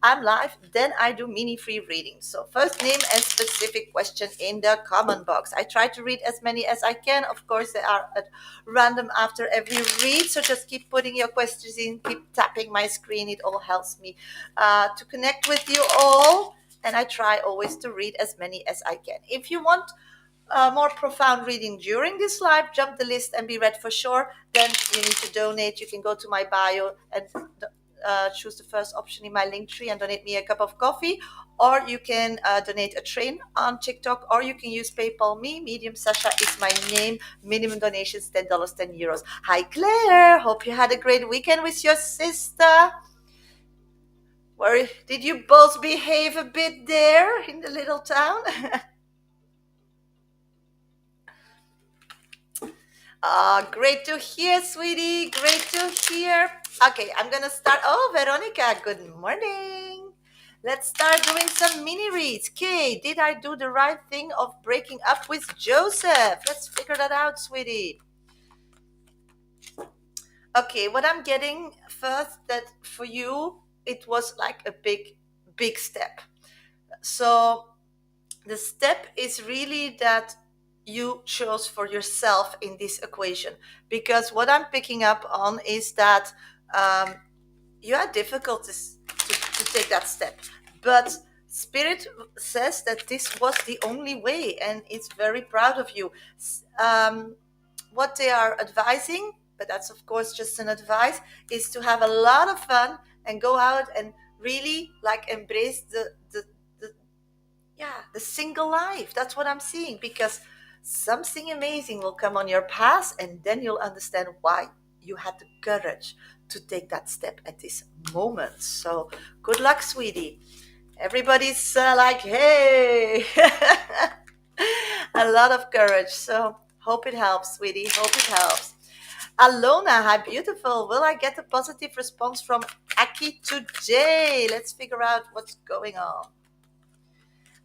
I'm live, then I do mini free readings. So first name and specific question in the comment box. I try to read as many as I can. Of course, they are at random after every read. So just keep putting your questions in, keep tapping my screen. It all helps me to connect with you all. And I try always to read as many as I can. If you want more profound reading during this live, jump the list and be read for sure. Then you need to donate. You can go to my bio and choose the first option in my link tree and donate me a cup of coffee, or you can donate a train on TikTok, or you can use PayPal me. Medium Shasha is my name. Minimum donations $10, €10. Hi Claire, hope you had a great weekend with your sister. Where did you both behave a bit there in the little town? Great to hear, sweetie. Great to hear. Okay, I'm gonna start. Oh, Veronica, good morning. Let's start doing some mini reads. Okay, did I do the right thing of breaking up with Joseph? Let's figure that out, sweetie. Okay, what I'm getting first, that for you, it was like a big step. So the step is really that you chose for yourself in this equation, because what I'm picking up on is that you had difficulties to take that step, but spirit says that this was the only way and it's very proud of you. What they are advising, but that's of course just an advice, is to have a lot of fun and go out and really like embrace the single life. That's what I'm seeing, because something amazing will come on your path, and then you'll understand why you had the courage to take that step at this moment. So good luck, sweetie. Everybody's like, hey, a lot of courage. So hope it helps, sweetie. Hope it helps. Alona, hi, beautiful. Will I get a positive response from Aki today? Let's figure out what's going on.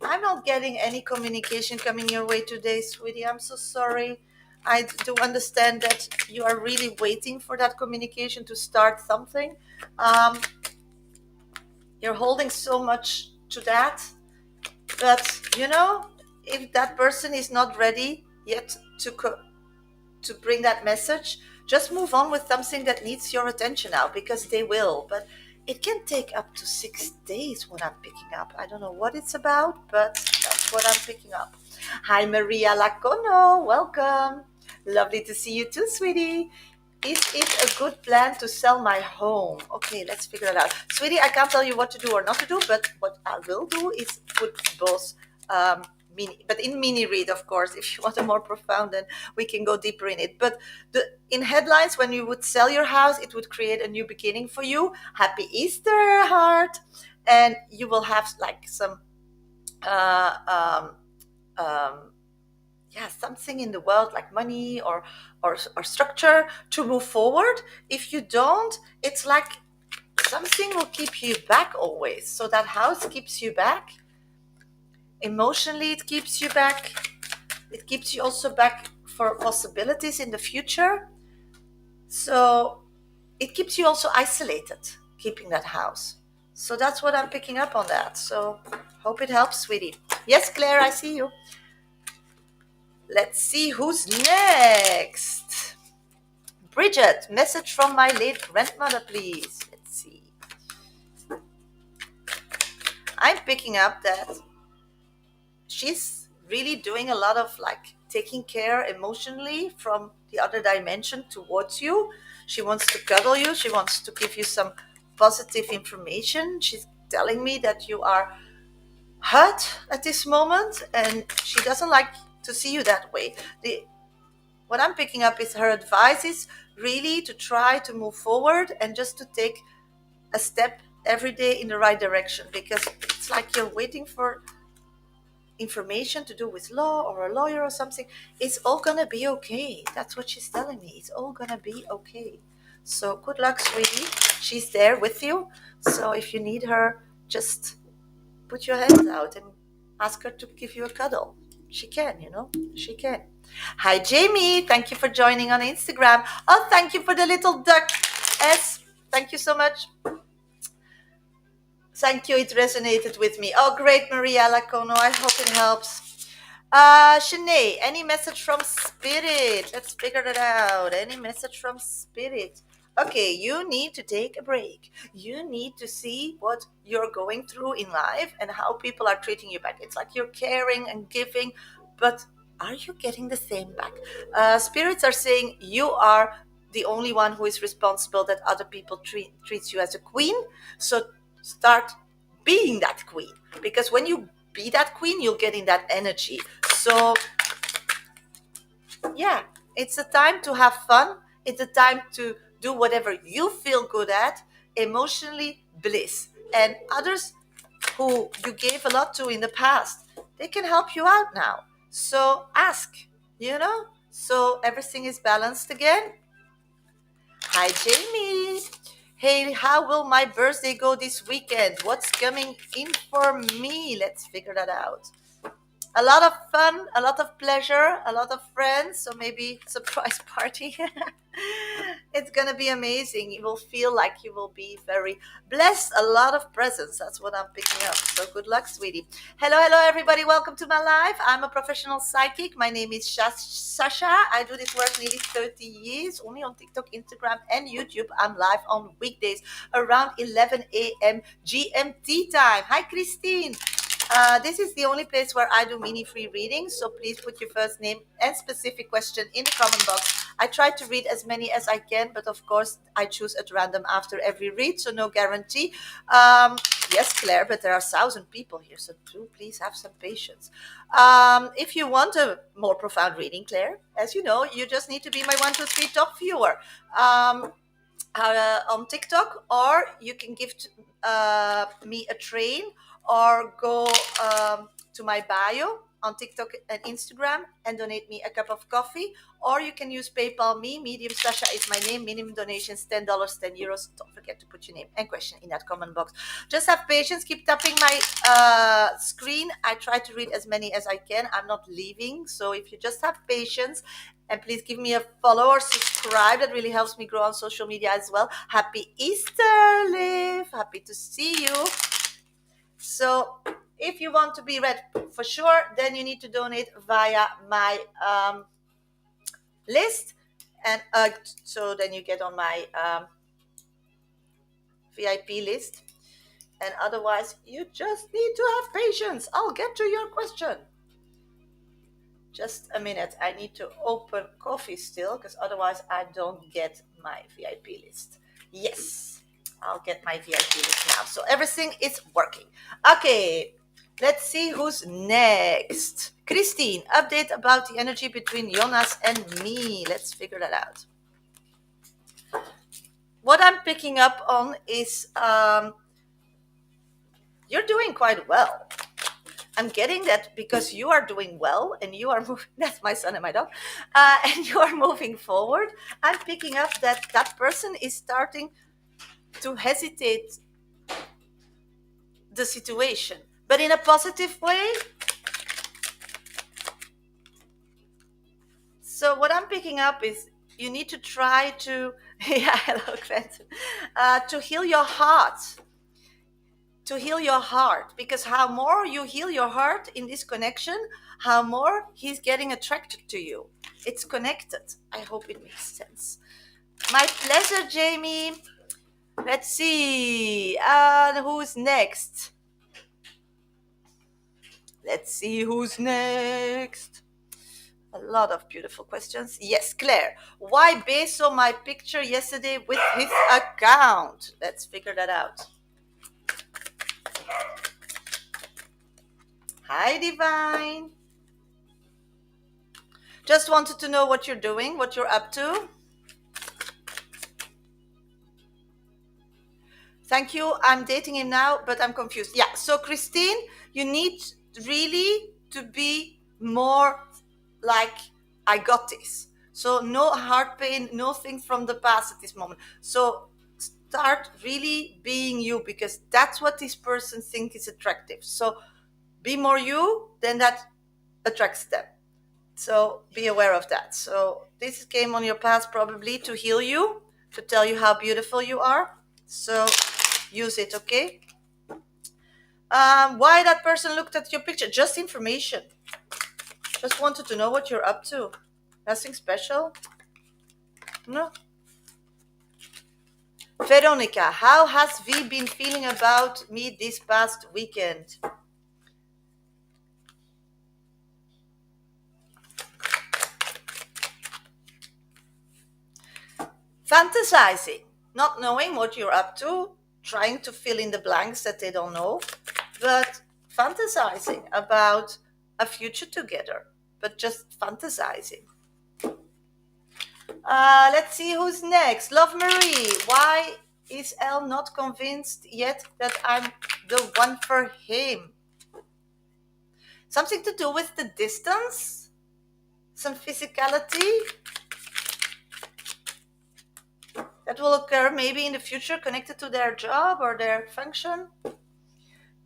I'm not getting any communication coming your way today, sweetie. I'm so sorry. I do understand that you are really waiting for that communication to start something. You're holding so much to that. But, if that person is not ready yet to bring that message, just move on with something that needs your attention now, because they will. But it can take up to 6 days, what I'm picking up. I don't know what it's about, but that's what I'm picking up. Hi, Maria Lacono. Welcome. Lovely to see you too, sweetie. Is it a good plan to sell my home? Okay, let's figure it out. Sweetie, I can't tell you what to do or not to do, but what I will do is put both but in mini read, of course. If you want a more profound, then we can go deeper in it. But in headlines, when you would sell your house, it would create a new beginning for you. Happy Easter, heart. And you will have like some something in the world, like money or structure, to move forward. If you don't, it's like something will keep you back always. So that house keeps you back. Emotionally, it keeps you back. It keeps you also back for possibilities in the future. So it keeps you also isolated, keeping that house. So that's what I'm picking up on that. So hope it helps, sweetie. Yes, Claire, I see you. Let's see who's next. Bridget, message from my late grandmother, please. Let's see. I'm picking up that she's really doing a lot of like taking care emotionally from the other dimension towards you. She wants to cuddle you. She wants to give you some positive information. She's telling me that you are hurt at this moment, and she doesn't like to see you that way. What I'm picking up is her advice is really to try to move forward and just to take a step every day in the right direction, because it's like you're waiting for information to do with law or a lawyer or something. It's all gonna be okay. That's what she's telling me. It's all gonna be okay. So good luck, sweetie. She's there with you. So if you need her, just put your hands out and ask her to give you a cuddle. She can, she can. Hi, Jamie. Thank you for joining on Instagram. Oh, thank you for the little duck. S. Thank you so much. Thank you. It resonated with me. Oh, great, Maria Lacono. I hope it helps. Shanae, any message from Spirit? Let's figure it out. Any message from Spirit? Okay, you need to take a break. You need to see what you're going through in life and how people are treating you back. It's like you're caring and giving, but are you getting the same back? Spirits are saying you are the only one who is responsible that other people treats you as a queen. So start being that queen, because when you be that queen, you'll get in that energy. So yeah, it's a time to have fun. It's a time to do whatever you feel good at, emotionally bliss. And others who you gave a lot to in the past, they can help you out now. So ask, so everything is balanced again. Hi, Jamie. Hey, how will my birthday go this weekend? What's coming in for me? Let's figure that out. A lot of fun, a lot of pleasure, a lot of friends, so maybe surprise party. It's gonna be amazing. You will feel like you will be very blessed. A lot of presents. That's what I'm picking up. So good luck, sweetie. Hello, everybody. Welcome to my life. I'm a professional psychic. My name is Shasha. I do this work nearly 30 years, only on TikTok, Instagram, and YouTube. I'm live on weekdays around 11 a.m. GMT time. Hi, Christine. This is the only place where I do mini free readings, so please put your first name and specific question in the comment box. I try to read as many as I can, but of course I choose at random after every read, so no guarantee. Yes, Claire, but there are 1,000 people here, so do please have some patience. If you want a more profound reading, Claire, as you know, you just need to be my 123 top viewer. On TikTok, or you can give me a train, or go to my bio on TikTok and Instagram and donate me a cup of coffee, or you can use PayPal me. Medium Sasha is my name. Minimum donations $10, €10. Don't forget to put your name and question in that comment box. Just have patience. Keep tapping my screen. I try to read as many as I can. I'm not leaving, so if you just have patience. And please give me a follow or subscribe. That really helps me grow on social media as well. Happy Easter, Liv. Happy to see you. So if you want to be read for sure, then you need to donate via my list. And so then you get on my VIP list. And otherwise, you just need to have patience. I'll get to your question. Just a minute. I need to open coffee still, because otherwise I don't get my VIP list. Yes, I'll get my VIP list now. So everything is working. Okay, let's see who's next. Christine, update about the energy between Jonas and me. Let's figure that out. What I'm picking up on is you're doing quite well. I'm getting that because you are doing well and you are moving. That's my son and my dog. And you are moving forward. I'm picking up that that person is starting to hesitate the situation, but in a positive way. So what I'm picking up is you need to try to, yeah, hello, Clinton, to heal your heart. To heal your heart, because how more you heal your heart in this connection, how more he's getting attracted to you. It's connected. I hope it makes sense. My pleasure, Jamie. Let's see who's next. Let's see who's next. A lot of beautiful questions. Yes, Claire. Why Bay saw my picture yesterday with his account? Let's figure that out. Hi, Divine. Just wanted to know what you're doing, what you're up to. Thank you. I'm dating him now, but I'm confused. Yeah. So, Christine, you need really to be more like, I got this. So, no heart pain, no things from the past at this moment. So, start really being you, because that's what this person thinks is attractive. So, be more you, then that attracts them. So be aware of that. So this came on your path probably to heal you, to tell you how beautiful you are. So use it, okay? Why that person looked at your picture? Just information. Just wanted to know what you're up to. Nothing special. No. Veronica, how has V been feeling about me this past weekend? Fantasizing, not knowing what you're up to, trying to fill in the blanks that they don't know, but fantasizing about a future together, but just fantasizing. Let's see who's next. Love Marie, why is Elle not convinced yet that I'm the one for him? Something to do with the distance? Some physicality that will occur maybe in the future connected to their job or their function?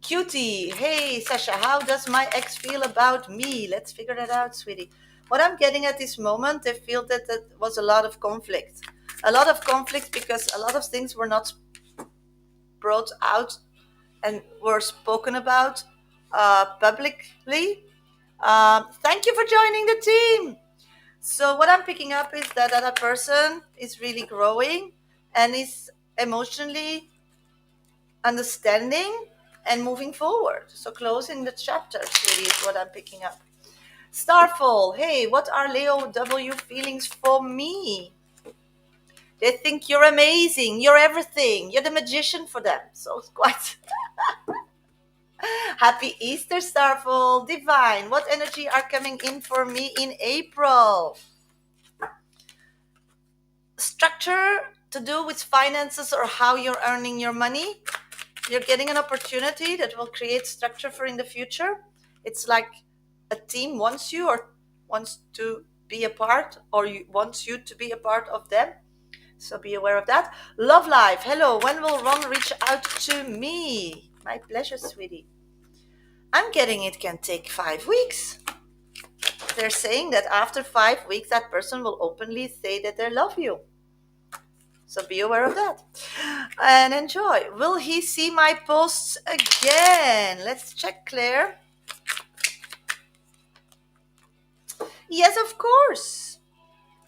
Cutie, hey Sasha, how does my ex feel about me? Let's figure that out, sweetie. What I'm getting at this moment, I feel that there was a lot of conflict. A lot of conflict because a lot of things were not brought out and were spoken about publicly. Thank you for joining the team. So what I'm picking up is that that person is really growing and is emotionally understanding and moving forward. So closing the chapter really is what I'm picking up. Starfall, hey, what are Leo W feelings for me? They think you're amazing, you're everything, you're the magician for them. So it's quite happy Easter, Starfall. Divine, what energy are coming in for me in April? Structure to do with finances or how you're earning your money. You're getting an opportunity that will create structure for in the future. It's like a team wants you or wants to be a part or wants you to be a part of them. So be aware of that. Love life. Hello. When will Ron reach out to me? My pleasure, sweetie. I'm getting it can take 5 weeks. They're saying that after 5 weeks, that person will openly say that they love you. So be aware of that and enjoy. Will he see my posts again? Let's check, Claire. Yes, of course.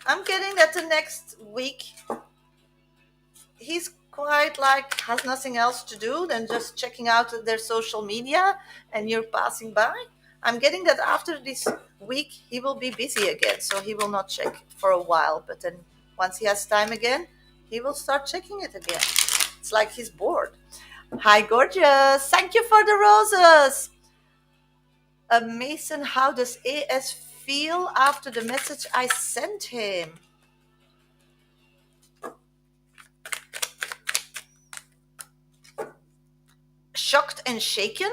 I'm getting that the next week he's quite like has nothing else to do than just checking out their social media and you're passing by. I'm getting that after this week he will be busy again, so he will not check for a while, but then once he has time again, he will start checking it again. It's like he's bored. Hi, gorgeous. Thank you for the roses. Mason, how does AS feel after the message I sent him? Shocked and shaken,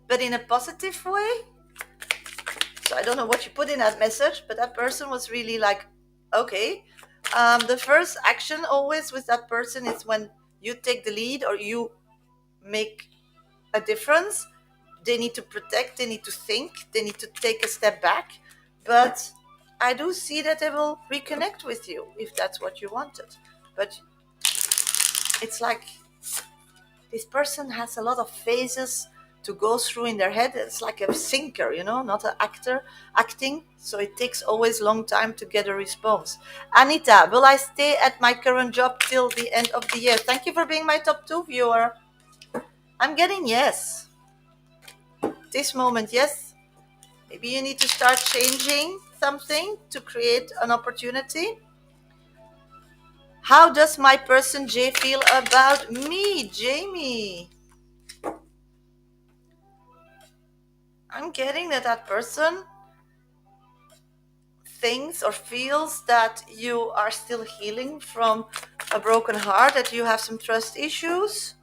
but in a positive way. So I don't know what you put in that message, but that person was really like, okay. The first action always with that person is when you take the lead or you make a difference. They need to protect, they need to think, they need to take a step back. But I do see that they will reconnect with you if that's what you wanted. But it's like this person has a lot of phases to go through in their head. It's like a thinker, not an actor acting. So it takes always long time to get a response. Anita, will I stay at my current job till the end of the year? Thank you for being my top 2 viewer. I'm getting yes. This moment, yes. Maybe you need to start changing something to create an opportunity. How does my person J feel about me, Jamie? I'm getting that that person thinks or feels that you are still healing from a broken heart, that you have some trust issues.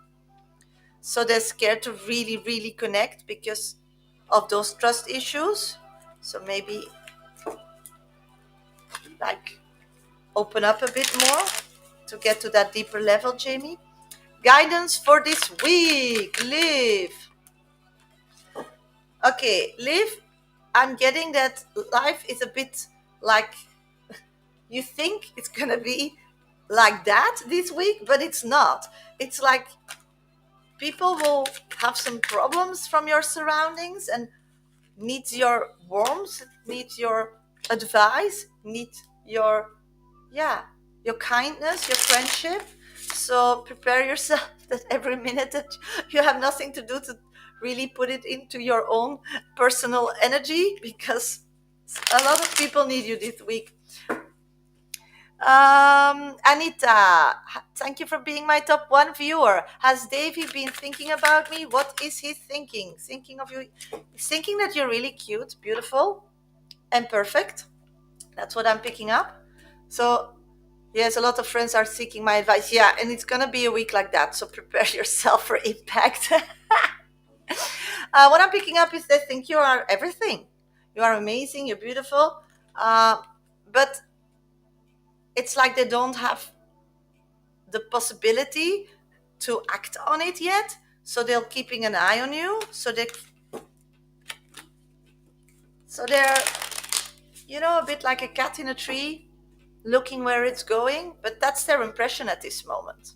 So they're scared to really, really connect because of those trust issues. So maybe like open up a bit more to get to that deeper level, Jamie. Guidance for this week, Liv. Okay, Liv, I'm getting that life is a bit like you think it's gonna be like that this week, but it's not. It's like People will have some problems from your surroundings and needs your warmth, needs your advice, needs your, yeah, your kindness, your friendship. So prepare yourself that every minute that you have nothing to do to really put it into your own personal energy, because a lot of people need you this week. Anita, thank you for being my top one viewer. Has Davey been thinking about me? What is he thinking? Thinking of you? He's thinking that you're really cute, beautiful, and perfect. That's what I'm picking up. So, yes, a lot of friends are seeking my advice. Yeah, and it's gonna be a week like that. So prepare yourself for impact. What I'm picking up is they think you are everything. You are amazing. You're beautiful. But it's like they don't have the possibility to act on it yet, so they're keeping an eye on you, so they're a bit like a cat in a tree looking where it's going, but that's their impression at this moment.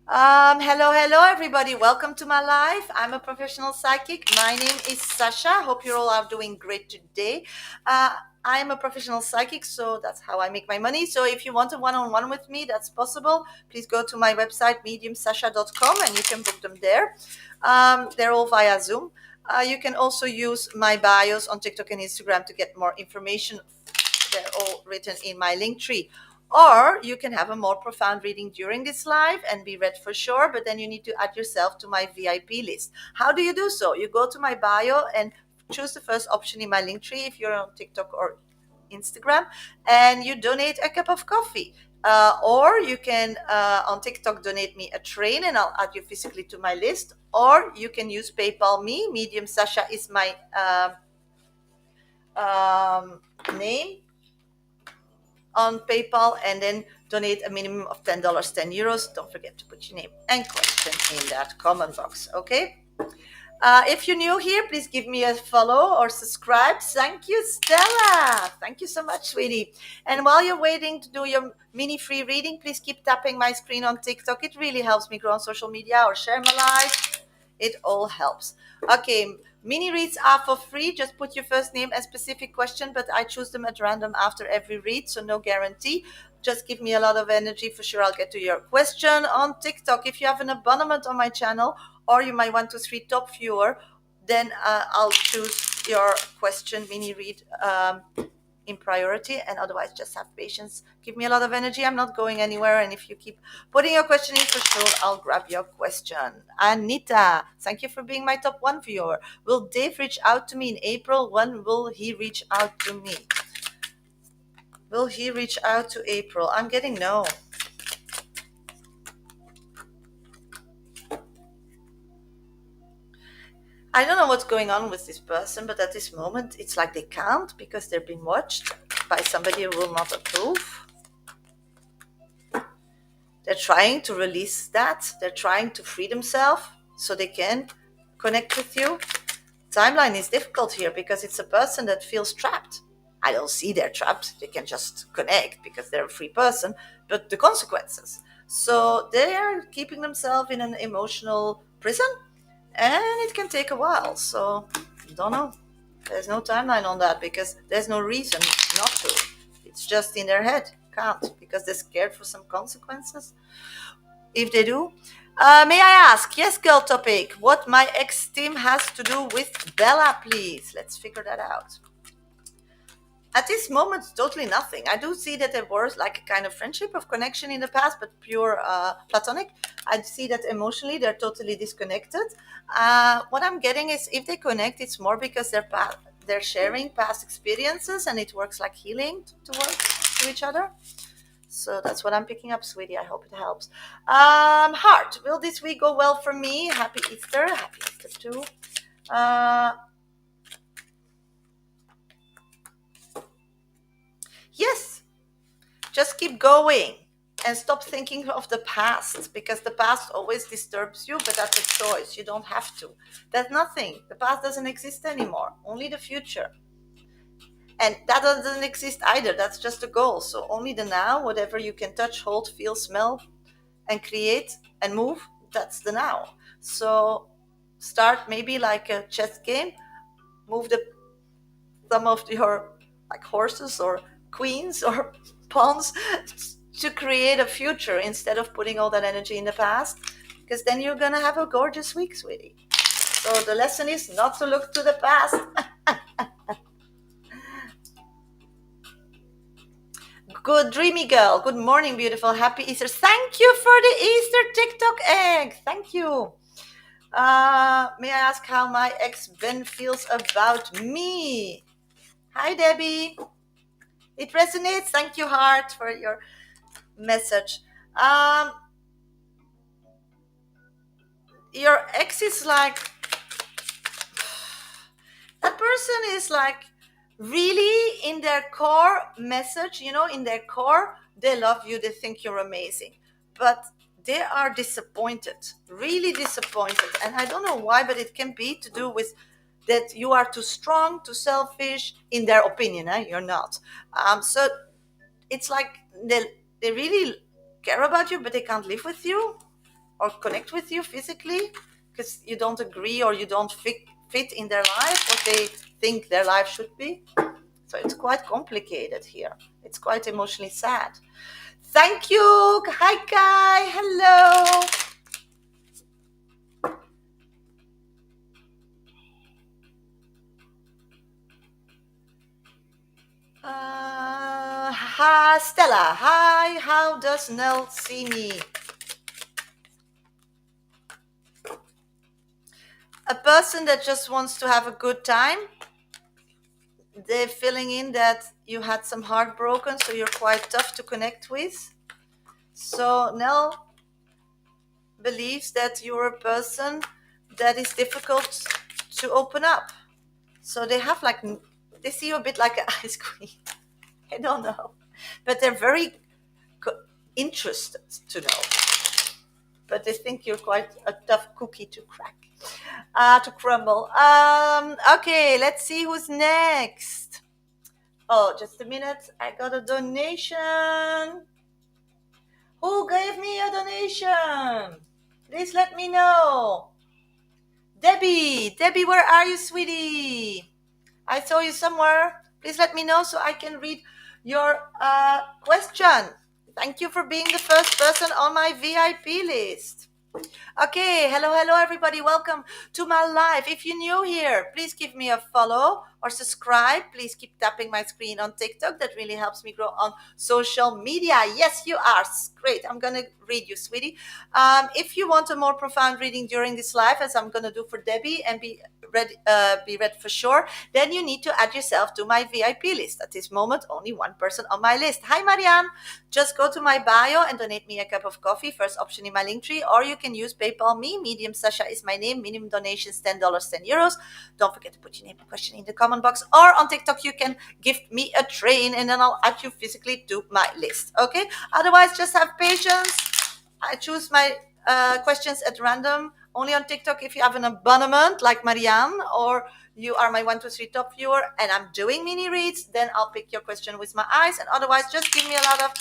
Hello, everybody. Welcome to my life. I'm a professional psychic. My name is Sasha. Hope you all are doing great today. Uh, I am a professional psychic, so that's how I make my money. So if you want a one-on-one with me, that's possible. Please go to my website, mediumsasha.com, and you can book them there. They're all via Zoom. You can also use my bios on TikTok and Instagram to get more information. They're all written in my link tree. Or you can have a more profound reading during this live and be read for sure, but then you need to add yourself to my VIP list. How do you do so? You go to my bio and choose the first option in my link tree if you're on TikTok or Instagram, and you donate a cup of coffee. Or you can, on TikTok, donate me a train and I'll add you physically to my list. Or you can use PayPal me. Medium Sasha is my name on PayPal, and then donate a minimum of $10, €10. Don't forget to put your name and question in that comment box, okay? If you're new here, please give me a follow or subscribe. Thank you, Stella. Thank you so much, sweetie. And while you're waiting to do your mini free reading, please keep tapping my screen on TikTok. It really helps me grow on social media, or share my life. It all helps. Okay, mini reads are for free. Just put your first name and specific question, but I choose them at random after every read, so no guarantee. Just give me a lot of energy. For sure, I'll get to your question on TikTok. If you have an abonnement on my channel, or you might want to 3 top viewer, then I'll choose your question mini read in priority, and otherwise just have patience. Give me a lot of energy. I'm not going anywhere, and if you keep putting your question in, for sure I'll grab your question. Anita, thank you for being my top one viewer. Will Dave reach out to me in April? When will he reach out to me? Will he reach out to April? I'm getting no. I don't know what's going on with this person, but at this moment it's like they can't, because they're being watched by somebody who will not approve. They're trying to release that. They're trying to free themselves so they can connect with you. Timeline is difficult here because it's a person that feels trapped. I don't see they're trapped. They can just connect because they're a free person, but the consequences. So they are keeping themselves in an emotional prison, and it can take a while. So, don't know. There's no timeline on that because there's no reason not to. It's just in their head. Can't, because they're scared for some consequences. If they do. May I ask, yes, girl topic, what my ex team has to do with Bella, please? Let's figure that out. At this moment, totally nothing. I do see that there was like a kind of friendship of connection in the past, but pure platonic. I see that emotionally they're totally disconnected. What I'm getting is if they connect, it's more because they're sharing past experiences, and it works like healing to work to each other. So that's what I'm picking up, sweetie. I hope it helps. Heart, will this week go well for me? Happy Easter. Happy Easter too. Yes, just keep going and stop thinking of the past, because the past always disturbs you, but that's a choice. You don't have to. That's nothing. The past doesn't exist anymore, only the future. And that doesn't exist either. That's just a goal. So only the now, whatever you can touch, hold, feel, smell, and create and move, that's the now. So start maybe like a chess game, move the some of your like horses or queens or pawns to create a future instead of putting all that energy in the past, because then you're gonna have a gorgeous week, sweetie. So the lesson is not to look to the past. Good dreamy girl. Good morning, beautiful. Happy Easter. Thank you for the Easter TikTok egg. Thank you. May I ask how my ex Ben feels about me? Hi, Debbie. It resonates. Thank you, heart, for your message. Um, your ex is like, that person is like really in their core message, in their core, they love you, they think you're amazing. But they are disappointed, really disappointed. And I don't know why, but it can be to do with that you are too strong, too selfish, in their opinion. You're not. So it's like they really care about you, but they can't live with you or connect with you physically because you don't agree or you don't fit in their life what they think their life should be. So it's quite complicated here. It's quite emotionally sad. Thank you. Hi, Kai. Hello. Hi, Stella. Hi. How does Nell see me? A person that just wants to have a good time. They're filling in that you had some heartbroken, so you're quite tough to connect with. So Nell believes that you're a person that is difficult to open up. So they have like, they see you a bit like an ice cream. I don't know. But they're very interested to know. But they think you're quite a tough cookie to crack, to crumble. Okay, let's see who's next. Oh, just a minute. I got a donation. Who gave me a donation? Please let me know. Debbie, where are you, sweetie? I saw you somewhere. Please let me know so I can read your question. Thank you for being the first person on my VIP list. Okay, hello everybody. Welcome to my live. If you're new here, please give me a follow or subscribe. Please keep tapping my screen on TikTok. That really helps me grow on social media. Yes, you are. Great. I'm going to read you, sweetie. If you want a more profound reading during this live, as I'm going to do for Debbie, and be read for sure, then you need to add yourself to my VIP list. At this moment, only one person on my list. Hi, Marianne. Just go to my bio and donate me a cup of coffee. First option in my link tree, or you can use PayPal me. Medium Shasha is my name. Minimum donations $10, €10. Don't forget to put your name and question in the comment box. Or on TikTok, you can gift me a train, and then I'll add you physically to my list. Okay. Otherwise, just have patience. I choose my questions at random. Only on TikTok if you have an abonnement like Marianne, or you are my 123 top viewer and I'm doing mini reads, then I'll pick your question with my eyes. And otherwise, just give me a lot of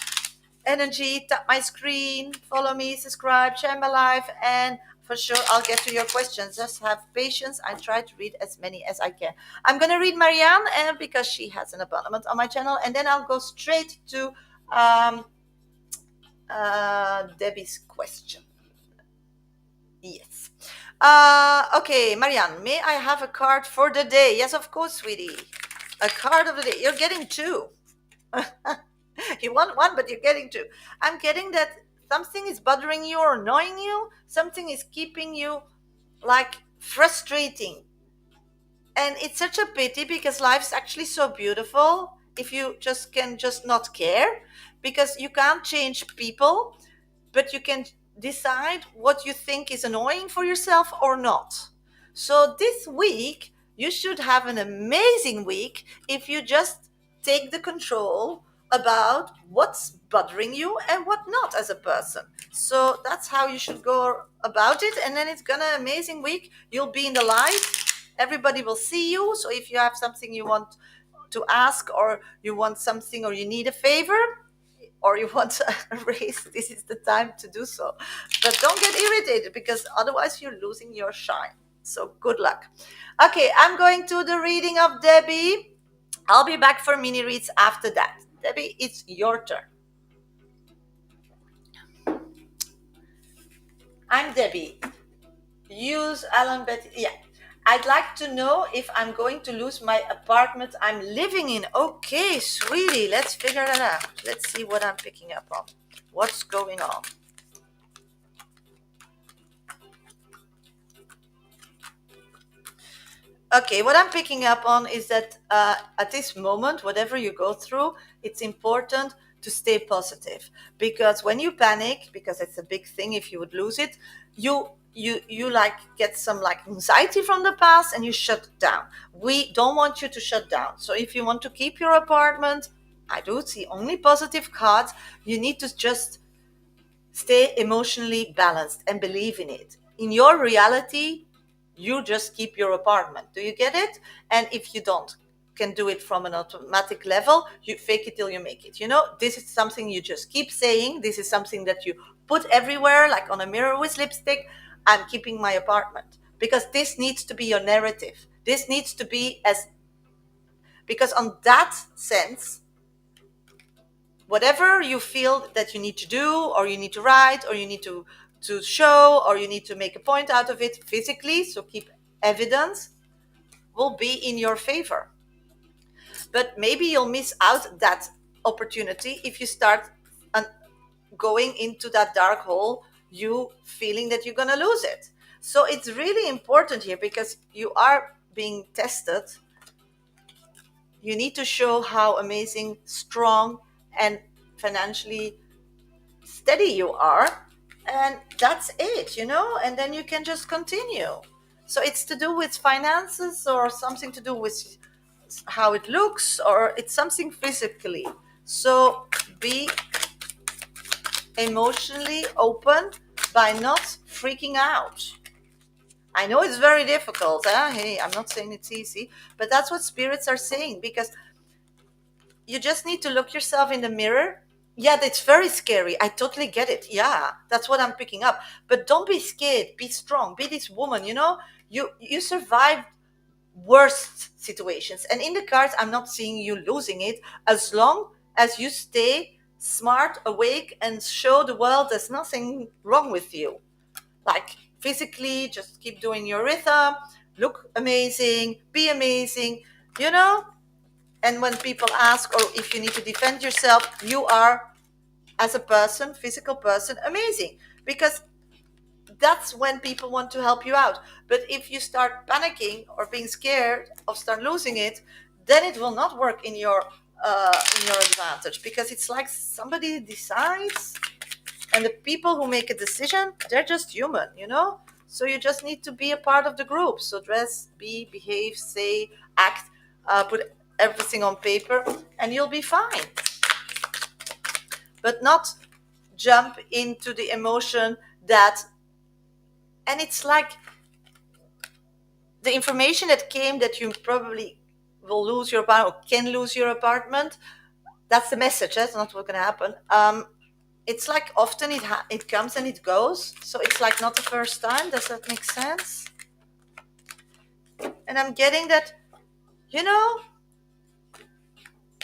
energy, tap my screen, follow me, subscribe, share my life, and for sure I'll get to your questions. Just have patience. I try to read as many as I can. I'm going to read Marianne because she has an abonnement on my channel, and then I'll go straight to Debbie's question. Yes. Okay, Marianne, may I have a card for the day? Yes, of course, sweetie. A card of the day. You're getting two. You want one, but you're getting two. I'm getting that something is bothering you or annoying you. Something is keeping you like frustrating. And it's such a pity because life's actually so beautiful if you just not care, because you can't change people, but you can decide what you think is annoying for yourself or not. So this week, you should have an amazing week if you just take the control about what's bothering you and what not as a person. So that's how you should go about it. And then it's gonna amazing week. You'll be in the light. Everybody will see you. So if you have something you want to ask, or you want something, or you need a favor, or you want a raise, this is the time to do so. But don't get irritated, because otherwise you're losing your shine. So good luck. Okay, I'm going to the reading of Debbie. I'll be back for mini reads after that. Debbie, it's your turn. I'm Debbie. Use Alan Betty. Yeah. I'd like to know if I'm going to lose my apartment I'm living in. Okay, sweetie, let's figure that out. Let's see what I'm picking up on. What's going on? Okay, what I'm picking up on is that at this moment, whatever you go through, it's important to stay positive, because when you panic, because it's a big thing if you would lose it, you like get some like anxiety from the past and you shut down. We don't want you to shut down. So if you want to keep your apartment, I do see only positive cards. You need to just stay emotionally balanced and believe in it. In your reality, you just keep your apartment. Do you get it? And if you don't can do it from an automatic level, you fake it till you make it. You know, this is something you just keep saying. This is something that you put everywhere, like on a mirror with lipstick. I'm keeping my apartment, because this needs to be your narrative. This needs to be as, because on that sense, whatever you feel that you need to do, or you need to write, or you need to show, or you need to make a point out of it physically, so keep evidence, will be in your favor. But maybe you'll miss out that opportunity if you start going into that dark hole, you feeling that you're going to lose it. So it's really important here, because you are being tested. You need to show how amazing, strong, and financially steady you are, and that's it, and then you can just continue. So it's to do with finances, or something to do with how it looks, or it's something physically. So be emotionally open by not freaking out. I know it's very difficult, hey, I'm not saying it's easy, but that's what spirits are saying, because you just need to look yourself in the mirror. Yeah, that's very scary. I totally get it. Yeah, that's what I'm picking up. But don't be scared. Be strong. Be this woman. You survived worst situations. And in the cards, I'm not seeing you losing it, as long as you stay smart, awake, and show the world there's nothing wrong with you. Like physically, just keep doing your rhythm. Look amazing. Be amazing. You know. And when people ask, or if you need to defend yourself, you are, as a person, physical person, amazing, because that's when people want to help you out. But if you start panicking or being scared of start losing it, then it will not work in your advantage, because it's like somebody decides, and the people who make a decision, they're just human. So you just need to be a part of the group. So dress, behave, say, act, put everything on paper, and you'll be fine. But not jump into the emotion and it's like the information that came that you probably will lose your apartment, or can lose your apartment. That's the message. That's not what's going to happen. It's like often it comes and it goes. So it's like not the first time. Does that make sense? And I'm getting that, you know,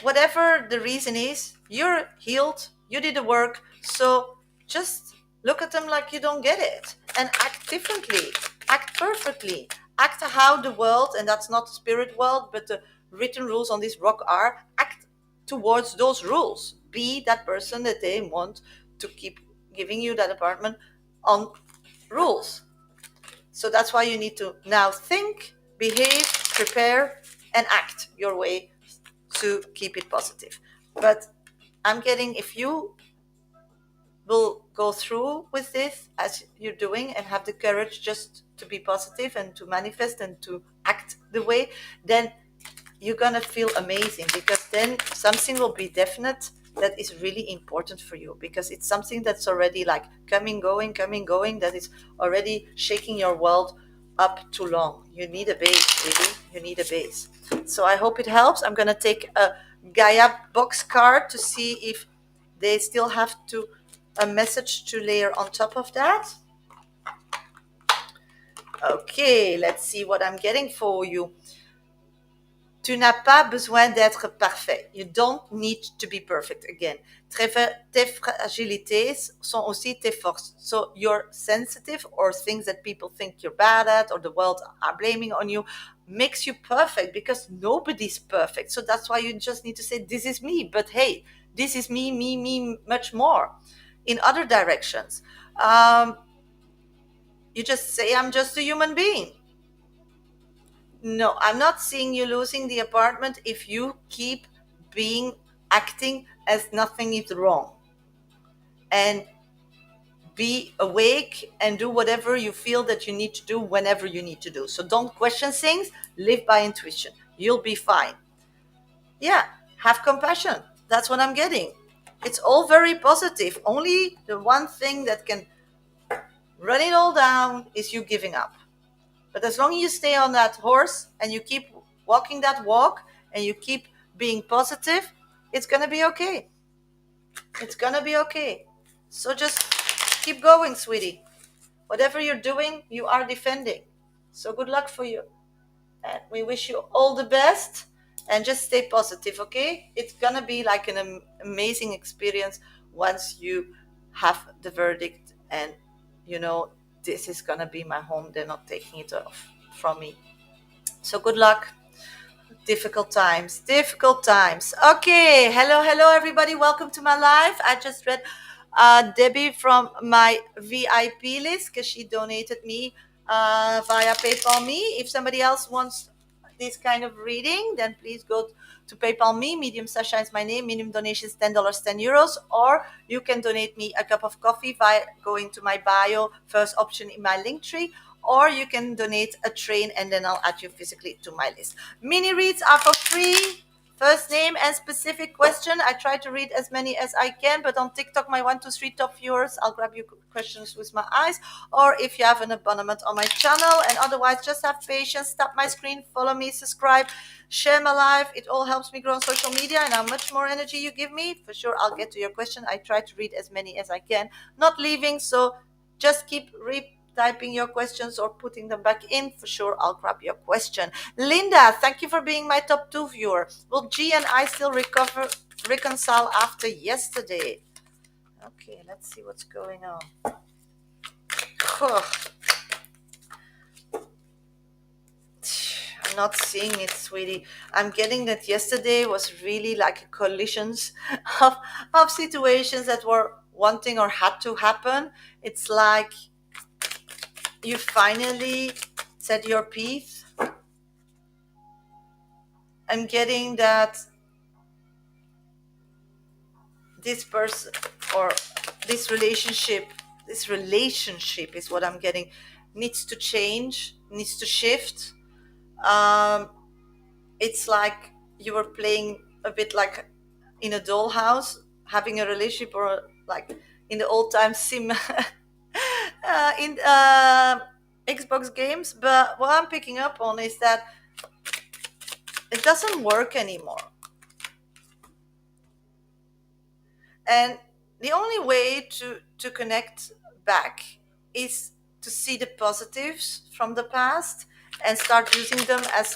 whatever the reason is, you're healed, you did the work. So just look at them like you don't get it, and act differently, act perfectly, act how the world, and that's not the spirit world, but the written rules on this rock are, act towards those rules. Be that person that they want to keep giving you that apartment on rules. So that's why you need to now think, behave, prepare, and act your way to keep it positive. But I'm getting, if you will go through with this as you're doing, and have the courage just to be positive and to manifest and to act the way, then you're gonna feel amazing, because then something will be definite that is really important for you, because it's something that's already like coming, going, that is already shaking your world up too long. You need a base, really. You need a base. So I hope it helps. I'm gonna take a Gaia box card to see if they still have to a message to layer on top of that. Okay, let's see what I'm getting for you. Tu n'as pas besoin d'être parfait. You don't need to be perfect again. Tes fragilités sont aussi tes forces. So you're sensitive or things that people think you're bad at or the world are blaming on you makes you perfect because nobody's perfect. So that's why you just need to say, this is me. But hey, this is me, much more in other directions. You just say, I'm just a human being. No, I'm not seeing you losing the apartment if you keep acting as nothing is wrong and be awake and do whatever you feel that you need to do whenever you need to do. So don't question things, live by intuition. You'll be fine. Yeah, have compassion. That's what I'm getting. It's all very positive. Only the one thing that can run it all down is you giving up. But as long as you stay on that horse and you keep walking that walk and you keep being positive, it's going to be okay. It's going to be okay. So just keep going, sweetie. Whatever you're doing, you are defending. So good luck for you. And we wish you all the best and just stay positive, okay? It's going to be like an amazing experience once you have the verdict and you know this is going to be my home. They're not taking it off from me. So good luck. Difficult times, difficult times. Okay, hello everybody, welcome to my live. I just read Debbie from my VIP list because she donated me via PayPal me. If somebody else wants this kind of reading, then please go to PayPal me. Medium Sasha is my name. Minimum donations $10, €10, or you can donate me a cup of coffee by going to my bio, first option in my link tree, or you can donate a train and then I'll add you physically to my list. Mini reads are for free. First name and specific question. I try to read as many as I can, but on TikTok, my 1, 2, 3 top viewers, I'll grab your questions with my eyes. Or if you have an abonnement on my channel, and otherwise, just have patience. Tap my screen, follow me, subscribe, share my live. It all helps me grow on social media. And how much more energy you give me, for sure, I'll get to your question. I try to read as many as I can, not leaving. So just keep typing your questions or putting them back in. For sure, I'll grab your question. Linda, thank you for being my top 2 viewer. Will G and I still reconcile after yesterday? Okay, let's see what's going on. I'm not seeing it, sweetie. I'm getting that yesterday was really like a collisions of situations that were wanting or had to happen. It's like you finally said your piece. I'm getting that this person or this relationship is what I'm getting, needs to change, needs to shift. It's like you were playing a bit like in a dollhouse, having a relationship, or like in the old time sim in Xbox games. But what I'm picking up on is that it doesn't work anymore. And the only way to connect back is to see the positives from the past and start using them as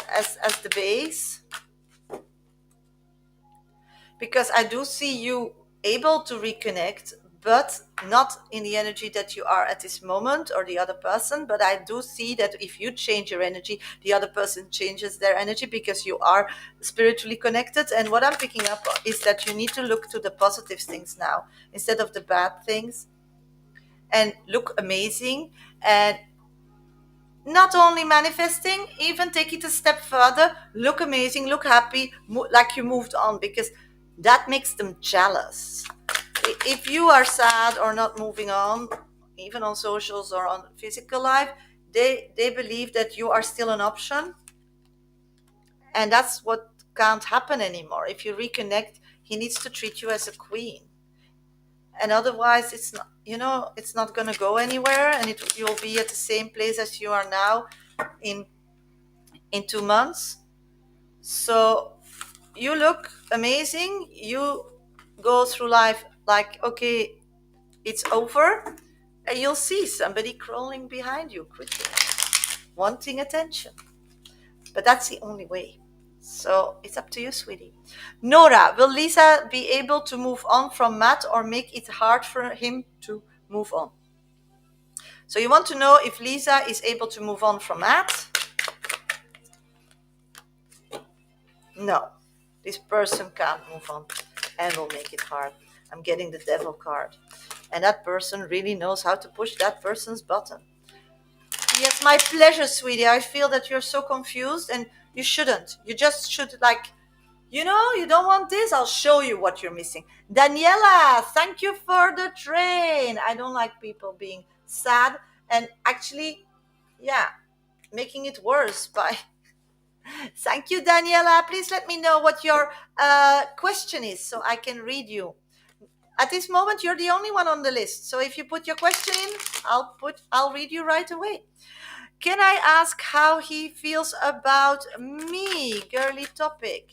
the base. Because I do see you able to reconnect, but not in the energy that you are at this moment or the other person. But I do see that if you change your energy, the other person changes their energy because you are spiritually connected. And what I'm picking up is that you need to look to the positive things now instead of the bad things, and look amazing. And not only manifesting, even take it a step further, look amazing, look happy, like you moved on, because that makes them jealous. If you are sad or not moving on, even on socials or on physical life, they believe that you are still an option, and that's what can't happen anymore. If you reconnect, he needs to treat you as a queen, and otherwise it's not, it's not going to go anywhere, and you'll be at the same place as you are now in 2 months. So you look amazing, you go through life like, okay, it's over, and you'll see somebody crawling behind you quickly, wanting attention. But that's the only way. So it's up to you, sweetie. Nora, will Lisa be able to move on from Matt or make it hard for him to move on? So you want to know if Lisa is able to move on from Matt? No, this person can't move on and will make it hard. I'm getting the devil card. And that person really knows how to push that person's button. Yes, my pleasure, sweetie. I feel that you're so confused and you shouldn't. You just should, like, you don't want this. I'll show you what you're missing. Daniela, thank you for the train. I don't like people being sad and actually, yeah, making it worse by. Thank you, Daniela. Please let me know what your question is so I can read you. At this moment, you're the only one on the list. So if you put your question in, I'll read you right away. Can I ask how he feels about me? Girly topic.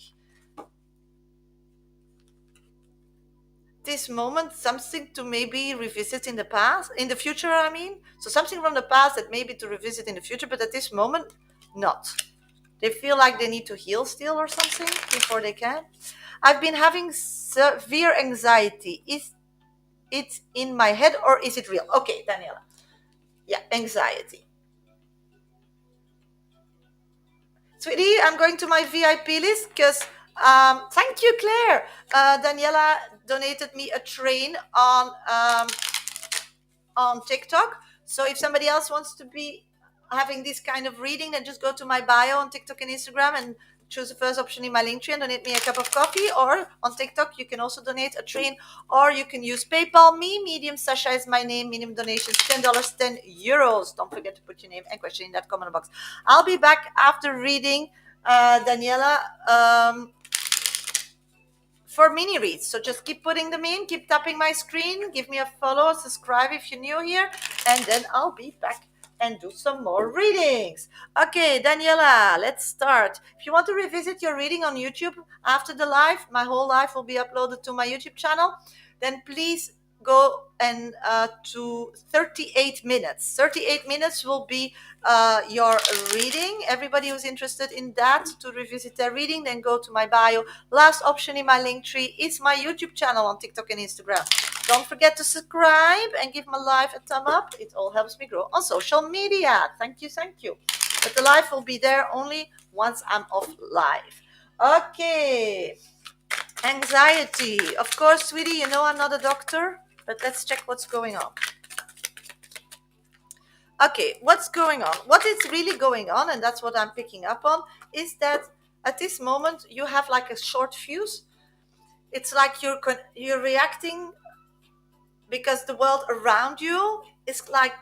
This moment, something to maybe revisit in the past, in the future, I mean. So something from the past that maybe to revisit in the future, but at this moment, not. They feel like they need to heal still or something before they can. I've been having severe anxiety. Is it in my head or is it real? Okay, Daniela. Yeah, anxiety. Sweetie, I'm going to my VIP list because thank you, Claire. Daniela donated me a train on TikTok. So if somebody else wants to be having this kind of reading, then just go to my bio on TikTok and Instagram and choose the first option in my link tree and donate me a cup of coffee. Or on TikTok, you can also donate a train, or you can use PayPal me. Medium Shasha is my name. Minimum donations $10, €10. Don't forget to put your name and question in that comment box. I'll be back after reading Daniela. For mini reads. So just keep putting them in, keep tapping my screen, give me a follow, subscribe if you're new here, and then I'll be back and do some more readings. Okay, Daniela, let's start. If you want to revisit your reading on YouTube after the live, my whole life will be uploaded to my YouTube channel, then please go and to 38 minutes. 38 minutes will be your reading. Everybody who's interested in that to revisit their reading, then go to my bio. Last option in my link tree is my YouTube channel on TikTok and Instagram. Don't forget to subscribe and give my live a thumb up. It all helps me grow on social media. Thank you, thank you. But the live will be there only once I'm off live. Okay. Anxiety. Of course, sweetie, you know I'm not a doctor, but let's check what's going on. Okay, what's going on? What is really going on, and that's what I'm picking up on, is that at this moment you have like a short fuse. It's like you're reacting because the world around you is like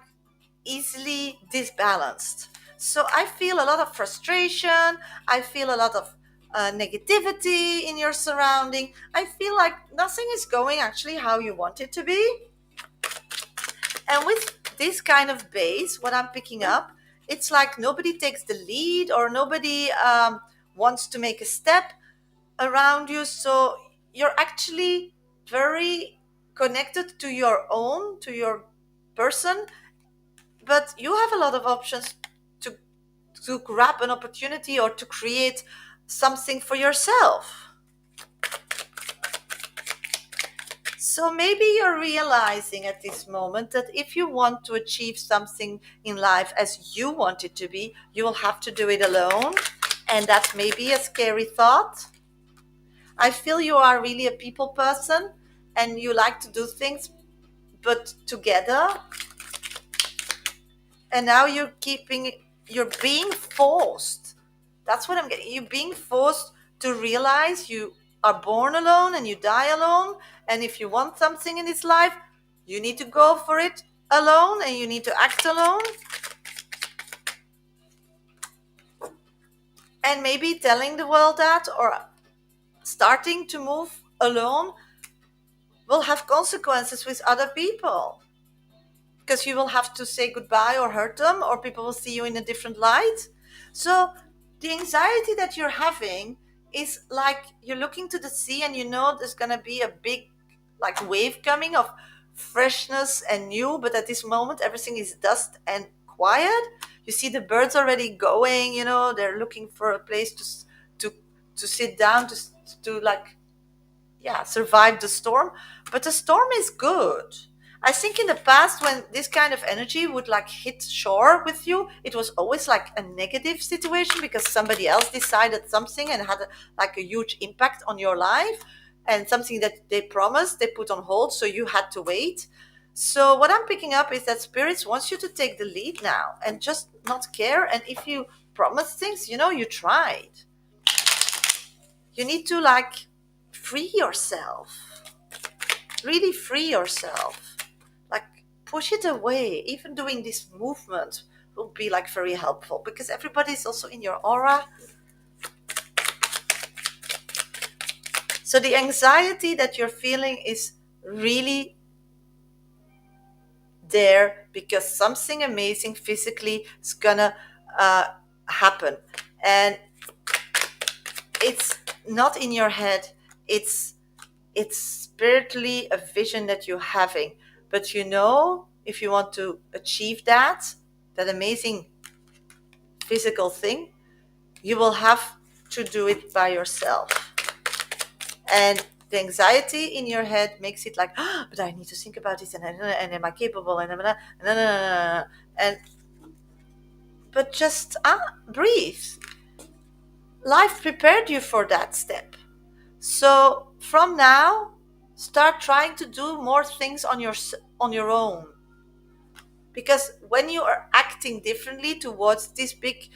easily disbalanced. So I feel a lot of frustration. I feel a lot of negativity in your surrounding. I feel like nothing is going actually how you want it to be. And with this kind of base, what I'm picking up, it's like nobody takes the lead or nobody wants to make a step around you. So you're actually very connected to your person, but you have a lot of options to grab an opportunity or to create something for yourself. So maybe you're realizing at this moment that if you want to achieve something in life as you want it to be, you will have to do it alone. And that may be a scary thought. I feel you are really a people person and you like to do things, but together. And now you're being forced. That's what I'm getting. You're being forced to realize you are born alone and you die alone. And if you want something in this life, you need to go for it alone and you need to act alone. And maybe telling the world that or starting to move alone will have consequences with other people. Because you will have to say goodbye or hurt them, or people will see you in a different light. So the anxiety that you're having is like you're looking to the sea and you know there's going to be a big like wave coming of freshness and new, but at this moment everything is dust and quiet. You see the birds already going, they're looking for a place to to sit down, to like, yeah, survive the storm. But the storm is good. I think in the past, when this kind of energy would like hit shore with you, it was always like a negative situation because somebody else decided something and had like a huge impact on your life, and something that they promised they put on hold, so you had to wait. So what I'm picking up is that spirits wants you to take the lead now and just not care. And if you promise things, you tried. You need to like free yourself, really free yourself, like push it away. Even doing this movement will be like very helpful because everybody's also in your aura. So the anxiety that you're feeling is really there because something amazing physically is gonna uh, happen. And it's not in your head, it's spiritually a vision that you're having. But if you want to achieve that amazing physical thing, you will have to do it by yourself. And the anxiety in your head makes it like, oh, but I need to think about this, and am I capable, and but just breathe. Life prepared you for that step. So from now, start trying to do more things on your own. Because when you are acting differently towards this big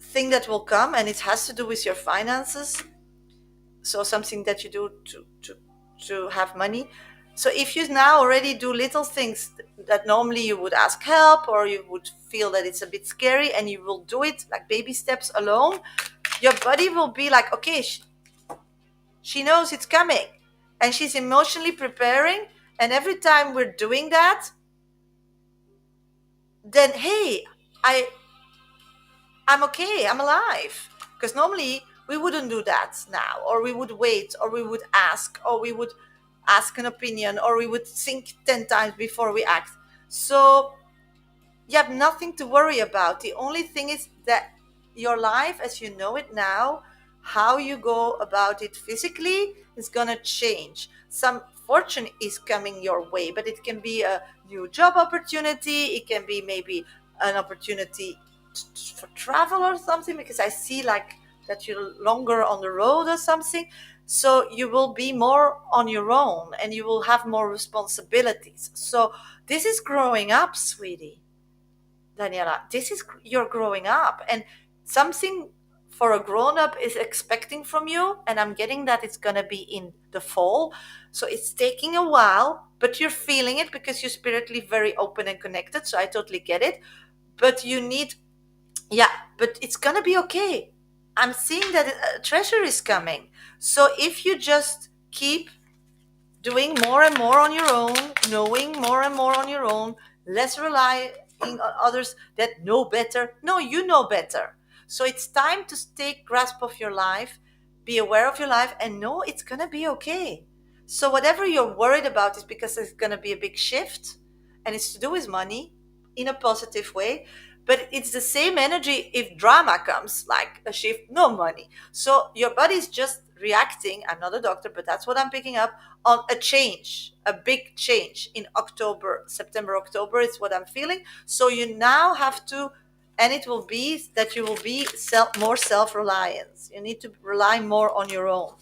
thing that will come, and it has to do with your finances, so something that you do to have money. So if you now already do little things that normally you would ask help, or you would feel that it's a bit scary, and you will do it like baby steps alone, your body will be like, okay, she knows it's coming, and she's emotionally preparing. And every time we're doing that, then hey, I'm okay, I'm alive. Because normally we wouldn't do that now, or we would wait, or we would ask, or we would ask an opinion, or we would think 10 times before we act. So you have nothing to worry about. The only thing is that your life as you know it now, how you go about it physically, is going to change. Some fortune is coming your way, but it can be a new job opportunity. It can be maybe an opportunity for travel or something, because I see like that you're longer on the road or something. So you will be more on your own and you will have more responsibilities. So this is growing up, sweetie. Daniela, this is you're growing up, and something for a grown up is expecting from you. And I'm getting that it's going to be in the fall. So it's taking a while, but you're feeling it because you're spiritually very open and connected. So I totally get it. But you need, yeah, but it's going to be okay. I'm seeing that a treasure is coming. So if you just keep doing more and more on your own, knowing more and more on your own, less relying on others that know better. No, you know better. So it's time to take grasp of your life, be aware of your life, and know it's gonna be okay. So whatever you're worried about is because it's gonna be a big shift, and it's to do with money in a positive way. But it's the same energy if drama comes, like a shift, no money. So your body's just reacting. I'm not a doctor, but that's what I'm picking up on a change, a big change in October, September, October is what I'm feeling. So you now have to, and it will be that you will be more self-reliant. You need to rely more on your own,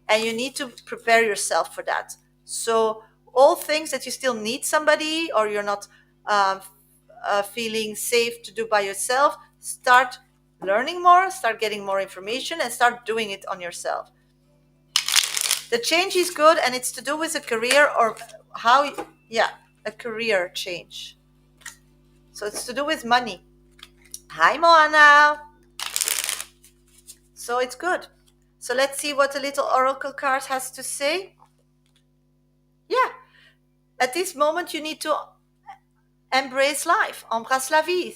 and you need to prepare yourself for that. So all things that you still need somebody, or you're not um, feeling safe to do by yourself, start learning more, start getting more information, and start doing it on yourself. The change is good, and it's to do with a career, or how, yeah, a career change. So it's to do with money. Hi, Moana. So it's good. So let's see what the little oracle card has to say. Yeah, at this moment you need to embrace life. Embrasse la vie.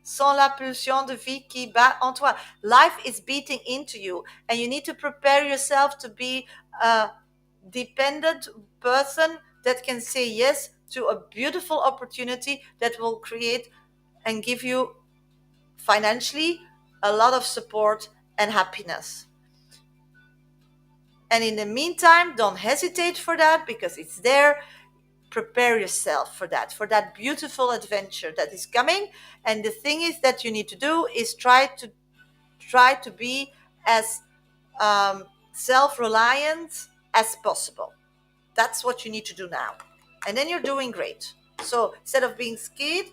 Sans la pulsion de vie qui bat en toi. Life is beating into you, and you need to prepare yourself to be independent person that can say yes to a beautiful opportunity that will create and give you financially a lot of support and happiness. And in the meantime, don't hesitate for that, because it's there. Prepare yourself for that beautiful adventure that is coming. And the thing is that you need to do is try to be as self-reliant as possible. That's what you need to do now. And then you're doing great. So instead of being scared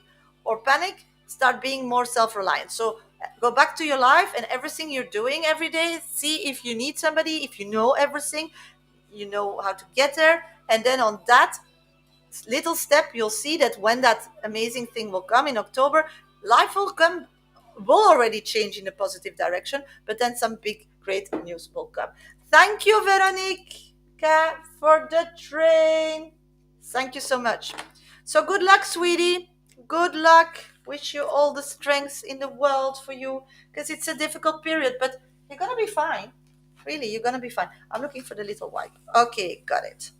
or panic, start being more self-reliant. So go back to your life and everything you're doing every day. See if you need somebody, if you know everything, you know how to get there. And then on that little step, you'll see that when that amazing thing will come in October, life will already change in a positive direction, but then some big, great news will come. Thank you, Veronica, for the train. Thank you so much. So good luck, sweetie. Good luck. Wish you all the strength in the world for you, because it's a difficult period, but you're going to be fine. Really, you're going to be fine. I'm looking for the little wipe. Okay, got it.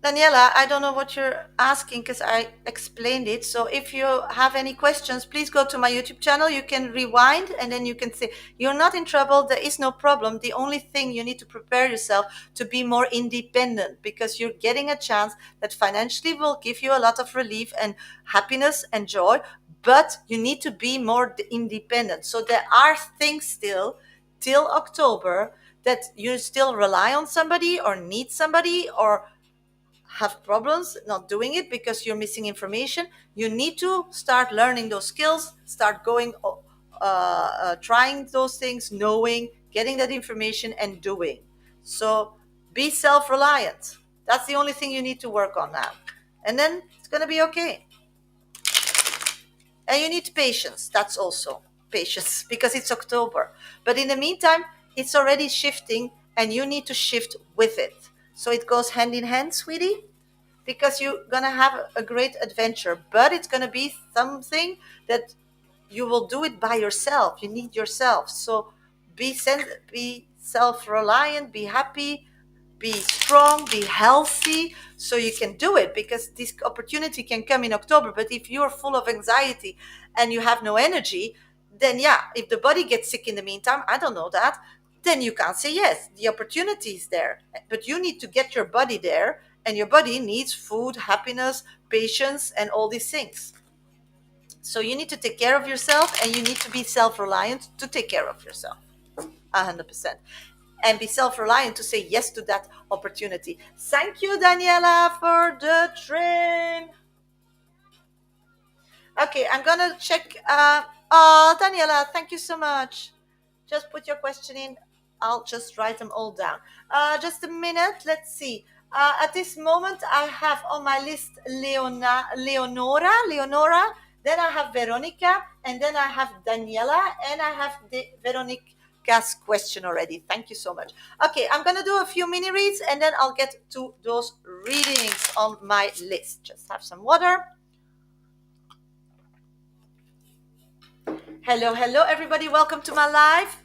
Daniela, I don't know what you're asking because I explained it. So if you have any questions, please go to my YouTube channel. You can rewind and then you can say, you're not in trouble. There is no problem. The only thing you need to prepare yourself to be more independent, because you're getting a chance that financially will give you a lot of relief and happiness and joy, but you need to be more independent. So there are things still till October that you still rely on somebody or need somebody or have problems not doing it because you're missing information. You need to start learning those skills, start going, trying those things, knowing, getting that information and doing. So be self-reliant. That's the only thing you need to work on now. And then it's going to be okay. And you need patience. That's also patience because it's October. But in the meantime, it's already shifting and you need to shift with it. So it goes hand in hand, sweetie, because you're gonna have a great adventure, but it's gonna be something that you will do it by yourself. You need yourself. So be self-reliant, be happy, be strong, be healthy, so you can do it, because this opportunity can come in October. But if you're full of anxiety and you have no energy, then yeah, if the body gets sick in the meantime, I don't know that, then you can't say yes. The opportunity is there, but you need to get your body there, and your body needs food, happiness, patience, and all these things. So you need to take care of yourself, and you need to be self-reliant to take care of yourself 100%, and be self-reliant to say yes to that opportunity. Thank you, Daniela, for the train. Okay, I'm gonna check. Oh, Daniela, thank you so much. Just put your question in. I'll just write them all down. Just a minute. Let's see. At this moment, I have on my list Leonora. Then I have Veronica, and then I have Daniela, and I have Veronica's question already. Thank you so much. Okay, I'm gonna do a few mini reads, and then I'll get to those readings on my list. Just have some water. Hello, hello, everybody. Welcome to my live.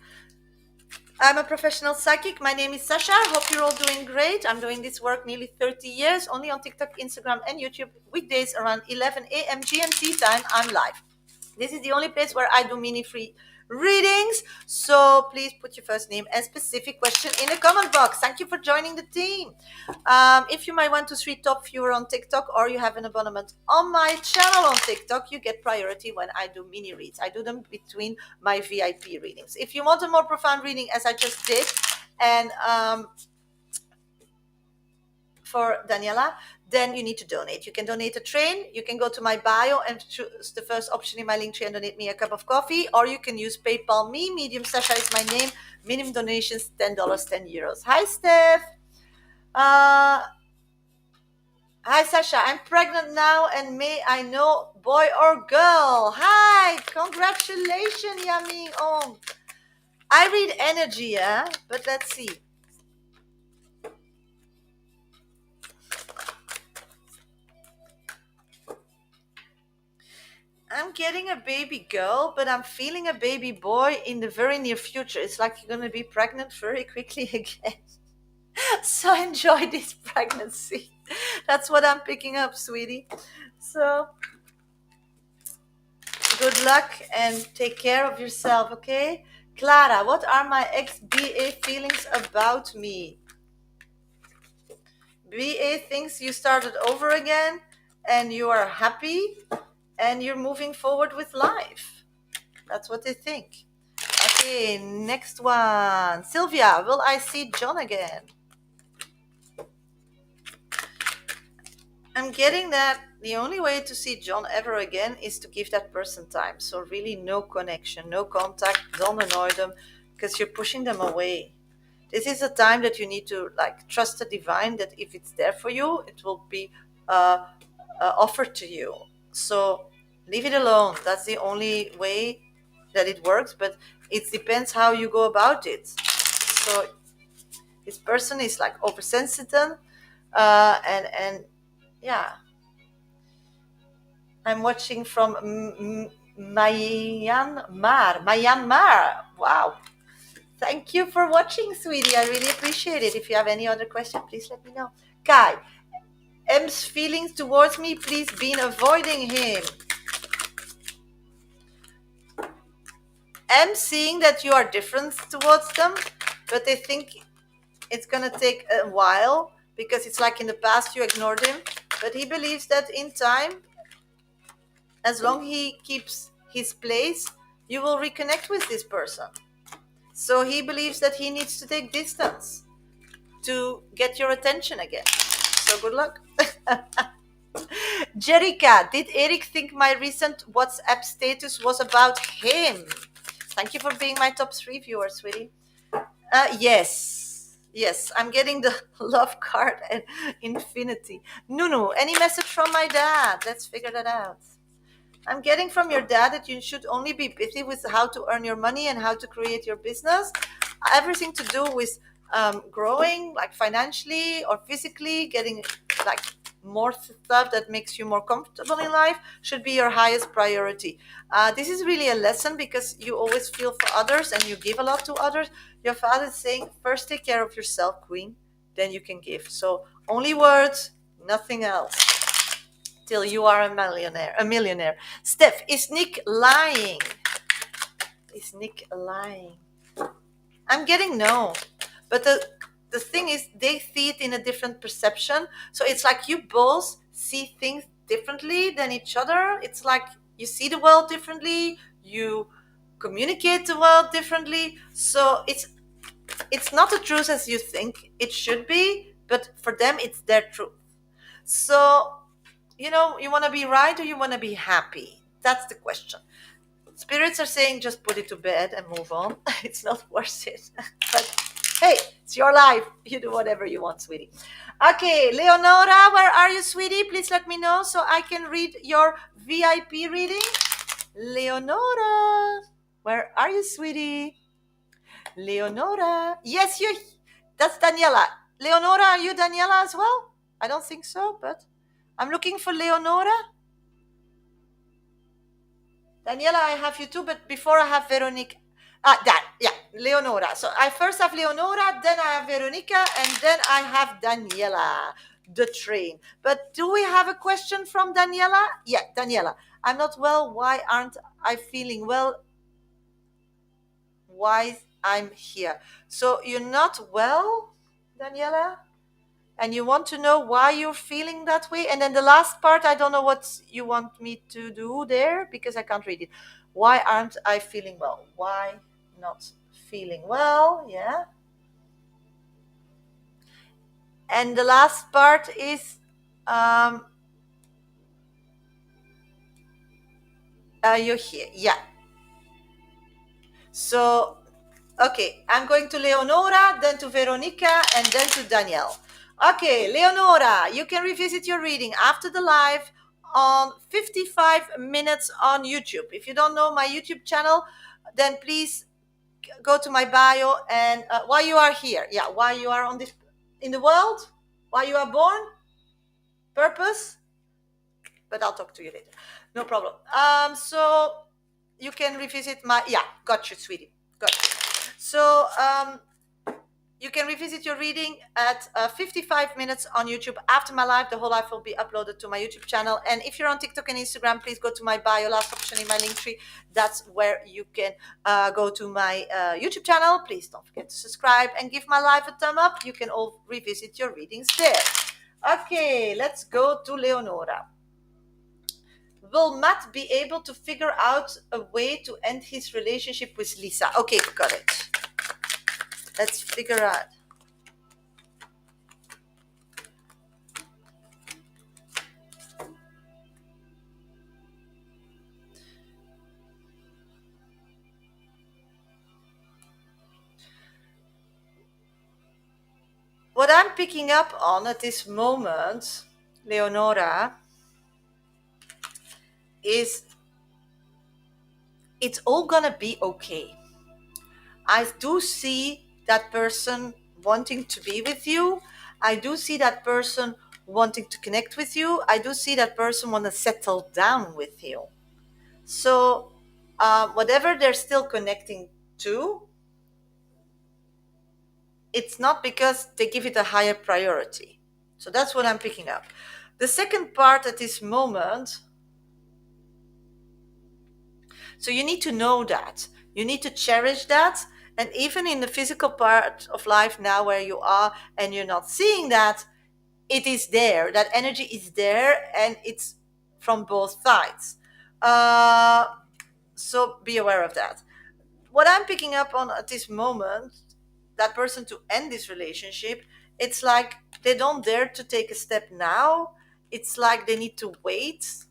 I'm a professional psychic. My name is Shasha. Hope you're all doing great. I'm doing this work nearly 30 years, only on TikTok, Instagram, and YouTube. Weekdays around 11 a.m. GMT time, I'm live. This is the only place where I do mini free readings. So please put your first name and specific question in the comment box. Thank you for joining the team. If you might want to see top viewer on TikTok, or you have an abonnement on my channel on TikTok, you get priority when I do mini reads. I do them between my VIP readings. If you want a more profound reading, as I just did, and for Daniela, then you need to donate. You can donate a train. You can go to my bio and choose the first option in my link tree and donate me a cup of coffee, or you can use PayPal me. Medium Sasha is my name. Minimum donations $10, €10. Hi, Steph. Hi, Sasha. I'm pregnant now, and may I know boy or girl? Hi, congratulations, Yami. Oh, I read energy, yeah, but let's see. I'm getting a baby girl, but I'm feeling a baby boy in the very near future. It's like you're going to be pregnant very quickly again. So enjoy this pregnancy. That's what I'm picking up, sweetie. So good luck and take care of yourself, okay? Clara, what are my ex BA feelings about me? BA thinks you started over again and you are happy and you're moving forward with life. That's what they think. Okay, next one. Sylvia, will I see John again? I'm getting that the only way to see John ever again is to give that person time. So really no connection, no contact, don't annoy them because you're pushing them away. This is a time that you need to like trust the divine that if it's there for you, it will be uh, offered to you. So leave it alone. That's the only way that it works, but it depends how you go about it. So this person is like oversensitive, and yeah, I'm watching from Myanmar. Myanmar. Wow. Thank you for watching, sweetie. I really appreciate it. If you have any other question, please let me know. Kai, M's feelings towards me, please been avoiding him. M seeing that you are different towards them, but they think it's gonna take a while because it's like in the past you ignored him. But he believes that in time, as long he keeps his place, you will reconnect with this person. So he believes that he needs to take distance to get your attention again. So good luck. Jerica, did Eric think my recent WhatsApp status was about him? Thank you for being my top 3 viewer, sweetie. Yes. Yes, I'm getting the love card and infinity. Nunu, any message from my dad? Let's figure that out. I'm getting from your dad that you should only be busy with how to earn your money and how to create your business. Everything to do with growing, like financially or physically, getting like more stuff that makes you more comfortable in life should be your highest priority. This is really a lesson because you always feel for others and you give a lot to others. Your father is saying, first take care of yourself, queen, then you can give. So only words, nothing else till you are a millionaire. Steph, is Nick lying? Is Nick lying? I'm getting no. But the thing is they see it in a different perception. So it's like you both see things differently than each other. It's like you see the world differently, you communicate the world differently. So it's not the truth as you think it should be, but for them it's their truth. So you want to be right or you want to be happy? That's the question. Spirits are saying just put it to bed and move on. It's not worth it. But hey, it's your life. You do whatever you want, sweetie. Okay, Leonora, where are you, sweetie? Please let me know so I can read your VIP reading. Leonora, where are you, sweetie? Leonora. Yes, that's Daniela. Leonora, are you Daniela as well? I don't think so, but I'm looking for Leonora. Daniela, I have you too, but before I have Veronique. Yeah, Leonora. So I first have Leonora, then I have Veronica, and then I have Daniela, the train. But do we have a question from Daniela? Yeah, Daniela. I'm not well. Why aren't I feeling well? Why I'm here? So you're not well, Daniela? And you want to know why you're feeling that way? And then the last part, I don't know what you want me to do there because I can't read it. Why aren't I feeling well? Why not feeling well? Yeah. And the last part is you're here. Yeah. So, okay, I'm going to Leonora, then to Veronica, and then to Danielle. Okay, Leonora, you can revisit your reading after the live on 55 minutes on YouTube. If you don't know my YouTube channel, then please go to my bio and why you are here. Yeah, why you are on this in the world, why you are born, purpose. but I'll talk to you later. No problem. So you can revisit my, yeah, got you, sweetie. Got you. So you can revisit your reading at 55 minutes on YouTube after my live. The whole live will be uploaded to my YouTube channel. And if you're on TikTok and Instagram, please go to my bio, last option in my link tree. That's where you can go to my YouTube channel. Please don't forget to subscribe and give my live a thumb up. You can all revisit your readings there. Okay, let's go to Leonora. Will Matt be able to figure out a way to end his relationship with Lisa? Okay, got it. Let's figure out. What I'm picking up on at this moment, Leonora, is it's all gonna be okay. I do see that person wanting to be with you. I do see that person wanting to connect with you. I do see that person want to settle down with you. So, whatever they're still connecting to, it's not because they give it a higher priority. So that's what I'm picking up. The second part at this moment, so you need to know that. You need to cherish that. And even in the physical part of life now where you are and you're not seeing that, it is there. That energy is there and it's from both sides. So be aware of that. What I'm picking up on at this moment, that person to end this relationship, it's like they don't dare to take a step now. It's like they need to wait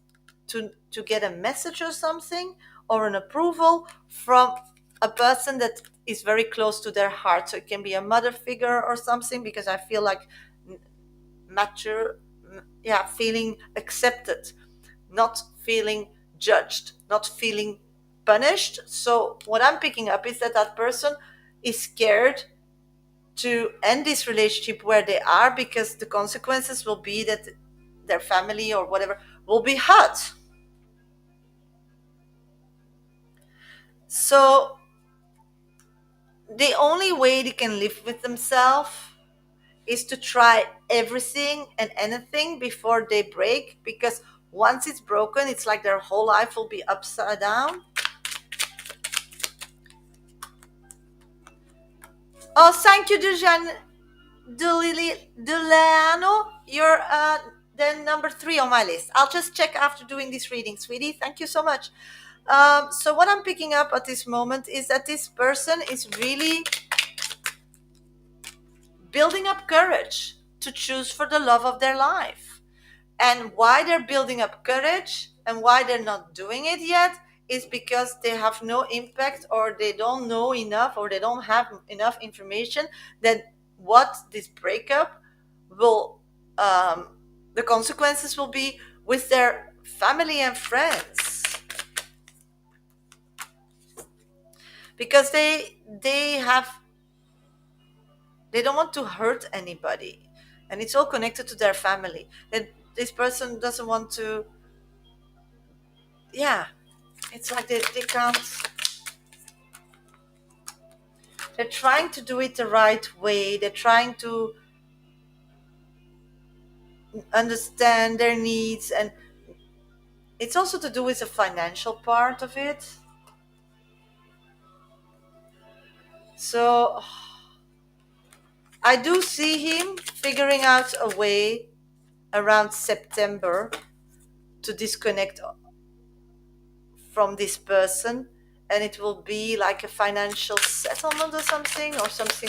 to get a message or something or an approval from a person that is very close to their heart. So it can be a mother figure or something, because I feel like mature, yeah, feeling accepted, not feeling judged, not feeling punished. So what I'm picking up is that that person is scared to end this relationship where they are, because the consequences will be that their family or whatever will be hurt. So the only way they can live with themselves is to try everything and anything before they break, because once it's broken, it's like their whole life will be upside down. Oh, thank you, Deleano. You're then number 3 on my list. I'll just check after doing this reading, sweetie. Thank you so much. So what I'm picking up at this moment is that this person is really building up courage to choose for the love of their life. And why they're building up courage and why they're not doing it yet is because they have no impact, or they don't know enough, or they don't have enough information that what this breakup will, the consequences will be with their family and friends. Because they don't want to hurt anybody, and it's all connected to their family. And this person doesn't want to, yeah, it's like they can't, they're trying to do it the right way. They're trying to understand their needs, and it's also to do with the financial part of it. So I do see him figuring out a way around September to disconnect from this person, and it will be like a financial settlement or something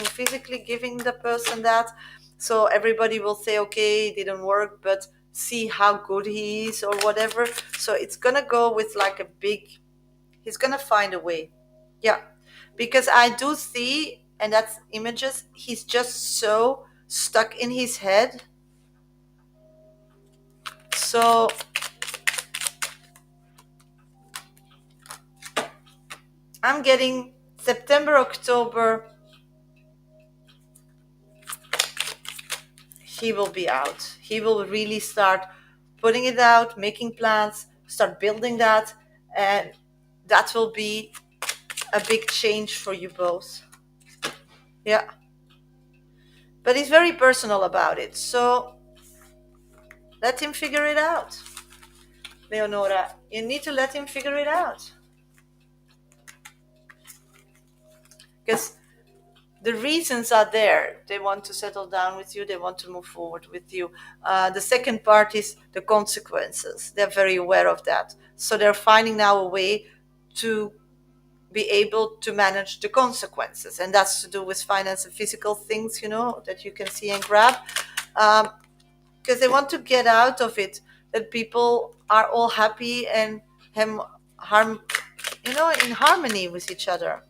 physically giving the person that, so everybody will say, okay, it didn't work, but see how good he is or whatever. So it's gonna go with like a big, he's gonna find a way. Yeah, because I do see, and that's images, he's just so stuck in his head. So I'm getting September, October, he will be out. He will really start putting it out, making plans, start building that, and that will be a big change for you both. Yeah. But he's very personal about it, so let him figure it out. Leonora, you need to let him figure it out. Because the reasons are there. They want to settle down with you, they want to move forward with you. The second part is the consequences. They're very aware of that. So they're finding now a way to be able to manage the consequences. And that's to do with finance and physical things, that you can see and grab. Because they want to get out of it, that people are all happy and harm, in harmony with each other.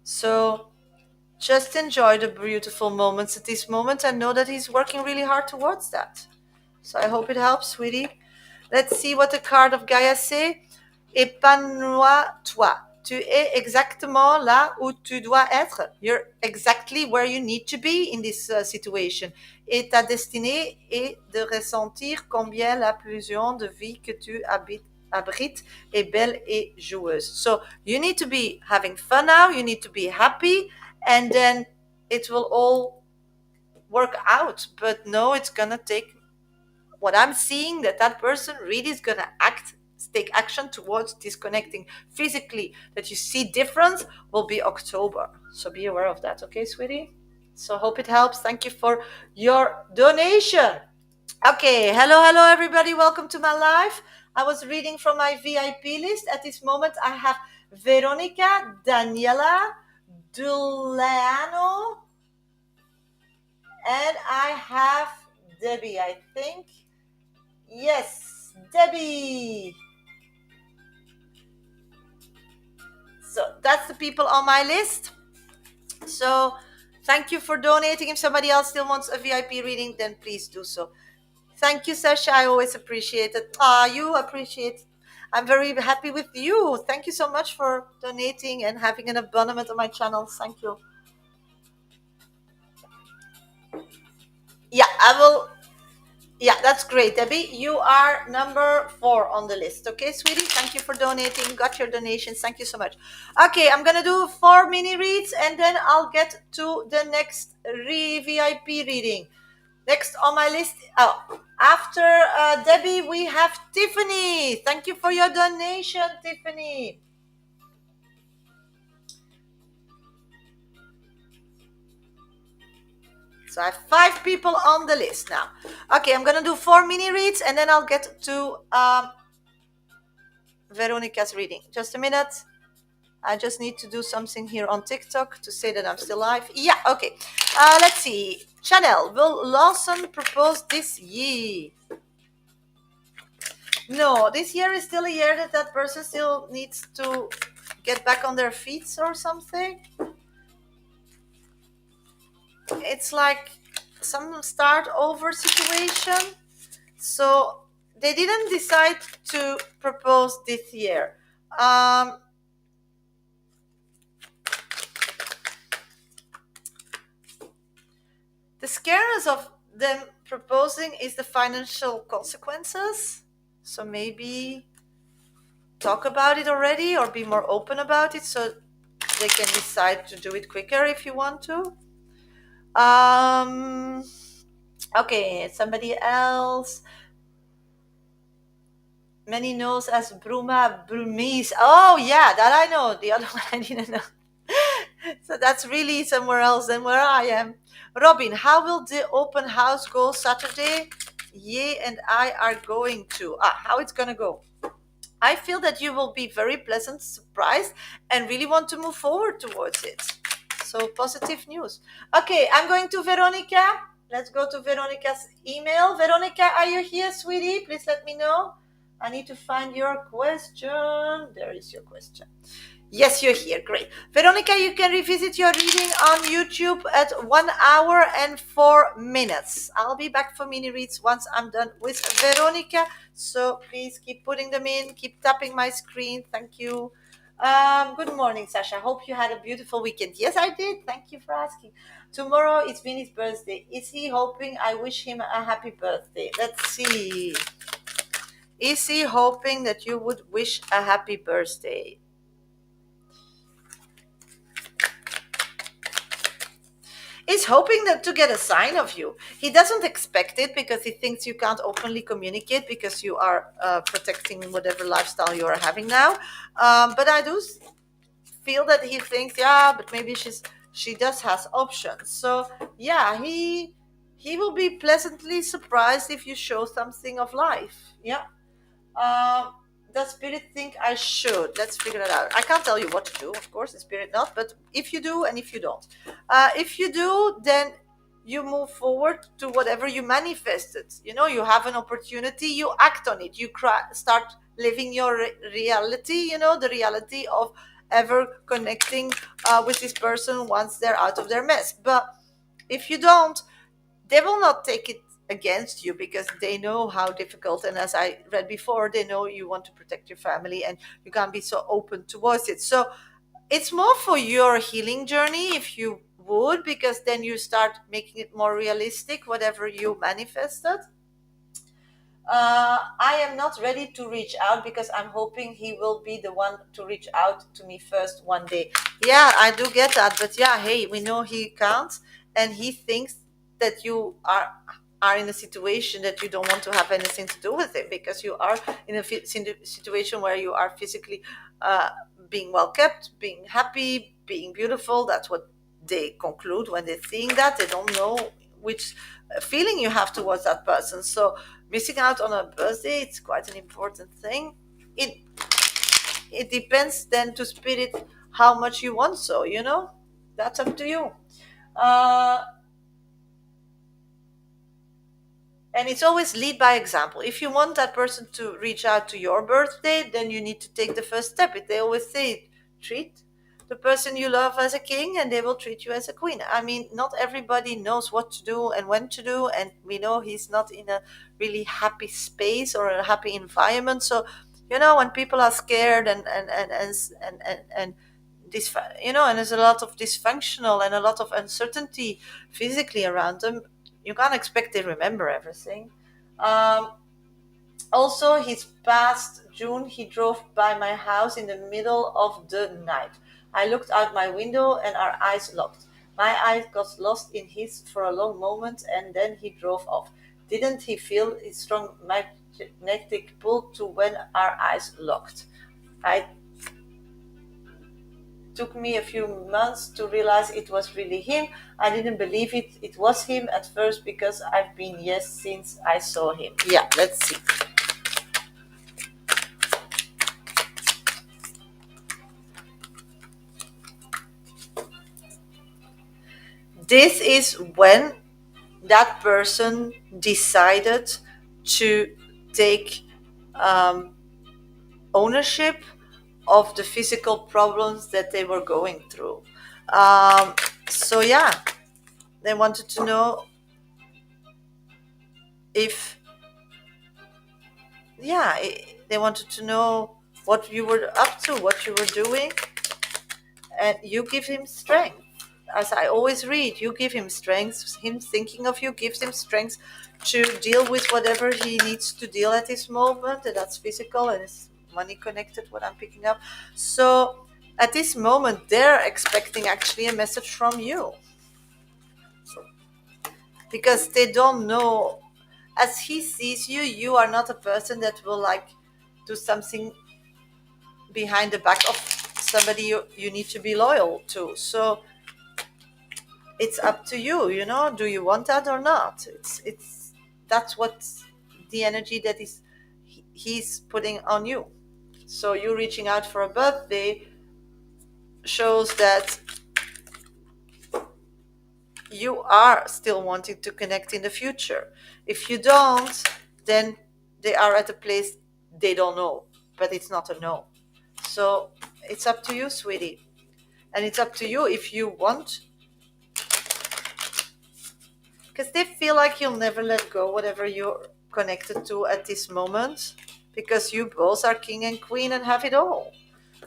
So just enjoy the beautiful moments at this moment and know that he's working really hard towards that. So I hope it helps, sweetie. Let's see what the card of Gaia say. Épanouis-toi. Tu es exactement là où tu dois être. You're exactly where you need to be in this situation. Et ta destinée est de ressentir combien la pulsion de vie que tu abrites est belle et joueuse. So you need to be having fun now. You need to be happy. And then it will all work out. But no, it's going to take what I'm seeing, that person really is going to take action towards disconnecting physically, that you see difference, will be October. So be aware of that, okay, sweetie? So hope it helps. Thank you for your donation. Okay, hello everybody, welcome to my live. I was reading from my VIP list. At this moment I have Veronica, Daniela, Duleano, and I have Debbie, I think. Yes, Debbie. So that's the people on my list. So thank you for donating. If somebody else still wants a VIP reading, then please do so. Thank you, Shasha. I always appreciate it. You appreciate. I'm very happy with you. Thank you so much for donating and having an abonnement on my channel. Thank you. Yeah, I will. Yeah, that's great, Debbie. You are number 4 on the list. Okay, sweetie? Thank you for donating. Got your donations. Thank you so much. Okay, I'm going to do 4 mini reads and then I'll get to the next VIP reading. Next on my list, after Debbie, we have Tiffany. Thank you for your donation, Tiffany. So I have 5 people on the list now. Okay, I'm going to do 4 mini reads and then I'll get to Veronica's reading. Just a minute. I just need to do something here on TikTok to say that I'm still live. Yeah, okay. Let's see. Chanel, will Lawson propose this year? No, this year is still a year that person still needs to get back on their feet or something. It's like some start over situation. So they didn't decide to propose this year. The scariness of them proposing is the financial consequences. So maybe talk about it already or be more open about it so they can decide to do it quicker if you want to. Okay, somebody else. Many knows as Bruma Brumise. Oh yeah, that I know. The other one I didn't know. So that's really somewhere else than where I am. Robin, how will the open house go Saturday? Ye and I are going to. How it's gonna go? I feel that you will be very pleasant surprised and really want to move forward towards it. So positive news. Okay, I'm going to Veronica. Let's go to Veronica's email. Veronica, are you here, sweetie? Please let me know. I need to find your question. There is your question. Yes, you're here. Great. Veronica, you can revisit your reading on YouTube at 1 hour and 4 minutes. I'll be back for mini reads once I'm done with Veronica. So please keep putting them in. Keep tapping my screen. Thank you. Good morning, Sasha. Hope you had a beautiful weekend. Yes, I did. Thank you for asking. Tomorrow is Vinny's birthday. Is he hoping I wish him a happy birthday? Let's see. Is he hoping that you would wish a happy birthday? He's hoping that to get a sign of you. He doesn't expect it because he thinks you can't openly communicate because you are protecting whatever lifestyle you are having now. But I do feel that he thinks, yeah, but maybe she does has options. So yeah, he will be pleasantly surprised if you show something of life. Yeah. um, does spirit think I should? Let's figure it out. I can't tell you what to do, of course, the spirit not, but if you do and if you don't. If you do, then you move forward to whatever you manifested. You know, you have an opportunity, you act on it, start living your reality, you know, the reality of ever connecting with this person once they're out of their mess. But if you don't, they will not take it against you because they know how difficult, and as I read before, they know you want to protect your family and you can't be so open towards it. So it's more for your healing journey if you would, because then you start making it more realistic whatever you manifested. I am not ready to reach out because I'm hoping he will be the one to reach out to me first one day. Yeah, I do get that, but yeah, hey, we know he can't, and he thinks that you are in a situation that you don't want to have anything to do with it because you are in a situation where you are physically uh, being well kept, being happy, being beautiful. That's what they conclude when they're seeing that. They don't know which feeling you have towards that person. So missing out on a birthday, it's quite an important thing. It it depends then to spirit how much you want, so you know, that's up to you. uh and it's always lead by example. If you want that person to reach out to your birthday, then you need to take the first step. They always say, treat the person you love as a king and they will treat you as a queen. I mean, not everybody knows what to do and when to do, and we know he's not in a really happy space or a happy environment. So you know, when people are scared and this, you know, and there's a lot of dysfunctional and a lot of uncertainty physically around them, you can't expect they remember everything. Um, Also, his past June, he drove by my house in the middle of the night. I looked out my window and our eyes locked. My eyes got lost in his for a long moment and then he drove off. Didn't he feel his strong magnetic pull to when our eyes locked? I took me a few months to realize it was really him. I didn't believe it was him at first because I've been yes since I saw him. Yeah, let's see. This is when that person decided to take um, ownership of the physical problems that they were going through. Um, so yeah, they wanted to know if, yeah, they wanted to know what you were up to, what you were doing, and you give him strength. As I always read, you give him strength. Him thinking of you gives him strength to deal with whatever he needs to deal at this moment, and that's physical and it's money connected, what I'm picking up. So at this moment, they're expecting actually a message from you because they don't know. As he sees you, you are not a person that will like do something behind the back of somebody you need to be loyal to. So it's up to you, you know, do you want that or not? It's That's what the energy that he's putting on you. So you reaching out for a birthday shows that you are still wanting to connect in the future. If you don't, then they are at a place they don't know, but it's not a no. So it's up to you, sweetie, and it's up to you if you want, because they feel like you'll never let go whatever you're connected to at this moment, because you both are king and queen and have it all.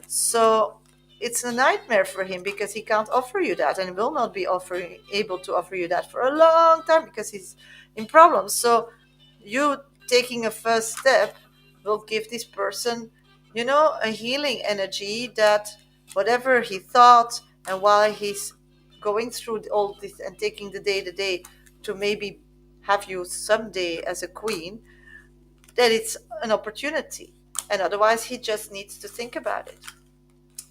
So it's a nightmare for him because he can't offer you that and will not be able to offer you that for a long time because he's in problems. So you taking a first step will give this person, a healing energy that whatever he thought, and while he's going through all this and taking the day to day to maybe have you someday as a queen, that it's an opportunity. And otherwise, he just needs to think about it.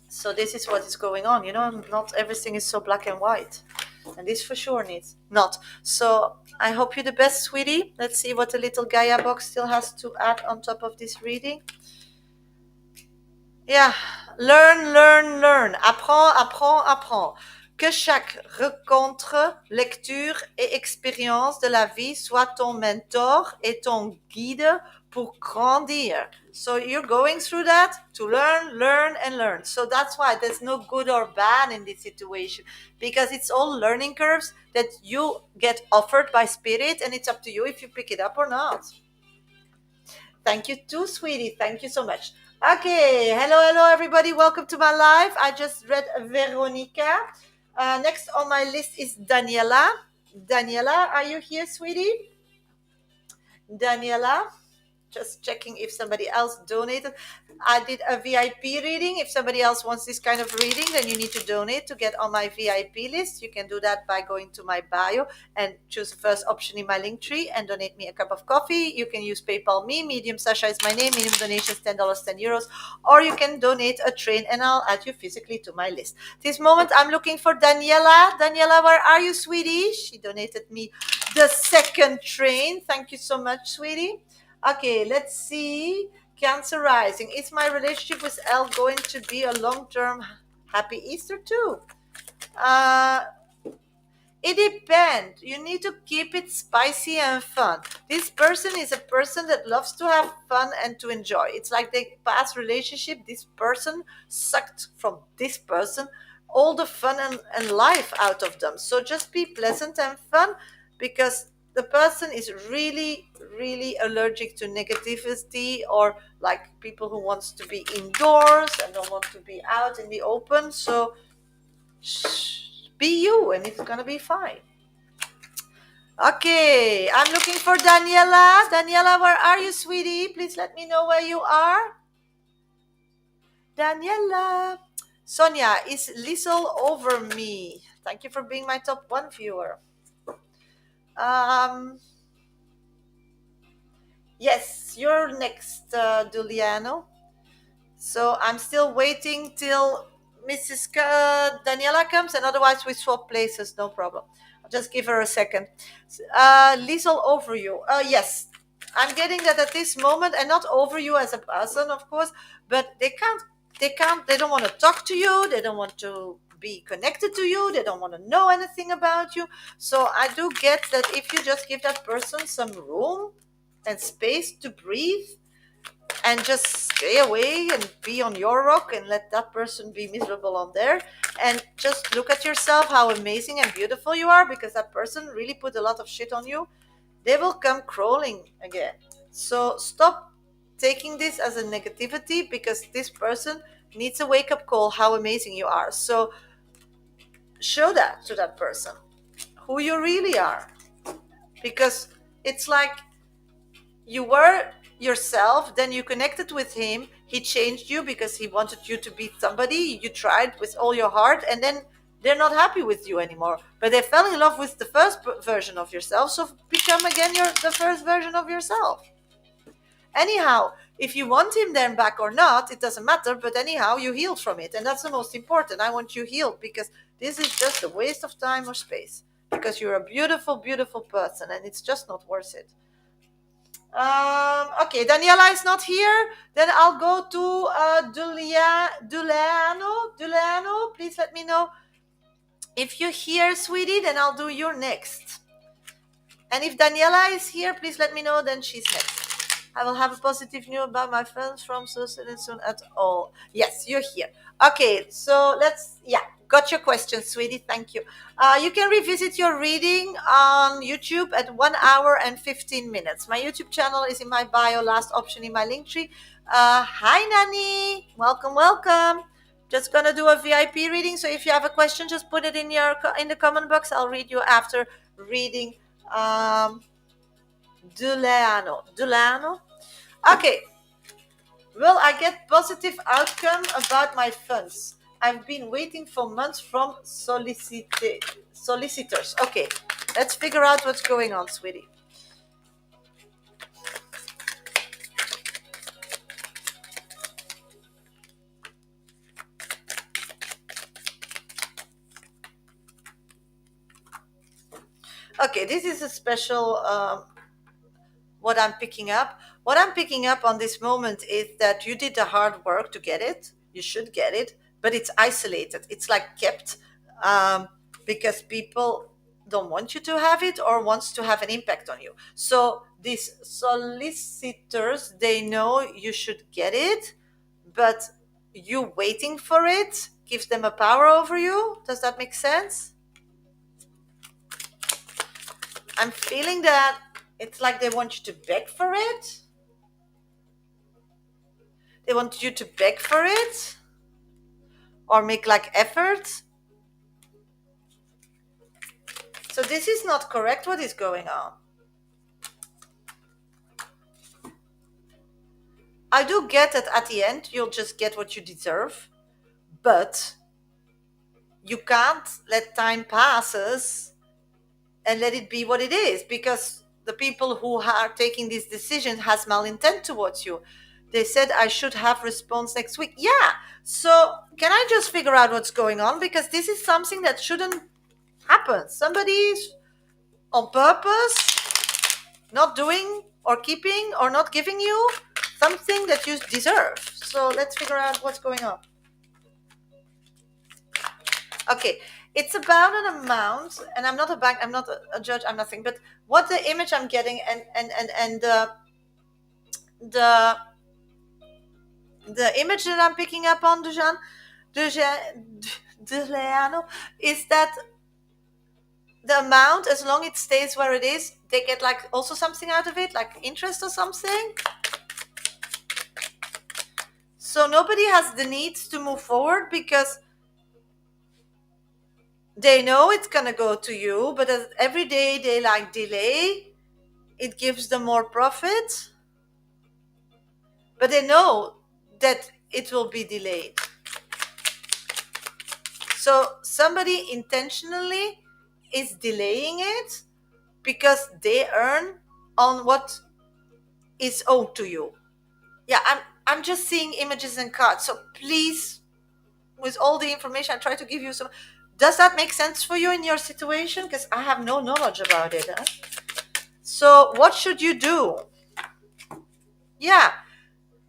So this is what is going on. Not everything is so black and white. And this for sure needs not. So I hope you the best, sweetie. Let's see what the little Gaia box still has to add on top of this reading. Yeah, learn, learn, learn. Apprends, apprends, apprends. Que chaque rencontre, lecture et expérience de la vie soit ton mentor et ton guide pour grandir. So you're going through that to learn, learn, and learn. So that's why there's no good or bad in this situation, because it's all learning curves that you get offered by spirit, and it's up to you if you pick it up or not. Thank you too, sweetie. Thank you so much. Okay, hello, everybody. Welcome to my live. I just read Veronica. Next on my list is Daniela. Daniela, are you here, sweetie? Daniela? Just checking if somebody else donated. I did a VIP reading. If somebody else wants this kind of reading, then you need to donate to get on my VIP list. You can do that by going to my bio and choose the first option in my link tree and donate me a cup of coffee. You can use PayPal me. Medium Sasha is my name. Minimum donations $10, €10. Or you can donate a train and I'll add you physically to my list. This moment I'm looking for Daniela. Daniela, where are you, sweetie? She donated me the second train. Thank you so much, sweetie. Okay, let's see. Cancer rising. Is my relationship with Elle going to be a long-term happy Easter too? It depends. You need to keep it spicy and fun. This person is a person that loves to have fun and to enjoy. It's like the past relationship. This person sucked from this person all the fun and life out of them. So just be pleasant and fun, because the person is really, really allergic to negativity, or like people who wants to be indoors and don't want to be out in the open. So be you and it's gonna be fine. Okay, I'm looking for Daniela. Daniela, where are you, sweetie? Please let me know where you are. Daniela. Sonia is Liesel over me. Thank you for being my top one viewer. Yes, you're next, Giuliano. So I'm still waiting till Mrs. Daniela comes, and otherwise we swap places, no problem. I'll just give her a second. Liesel over you. Yes, I'm getting that at this moment, and not over you as a person, of course, but they don't want to talk to you. They don't want to be connected to you. They don't want to know anything about you. So I do get that if you just give that person some room and space to breathe, and just stay away and be on your rock and let that person be miserable on there, and just look at yourself, how amazing and beautiful you are, because that person really put a lot of shit on you. They will come crawling again. So stop taking this as a negativity, because this person needs a wake-up call how amazing you are. So show that to that person, who you really are, because it's like you were yourself, then you connected with him, he changed you because he wanted you to be somebody, you tried with all your heart, and then they're not happy with you anymore, but they fell in love with the first version of yourself. So become again the first version of yourself. Anyhow, if you want him then back or not, it doesn't matter, but anyhow you healed from it, and that's the most important. I want you healed, because this is just a waste of time or space, because you're a beautiful, beautiful person, and it's just not worth it. Okay, Daniela is not here. Then I'll go to Duleano. Please let me know if you're here, sweetie. Then I'll do your next. And if Daniela is here, please let me know. Then she's next. I will have a positive news about my friends from so soon and soon at all. Yes, you're here. Okay, so yeah, got your question, sweetie. Thank you. You can revisit your reading on YouTube at 1 hour and 15 minutes. My YouTube channel is in my bio, last option in my link tree. Hi, Nani. Welcome, welcome. Just gonna do a VIP reading. So if you have a question, just put it in the comment box. I'll read you after reading Dulano. Okay. Will I get positive outcome about my funds? I've been waiting for months from solicitors. Okay, let's figure out what's going on, sweetie. Okay, this is a special what I'm picking up. What I'm picking up on this moment is that you did the hard work to get it. You should get it, but it's isolated. It's like kept because people don't want you to have it or wants to have an impact on you. So these solicitors, they know you should get it, but you waiting for it gives them a power over you. Does that make sense? I'm feeling that it's like they want you to beg for it. They want you to beg for it or make like efforts. So this is not correct what is going on. I do get that at the end you'll just get what you deserve, but you can't let time passes and let it be what it is, because the people who are taking this decision has malintent towards you. They said I should have response next week. Yeah. So can I just figure out what's going on? Because this is something that shouldn't happen. Somebody's on purpose not doing or keeping or not giving you something that you deserve. So let's figure out what's going on. Okay, it's about an amount, and I'm not a bank, I'm not a judge, I'm nothing. But what the image I'm getting, and the the image that I'm picking up on Leano, is that the amount, as long it stays where it is, they get like also something out of it, like interest or something. So nobody has the need to move forward because they know it's gonna go to you, but as every day they like delay, it gives them more profit. But they know that it will be delayed. So somebody intentionally is delaying it because they earn on what is owed to you. Yeah, I'm just seeing images and cards. So please, with all the information I try to give you some, does that make sense for you in your situation? Because I have no knowledge about it. Huh? So what should you do? Yeah,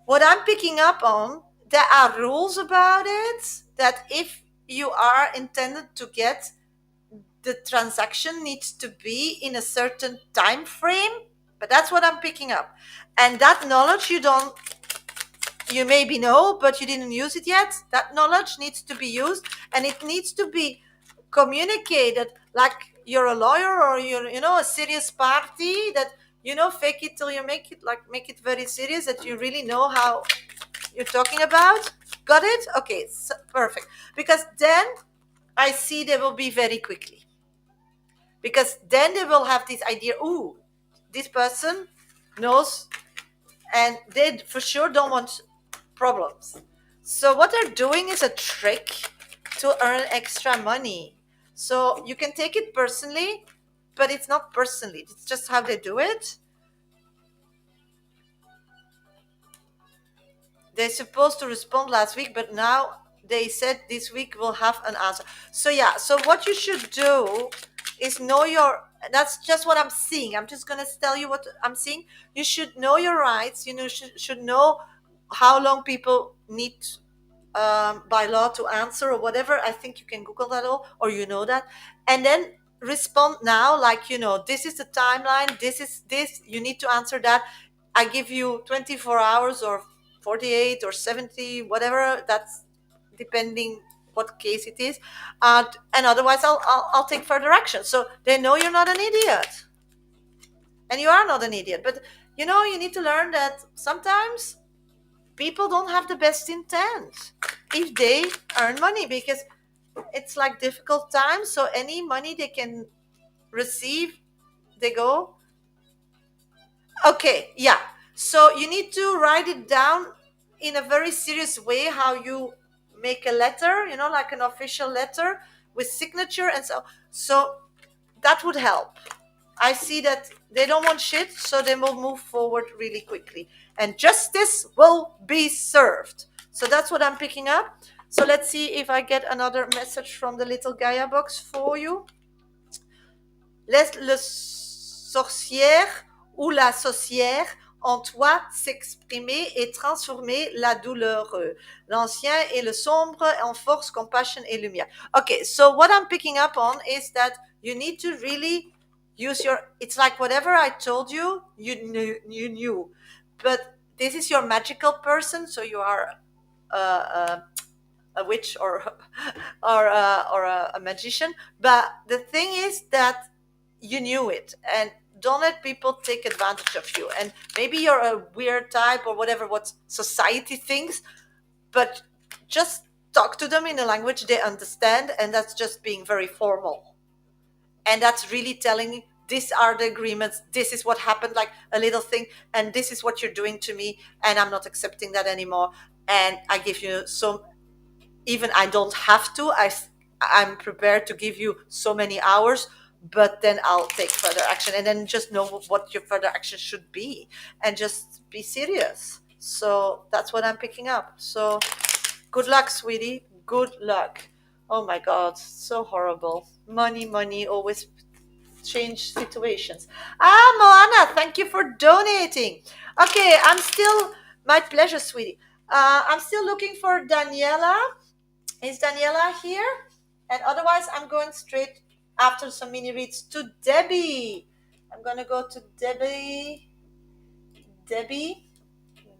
what I'm picking up on, there are rules about it that if you are intended to get, the transaction needs to be in a certain time frame. But that's what I'm picking up. And that knowledge you maybe know, but you didn't use it yet. That knowledge needs to be used, and it needs to be communicated like you're a lawyer or you're, a serious party, that, fake it till you make it, like make it very serious, that you really know how you're talking about. Got it? Okay, so, perfect. Because then I see they will be very quickly. Because then they will have this idea, ooh, this person knows, and they for sure don't want problems. So what they're doing is a trick to earn extra money. So you can take it personally, but it's not personally. It's just how they do it. They're supposed to respond last week, but now they said this week we'll have an answer. So yeah, so what you should do is know your, that's just what I'm seeing. I'm just going to tell you what I'm seeing. You should know your rights. Should know how long people need by law to answer or whatever. I think you can Google that all, or that. And then respond now, like, this is the timeline. This is this. You need to answer that. I give you 24 hours or 48 or 70, whatever. That's depending what case it is. And otherwise, I'll take further action. So they know you're not an idiot. And you are not an idiot. But you need to learn that sometimes people don't have the best intent if they earn money, because it's like difficult times. So any money they can receive, they go, okay, yeah. So you need to write it down in a very serious way, how you make a letter, like an official letter with signature and so that would help. I see that they don't want shit, so they will move forward really quickly. And justice will be served. So that's what I'm picking up. So let's see if I get another message from the little Gaia box for you. Laisse le sorcière ou la sorcière en toi s'exprimer et transformer la douleur. L'ancien et le sombre en force, compassion et lumière. Okay, so what I'm picking up on is that you need to really use it's like whatever I told you, you knew. But this is your magical person, so you are a witch or or a magician. But the thing is that you knew it, and don't let people take advantage of you. And maybe you're a weird type or whatever what society thinks, but just talk to them in a language they understand, and that's just being very formal. And that's really telling, these are the agreements, this is what happened, like a little thing, and this is what you're doing to me, and I'm not accepting that anymore. And I give you so, even I don't have to, I'm prepared to give you so many hours, but then I'll take further action, and then just know what your further action should be, and just be serious. So that's what I'm picking up. So good luck, sweetie, good luck. Oh my god, so horrible. Money always change situations. Moana, thank you for donating. Okay, my pleasure, sweetie. I'm still looking for Daniela. Is Daniela here? And otherwise, I'm going straight after some mini reads to Debbie. I'm going to go to Debbie. Debbie.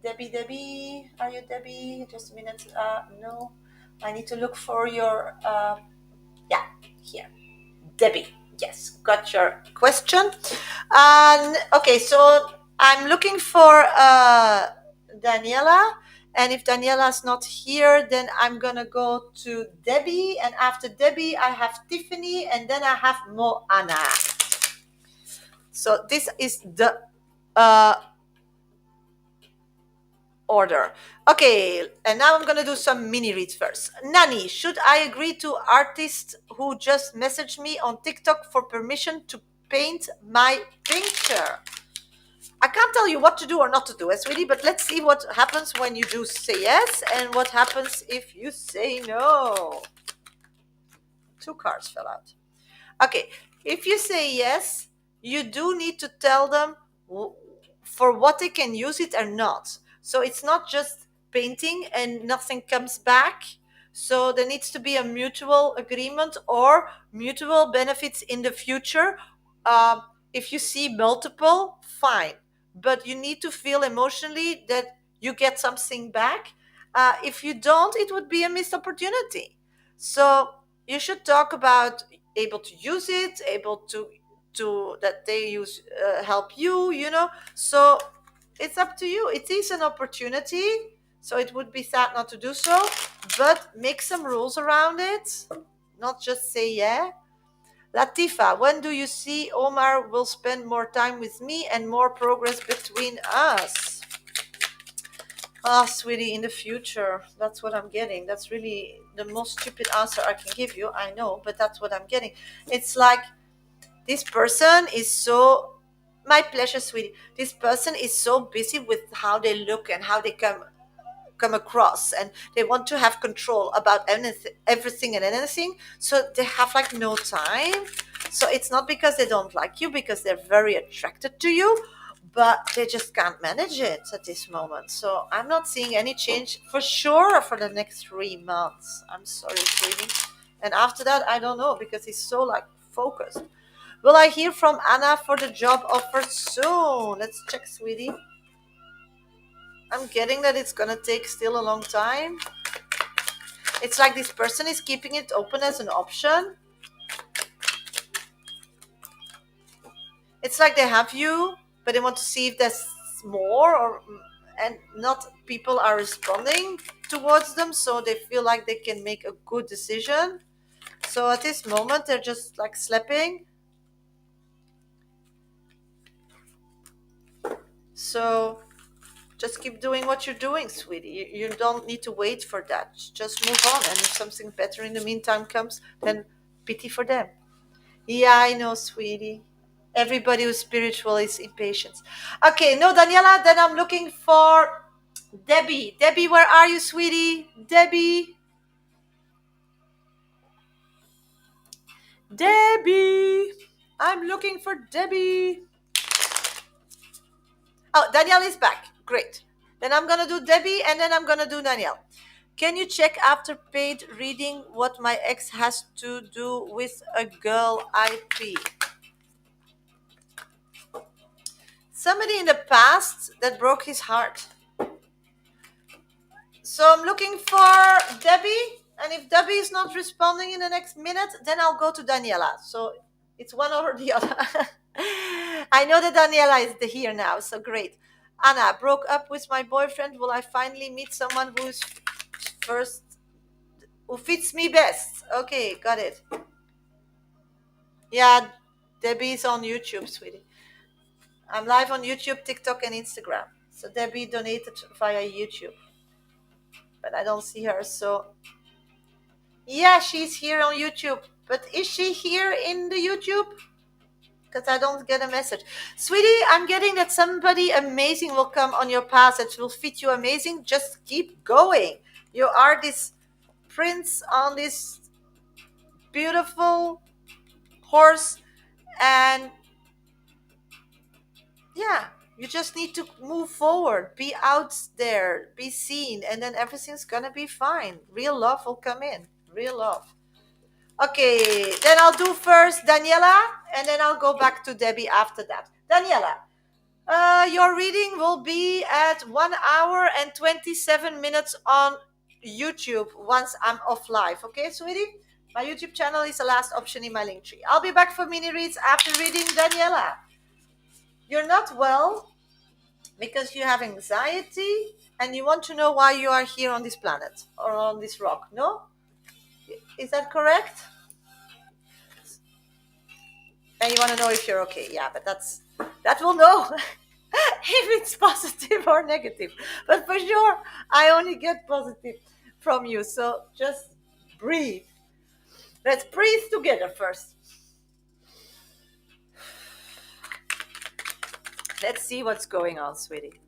Debbie. Are you Debbie? Just a minute. No. I need to look for your. Yeah, here. Debbie. Yes, got your question. And okay, so I'm looking for Daniela. And if Daniela's not here, then I'm going to go to Debbie. And after Debbie, I have Tiffany. And then I have Moana. So this is the order. Okay, and now I'm going to do some mini reads first. Nani, should I agree to artists who just messaged me on TikTok for permission to paint my picture? I can't tell you what to do or not to do, sweetie, but let's see what happens when you do say yes and what happens if you say no. 2 cards fell out. Okay, if you say yes, you do need to tell them for what they can use it or not. So it's not just painting and nothing comes back. So there needs to be a mutual agreement or mutual benefits in the future. If you see multiple, fine. But you need to feel emotionally that you get something back. If you don't, it would be a missed opportunity. So you should talk about able to use it, able to that they use help you. So it's up to you. It is an opportunity, so it would be sad not to do so, but make some rules around it, not just say yeah. Latifa, when do you see Omar will spend more time with me and more progress between us? Ah, sweetie, in the future. That's what I'm getting. That's really the most stupid answer I can give you. I know, but that's what I'm getting. It's like this person is so, my pleasure, sweetie. This person is so busy with how they look and how they come across, and they want to have control about everything and anything, so they have like no time. So it's not because they don't like you, because they're very attracted to you, but they just can't manage it at this moment. So I'm not seeing any change for sure for the next 3 months. I'm sorry, sweetie. And after that, I don't know, because he's so like focused. Will I hear from Anna for the job offer soon? Let's check, sweetie. I'm getting that it's gonna take still a long time. It's like this person is keeping it open as an option. It's like they have you, but they want to see if there's more, or and not people are responding towards them, so they feel like they can make a good decision. So at this moment, they're just like slapping. So just keep doing what you're doing, sweetie. You don't need to wait for that. Just move on. And if something better in the meantime comes, then pity for them. Yeah, I know, sweetie. Everybody who's spiritual is impatient. Okay, no, Daniela, then I'm looking for Debbie. Debbie, where are you, sweetie? Debbie. Debbie. I'm looking for Debbie. Oh, Danielle is back. Great. Then I'm going to do Debbie and then I'm going to do Danielle. Can you check after paid reading what my ex has to do with a girl IP? Somebody in the past that broke his heart. So I'm looking for Debbie, and if Debbie is not responding in the next minute, then I'll go to Daniela. So it's one or the other. I know that Daniela is here now, so great. Anna, broke up with my boyfriend. Will I finally meet someone who's first, who fits me best? Okay, got it. Yeah, Debbie's on YouTube, sweetie. I'm live on YouTube, TikTok, and Instagram. So Debbie donated via YouTube, but I don't see her. So yeah, she's here on YouTube. But is she here in the YouTube? Because I don't get a message. Sweetie, I'm getting that somebody amazing will come on your path that will fit you amazing. Just keep going. You are this prince on this beautiful horse. And yeah, you just need to move forward. Be out there. Be seen. And then everything's going to be fine. Real love will come in. Real love. Okay, then I'll do first Daniela, and then I'll go back to Debbie after that. Daniela, your reading will be at 1 hour and 27 minutes on YouTube once I'm off live. Okay, sweetie? My YouTube channel is the last option in my link tree. I'll be back for mini reads after reading Daniela. You're not well because you have anxiety and you want to know why you are here on this planet or on this rock, no? Is that correct? And you want to know if you're okay. Yeah, but that will know if it's positive or negative. But for sure, I only get positive from you. So just breathe. Let's breathe together first. Let's see what's going on, sweetie.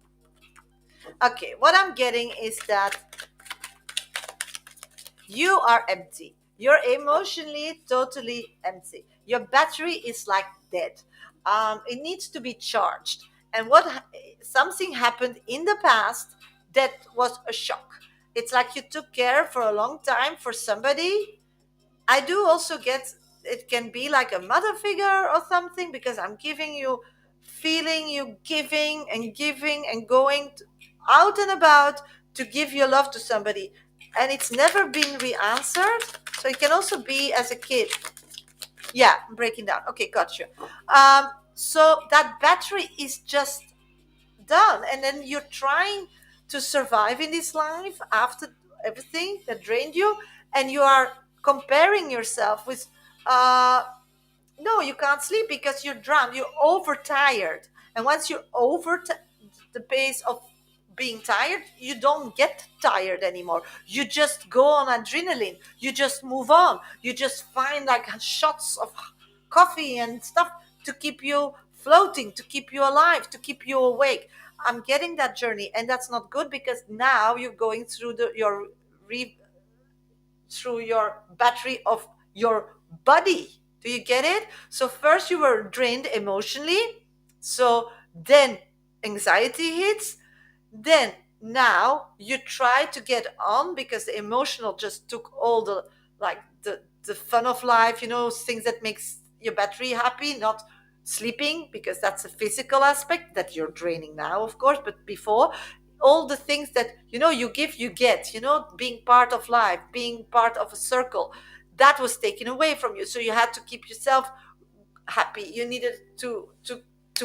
Okay, what I'm getting is that you are empty. You're emotionally totally empty. Your battery is like dead. It needs to be charged. And something happened in the past that was a shock. It's like you took care for a long time for somebody. I do also get it can be like a mother figure or something, because I'm giving you feeling you giving and going out and about to give your love to somebody, and it's never been re-answered. So it can also be as a kid. Yeah, I'm breaking down. Okay, got you. So that battery is just done, and then you're trying to survive in this life after everything that drained you, and you are comparing yourself with no, you can't sleep because you're drunk, you're overtired. And once you're over the pace of being tired, you don't get tired anymore. You just go on adrenaline, you just move on, you just find like shots of coffee and stuff to keep you floating, to keep you alive, to keep you awake. I'm getting that journey, and that's not good, because now you're going through through your battery of your body. Do you get it? So first you were drained emotionally, so then anxiety hits, then now you try to get on because the emotional just took all the like the fun of life, things that makes your battery happy, not sleeping, because that's a physical aspect that you're draining now, of course, but before all the things that, you give, you get, being part of life, being part of a circle, that was taken away from you. So you had to keep yourself happy. You needed to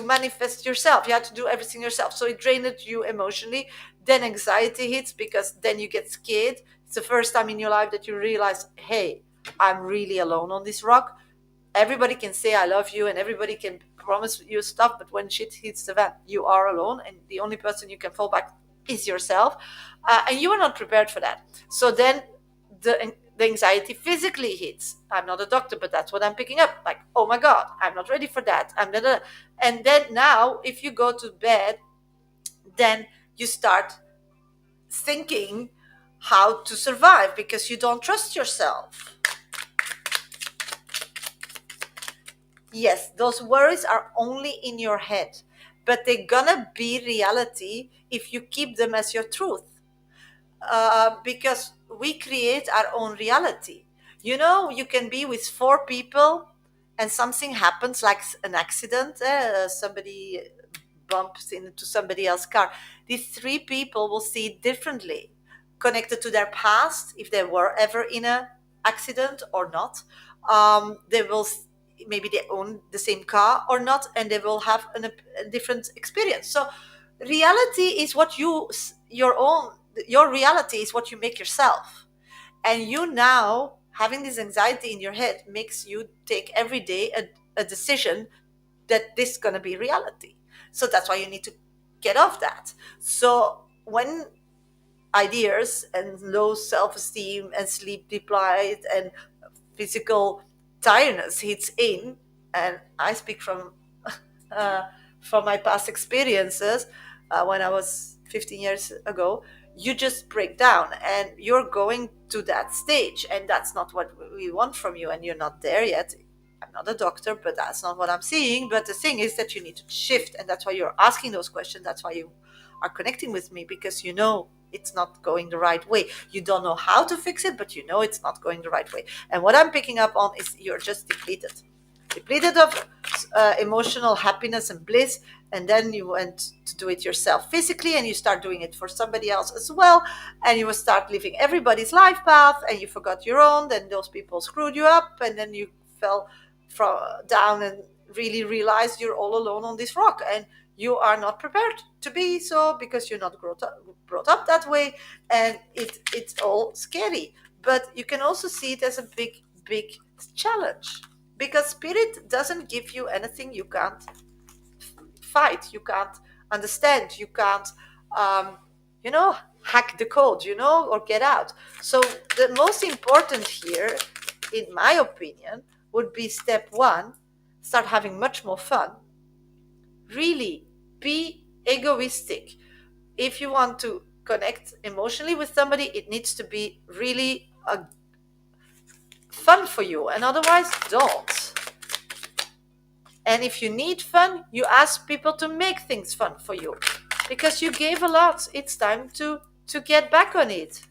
manifest yourself. You had to do everything yourself. So it drained you emotionally. Then anxiety hits, because then you get scared. It's the first time in your life that you realize, hey, I'm really alone on this rock. Everybody can say I love you, and everybody can promise you stuff, but when shit hits the fan, you are alone, and the only person you can fall back is yourself. And you are not prepared for that. So then the anxiety physically hits. I'm not a doctor, but that's what I'm picking up. Like, oh my God, I'm not ready for that. And then now, if you go to bed, then you start thinking how to survive, because you don't trust yourself. Yes, those worries are only in your head, but they're gonna be reality if you keep them as your truth. Because we create our own reality. You can be with four people and something happens, like an accident, somebody bumps into somebody else's car. These three people will see it differently, connected to their past, if they were ever in a accident or not. They will maybe they own the same car or not, and they will have a different experience. So reality is what your reality is what you make yourself. And you now having this anxiety in your head makes you take every day a decision that this is going to be reality. So that's why you need to get off that. So when ideas and low self-esteem and sleep deprived and physical tiredness hits in, and I speak uh, from my past experiences, when I was 15 years ago, you just break down and you're going to that stage, and that's not what we want from you, and you're not there yet. I'm not a doctor, but that's not what I'm seeing. But the thing is that you need to shift, and that's why you're asking those questions. That's why you are connecting with me, because it's not going the right way. You don't know how to fix it, but it's not going the right way. And what I'm picking up on is you're just depleted of emotional happiness and bliss. And then you went to do it yourself physically, and you start doing it for somebody else as well, and you will start living everybody's life path, and you forgot your own. Then those people screwed you up, and then you fell down and really realized you're all alone on this rock, and you are not prepared to be so, because you're not brought up that way, and it's all scary. But you can also see it as a big challenge, because spirit doesn't give you anything you can't fight, you can't understand, you can't um, hack the code, or get out. So the most important here, in my opinion, would be step one: start having much more fun. Really be egoistic. If you want to connect emotionally with somebody, it needs to be really fun for you, and otherwise don't. And if you need fun, you ask people to make things fun for you, because you gave a lot. It's time to get back on it.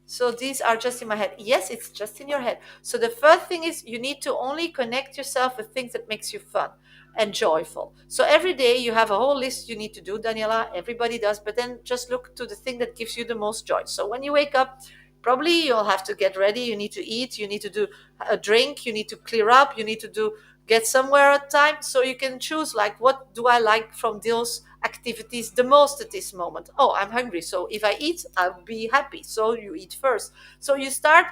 So these are just in my head. Yes, it's just in your head. So the first thing is, you need to only connect yourself with things that makes you fun and joyful. So every day you have a whole list you need to do, Daniela. Everybody does, but then just look to the thing that gives you the most joy. So when you wake up, probably you'll have to get ready. You need to eat. You need to do a drink. You need to clear up. You need to get somewhere at time. So you can choose, like, what do I like from those activities the most at this moment? Oh, I'm hungry, so if I eat, I'll be happy. So you eat first. So you start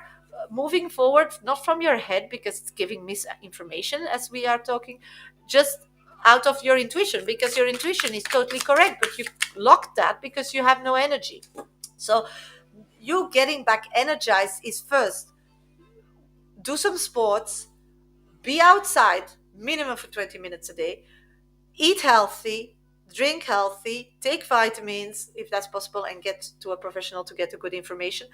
moving forward, not from your head, because it's giving misinformation as we are talking, just out of your intuition, because your intuition is totally correct, but you locked that because you have no energy. So you getting back energized is, first, do some sports, be outside minimum for 20 minutes a day, eat healthy, drink healthy, take vitamins if that's possible, and get to a professional to get the good information,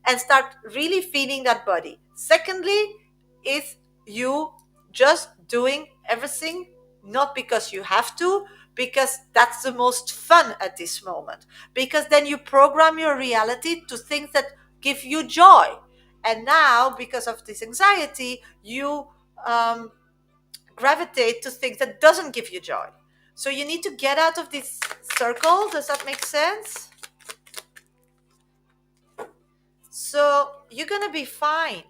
and start really feeding that body. Secondly, is you just doing everything not because you have to, because that's the most fun at this moment, because then you program your reality to things that give you joy. And now, because of this anxiety, you gravitate to things that doesn't give you joy. So you need to get out of this circle. Does that make sense? So you're gonna be fine.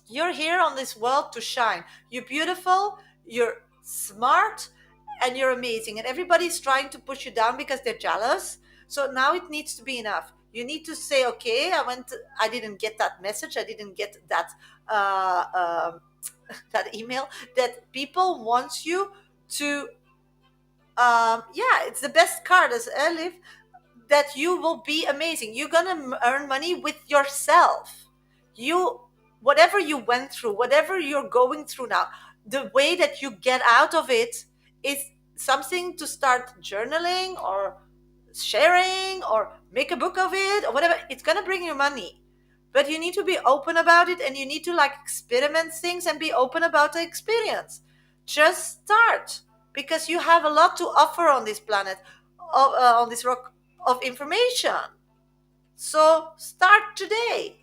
You're here on this world to shine. You're beautiful, you're smart, and you're amazing. And everybody's trying to push you down because they're jealous. So now it needs to be enough. You need to say, okay, I didn't get that message. I didn't get that uh, um that email. That people want you to. Yeah, it's the best card as Elif, that you will be amazing. You're gonna earn money with yourself. You, whatever you went through, whatever you're going through now, the way that you get out of it is something to start journaling or sharing or make a book of it or whatever. It's gonna bring you money, but you need to be open about it, and you need to like experiment things and be open about the experience. Just start, because you have a lot to offer on this planet, on this rock of information. So start today.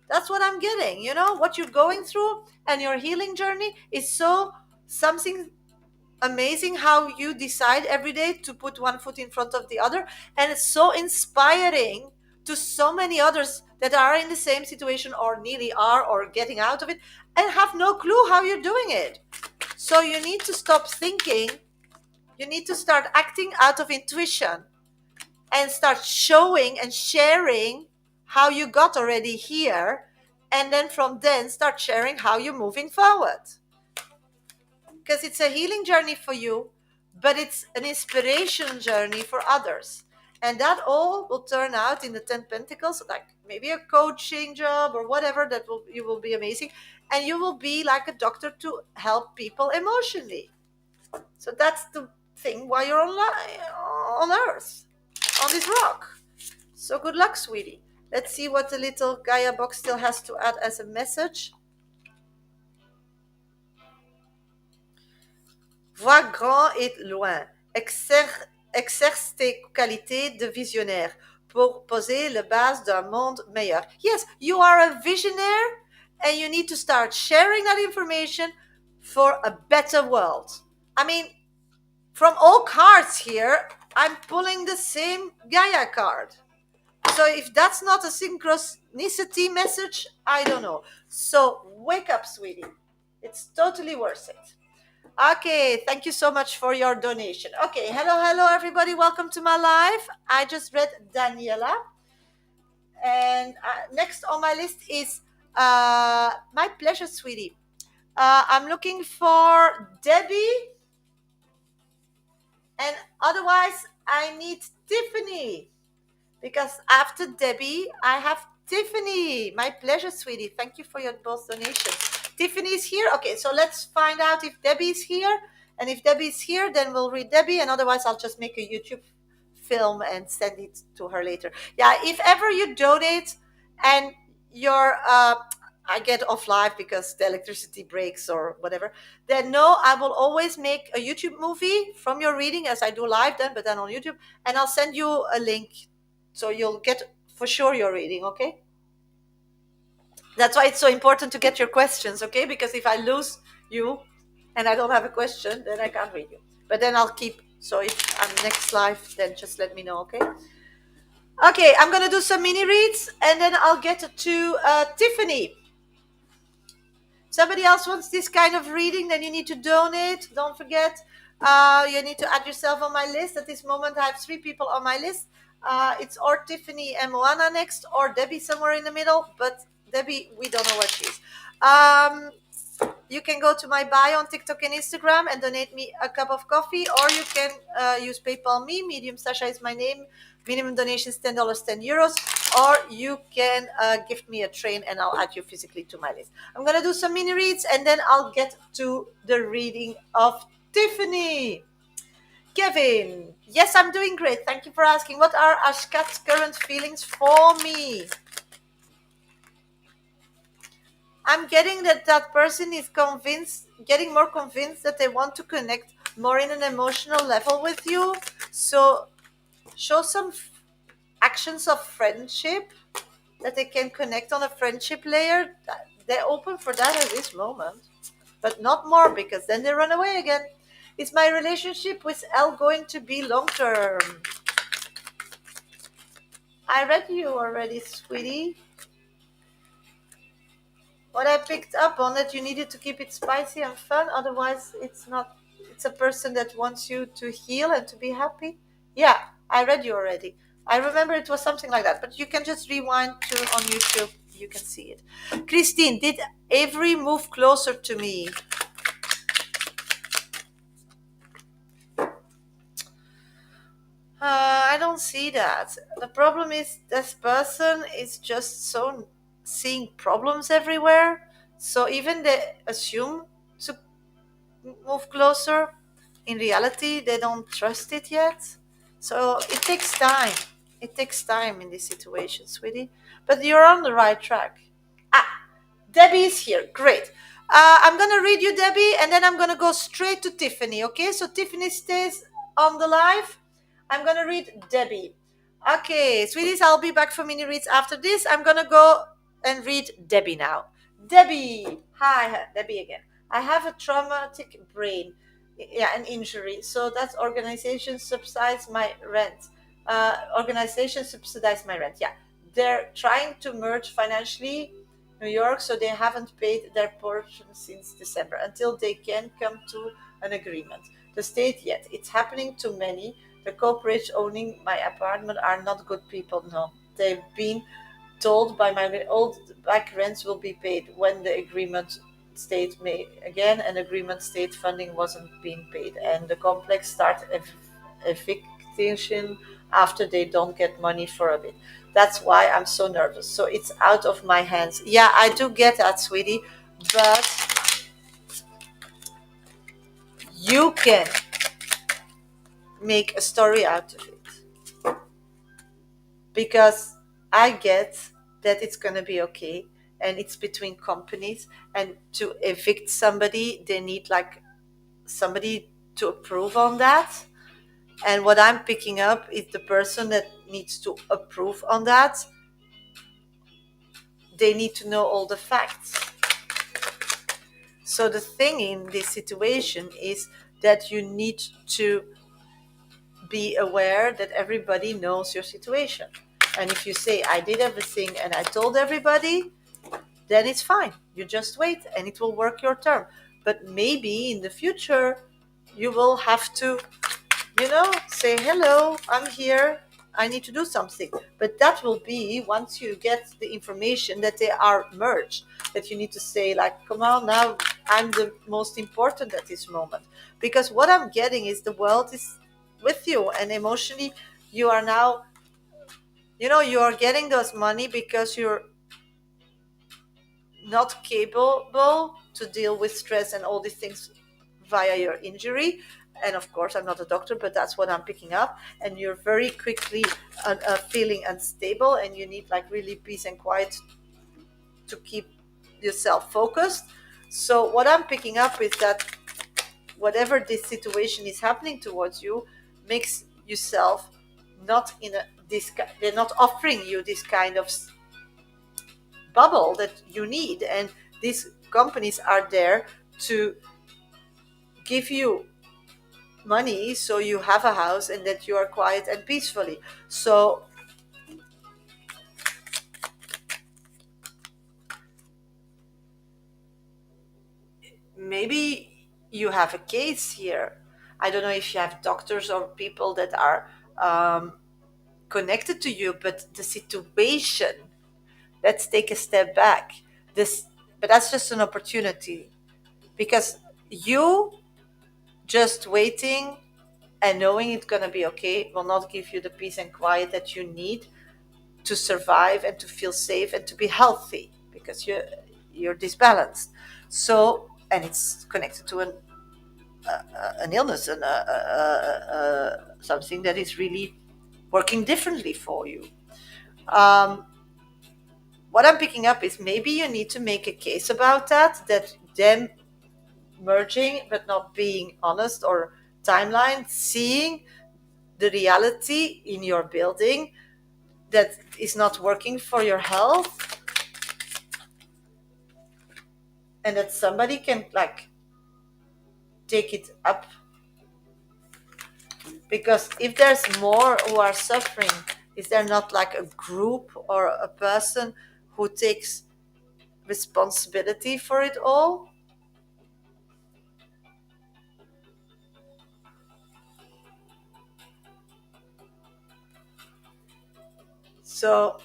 That's what I'm getting. What you're going through and your healing journey is so something amazing, how you decide every day to put one foot in front of the other. And it's so inspiring to so many others that are in the same situation or nearly are or getting out of it and have no clue how you're doing it. So you need to stop thinking. You need to start acting out of intuition and start showing and sharing how you got already here. And then from then start sharing how you're moving forward, because it's a healing journey for you, but it's an inspiration journey for others. And that all will turn out in the 10 pentacles, like maybe a coaching job or whatever, you will be amazing. And you will be like a doctor to help people emotionally. So that's the thing why you're on earth, on this rock. So good luck, sweetie. Let's see what the little Gaia box still has to add as a message. Vois grand et loin. Exerce tes qualités de visionnaire pour poser la base d'un monde meilleur. Yes, you are a visionary, and you need to start sharing that information for a better world. I mean, from all cards here, I'm pulling the same Gaia card. So if that's not a synchronicity message, I don't know. So wake up, sweetie. It's totally worth it. Okay, thank you so much for your donation. Okay, hello, everybody. Welcome to my live. I just read Daniela. And next on my list is my pleasure, sweetie. I'm looking for Debbie. And otherwise, I need Tiffany. Because after Debbie, I have Tiffany. My pleasure, sweetie. Thank you for your both donations. Tiffany is here. Okay, so let's find out if Debbie is here. And if Debbie is here, then we'll read Debbie. And otherwise, I'll just make a YouTube film and send it to her later. Yeah, if ever you donate and you're, I get off live because the electricity breaks or whatever, then no, I will always make a YouTube movie from your reading as I do live then, but then on YouTube. And I'll send you a link so you'll get for sure your reading, okay? That's why it's so important to get your questions, okay? Because if I lose you and I don't have a question, then I can't read you. But then I'll keep. So if I'm next live, then just let me know, okay? Okay, I'm going to do some mini reads and then I'll get to Tiffany. Somebody else wants this kind of reading, then you need to donate. Don't forget, you need to add yourself on my list. At this moment, I have 3 people on my list. It's or Tiffany and Moana next, or Debbie somewhere in the middle. But Debbie, we don't know where she is. You can go to my bio on TikTok and Instagram and donate me a cup of coffee, or you can use PayPal me. Medium Shasha is my name. Minimum donation is $10, €10. Or you can gift me a train and I'll add you physically to my list. I'm going to do some mini reads and then I'll get to the reading of Tiffany. Kevin, yes, I'm doing great. Thank you for asking. What are Ashkat's current feelings for me? I'm getting that person is getting more convinced that they want to connect more in an emotional level with you. So show some actions of friendship that they can connect on a friendship layer. They're open for that at this moment, but not more, because then they run away again. Is my relationship with L going to be long term? I read you already, sweetie. What I picked up on that you needed to keep it spicy and fun, otherwise it's not. It's a person that wants you to heal and to be happy. Yeah, I read you already. I remember it was something like that, but you can just rewind to on YouTube. You can see it. Christine, did Avery move closer to me? I don't see that. The problem is this person is just so seeing problems everywhere. So even they assume to move closer, in reality, they don't trust it yet. So it takes time. It takes time in this situation, sweetie. But you're on the right track. Ah, Debbie is here. Great. I'm going to read you, Debbie, and then I'm going to go straight to Tiffany. Okay, so Tiffany stays on the live. I'm going to read Debbie. Okay, sweeties, I'll be back for mini reads after this. I'm going to go and read Debbie now. Debbie. Hi, Debbie again. I have a traumatic brain, yeah, an injury. So that's organization subsidize my rent. Organization subsidize my rent. Yeah, they're trying to merge financially New York, so they haven't paid their portion since December until they can come to an agreement. The state yet. It's happening to many. The corporates owning my apartment are not good people. No, they've been told by my old back rents will be paid when the agreement state may again an agreement state funding wasn't being paid and the complex start eviction after they don't get money for a bit. That's why I'm so nervous. So it's out of my hands. Yeah, I do get that, sweetie, but you can make a story out of it because I get that it's going to be okay and it's between companies, and to evict somebody they need like somebody to approve on that. And what I'm picking up is the person that needs to approve on that, they need to know all the facts. So the thing in this situation is that you need to be aware that everybody knows your situation. And if you say, I did everything and I told everybody, then it's fine. You just wait and it will work your term. But maybe in the future, you will have to, say, hello, I'm here. I need to do something. But that will be once you get the information that they are merged, that you need to say, like, come on, now I'm the most important at this moment. Because what I'm getting is the world is with you, and emotionally, you are now, you are getting those money because you're not capable to deal with stress and all these things via your injury. And of course, I'm not a doctor, but that's what I'm picking up. And you're very quickly feeling unstable, and you need like really peace and quiet to keep yourself focused. So what I'm picking up is that whatever this situation is happening towards you makes yourself not in a this they're not offering you this kind of bubble that you need, and these companies are there to give you money so you have a house and that you are quiet and peacefully. So maybe you have a case here. I don't know if you have doctors or people that are connected to you, but the situation, let's take a step back. This, but that's just an opportunity, because you just waiting and knowing it's going to be okay will not give you the peace and quiet that you need to survive and to feel safe and to be healthy, because you're disbalanced. So, and it's connected to an illness and something that is really working differently for you. um, what I'm picking up is maybe you need to make a case about that them merging but not being honest, or timeline seeing the reality in your building that is not working for your health, and that somebody can like take it up Because if there's more who are suffering, is there not like a group or a person who takes responsibility for it all? So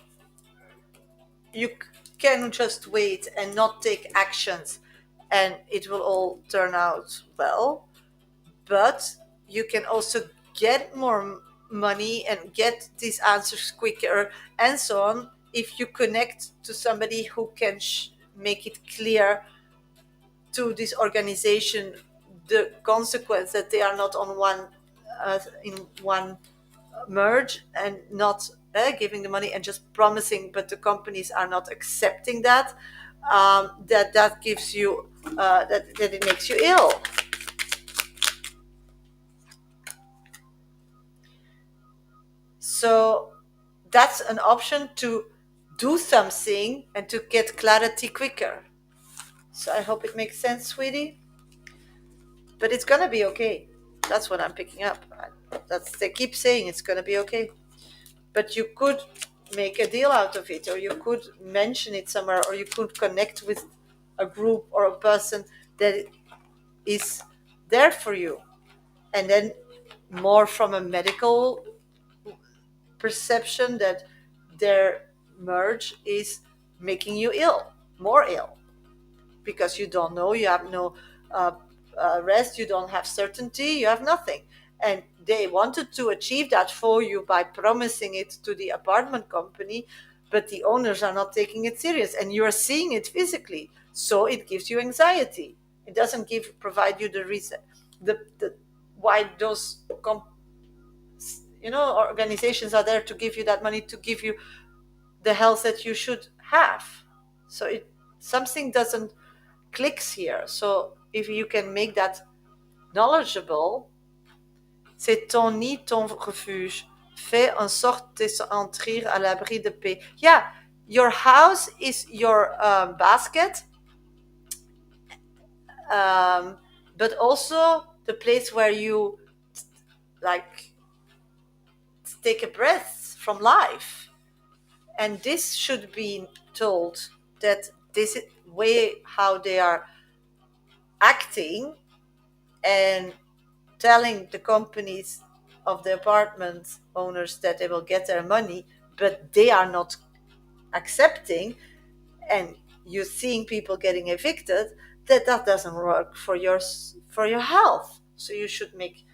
you can just wait and not take actions, and it will all turn out well. But you can also get more money and get these answers quicker and so on if you connect to somebody who can make it clear to this organization the consequence that they are not on one in one merge and not giving the money and just promising, but the companies are not accepting that. That gives you that it makes you ill. So that's an option to do something and to get clarity quicker. So I hope it makes sense, sweetie. But it's gonna be okay. That's what I'm picking up. That's they keep saying it's gonna be okay. But you could make a deal out of it, or you could mention it somewhere, or you could connect with a group or a person that is there for you. And then more from a medical perception that their merge is making you ill, more ill, because you don't know, you have no uh, rest, you don't have certainty, you have nothing. And they wanted to achieve that for you by promising it to the apartment company, but the owners are not taking it serious, and you are seeing it physically. So it gives you anxiety. It doesn't provide you the reason, the why those organizations are there to give you that money, to give you the health that you should have. So it something doesn't clicks here. So if you can make that knowledgeable, c'est ton nid, ton refuge. Fais en sorte de s'entrer à l'abri de paix. Yeah, your house is your basket, but also the place where you like take a breath from life. And this should be told that this way how they are acting and telling the companies of the apartment owners that they will get their money, but they are not accepting, and you're seeing people getting evicted, that doesn't work for your health. So you should make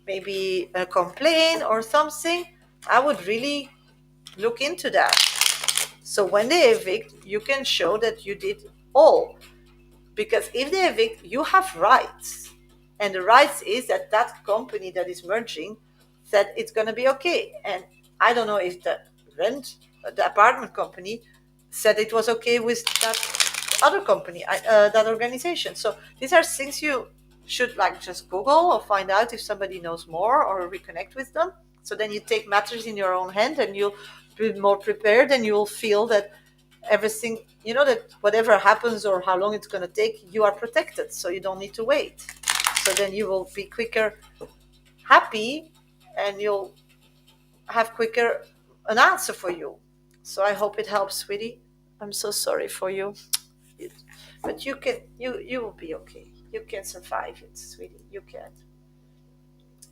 maybe a complaint or something. I would really look into that. So when they evict, you can show that you did all. Because if they evict, you have rights. And the rights is that that company that is merging said it's going to be okay. And I don't know if the apartment company said it was okay with that other company, that organization. So these are things you should like just Google or find out if somebody knows more or reconnect with them. So then you take matters in your own hand and you'll be more prepared, and you'll feel that everything, that whatever happens or how long it's going to take, you are protected, so you don't need to wait. So then you will be quicker happy, and you'll have quicker an answer for you. So I hope it helps, sweetie. I'm so sorry for you. But you will be okay. You can survive it, sweetie. You can.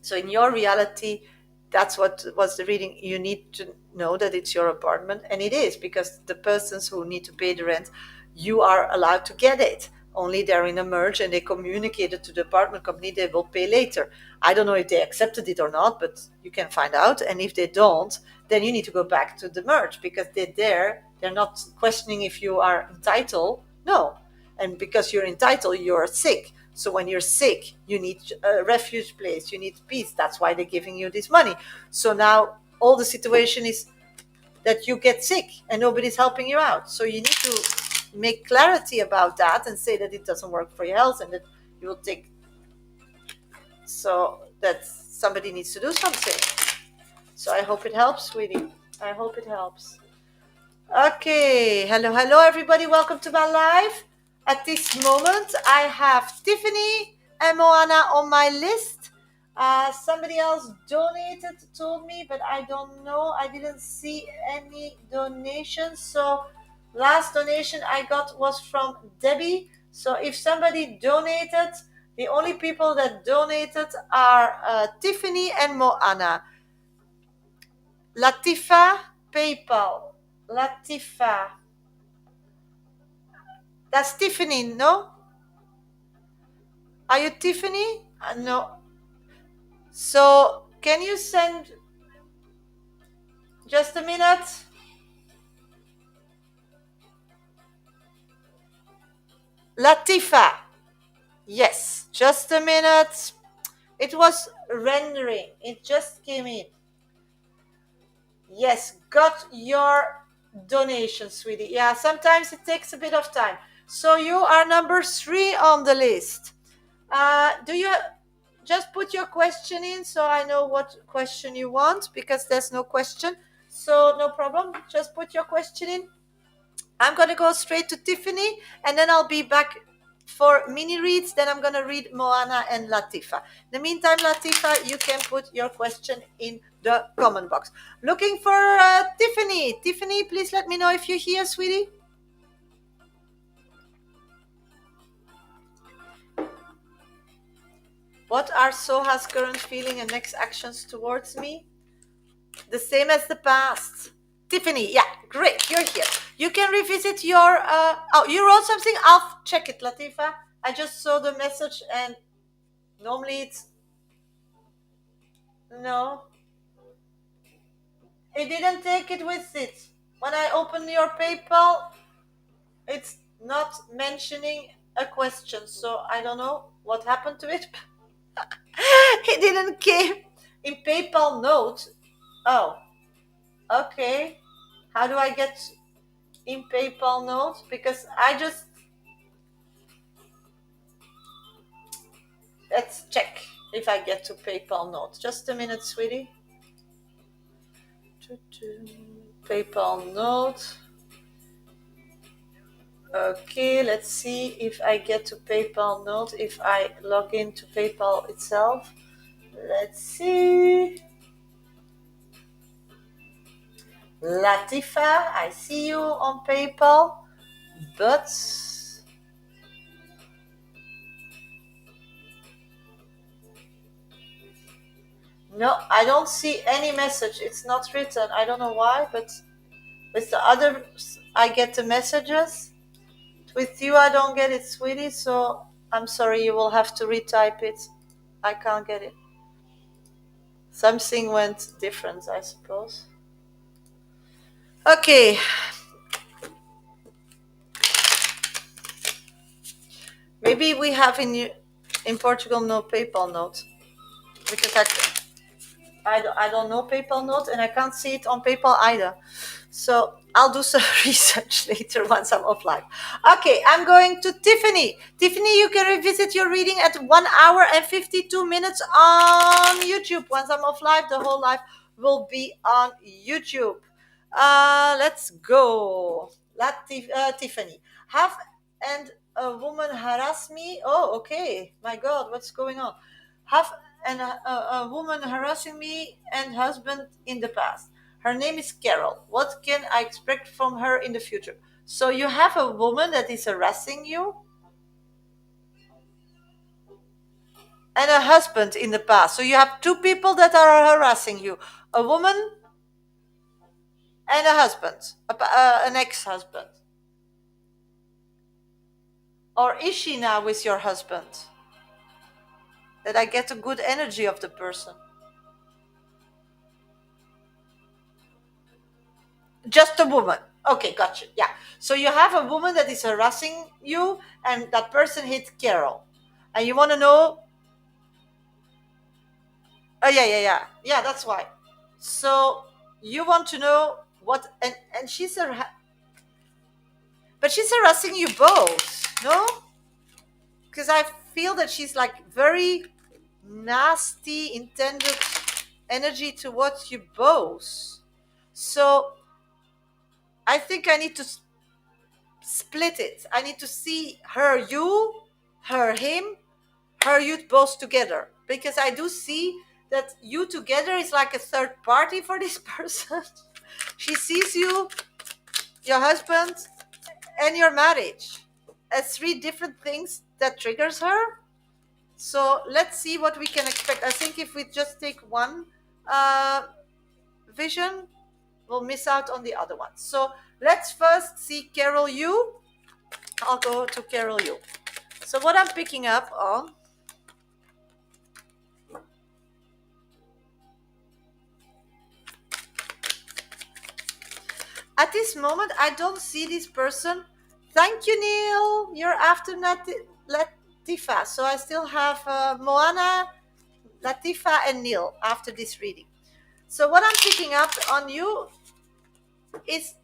So in your reality, that's what was the reading. You need to know that it's your apartment, and it is, because the persons who need to pay the rent, you are allowed to get it. Only they're in a merge and they communicated to the apartment company they will pay later. I don't know if they accepted it or not, but you can find out. And if they don't, then you need to go back to the merge, because they're not questioning if you are entitled. No. And because you're entitled, you're sick. So when you're sick, you need a refuge place, you need peace. That's why they're giving you this money. So now all the situation is that you get sick and nobody's helping you out. So you need to make clarity about that and say that it doesn't work for your health, and that you will take, so that somebody needs to do something. So I hope it helps, sweetie. I hope it helps. Okay, hello everybody, welcome to my live. At this moment I have Tiffany and Moana on my list. Somebody else donated, told me, but I don't know. I didn't see any donations. So, last donation I got was from Debbie. So, if somebody donated, the only people that donated are Tiffany and Moana. Latifa, PayPal. Latifa. That's Tiffany, no? Are you Tiffany? No. So, can you send just a minute? Latifa. Yes, just a minute. It was rendering. It just came in. Yes, got your donation, sweetie. Yeah, sometimes it takes a bit of time. So you are number 3 on the list. Do you just put your question in so I know what question you want, because there's no question. So no problem. Just put your question in. I'm going to go straight to Tiffany, and then I'll be back for mini reads. Then I'm going to read Moana and Latifa. In the meantime, Latifa, you can put your question in the comment box. Looking for Tiffany. Tiffany, please let me know if you're here, sweetie. What are Soha's current feeling and next actions towards me? The same as the past. Tiffany, yeah, great, you're here. You can revisit your, oh, you wrote something? I'll check it, Latifa. I just saw the message, and normally it's, no, it didn't take it with it. When I open your PayPal, it's not mentioning a question, so I don't know what happened to it. It didn't came in PayPal note. Oh, okay. How do I get in PayPal note? Because I just, let's check if I get to PayPal note. Just a minute, sweetie. PayPal note. Okay, let's see if I get to PayPal note, if I log into PayPal itself. Let's see. Latifa, I see you on PayPal, but no, I don't see any message. It's not written. I don't know why, but with the others, I get the messages. With you, I don't get it, sweetie, so I'm sorry, you will have to retype it. I can't get it. Something went different, I suppose. Okay. Maybe we have in Portugal no PayPal note, because I don't know PayPal note, and I can't see it on PayPal either. So I'll do some research later once I'm offline. Okay, I'm going to Tiffany. Tiffany, you can revisit your reading at 1 hour and 52 minutes on YouTube. Once I'm off live, the whole live will be on YouTube. Let's go. Tiffany. Have and a woman harass me? Oh, okay. My God, what's going on? Have a woman harassing me and husband in the past. Her name is Carol. What can I expect from her in the future? So you have a woman that is harassing you and a husband in the past. So you have two people that are harassing you: a woman and a husband, an ex-husband. Or is she now with your husband? That I get a good energy of the person. Just a woman. Okay, gotcha. Yeah. So you have a woman that is harassing you, and that person hit Carol. And you want to know. Oh, yeah, yeah, yeah. Yeah, that's why. So you want to know what. And she's a. But she's harassing you both, no? Because I feel that she's like very nasty, intended energy towards you both. So I think I need to split it. I need to see her, you, her, him, her, you, both together. because I do see that you together is like a third party for this person. She sees you, your husband, and your marriage as three different things that triggers her. So let's see what we can expect. I think if we just take one uh, vision, we'll miss out on the other one. So let's first see Carol U. I'll go to Carol U. So what I'm picking up on, at this moment, I don't see this person. Thank you, Neil. You're after Latifa. So I still have Moana, Latifa, and Neil after this reading. So what I'm picking up on you is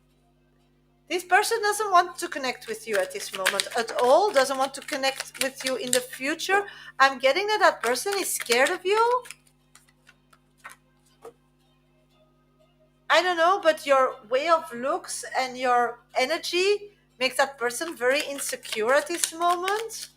this person doesn't want to connect with you at this moment at all, doesn't want to connect with you in the future. I'm getting that that person is scared of you. I don't know, but your way of looks and your energy makes that person very insecure at this moment.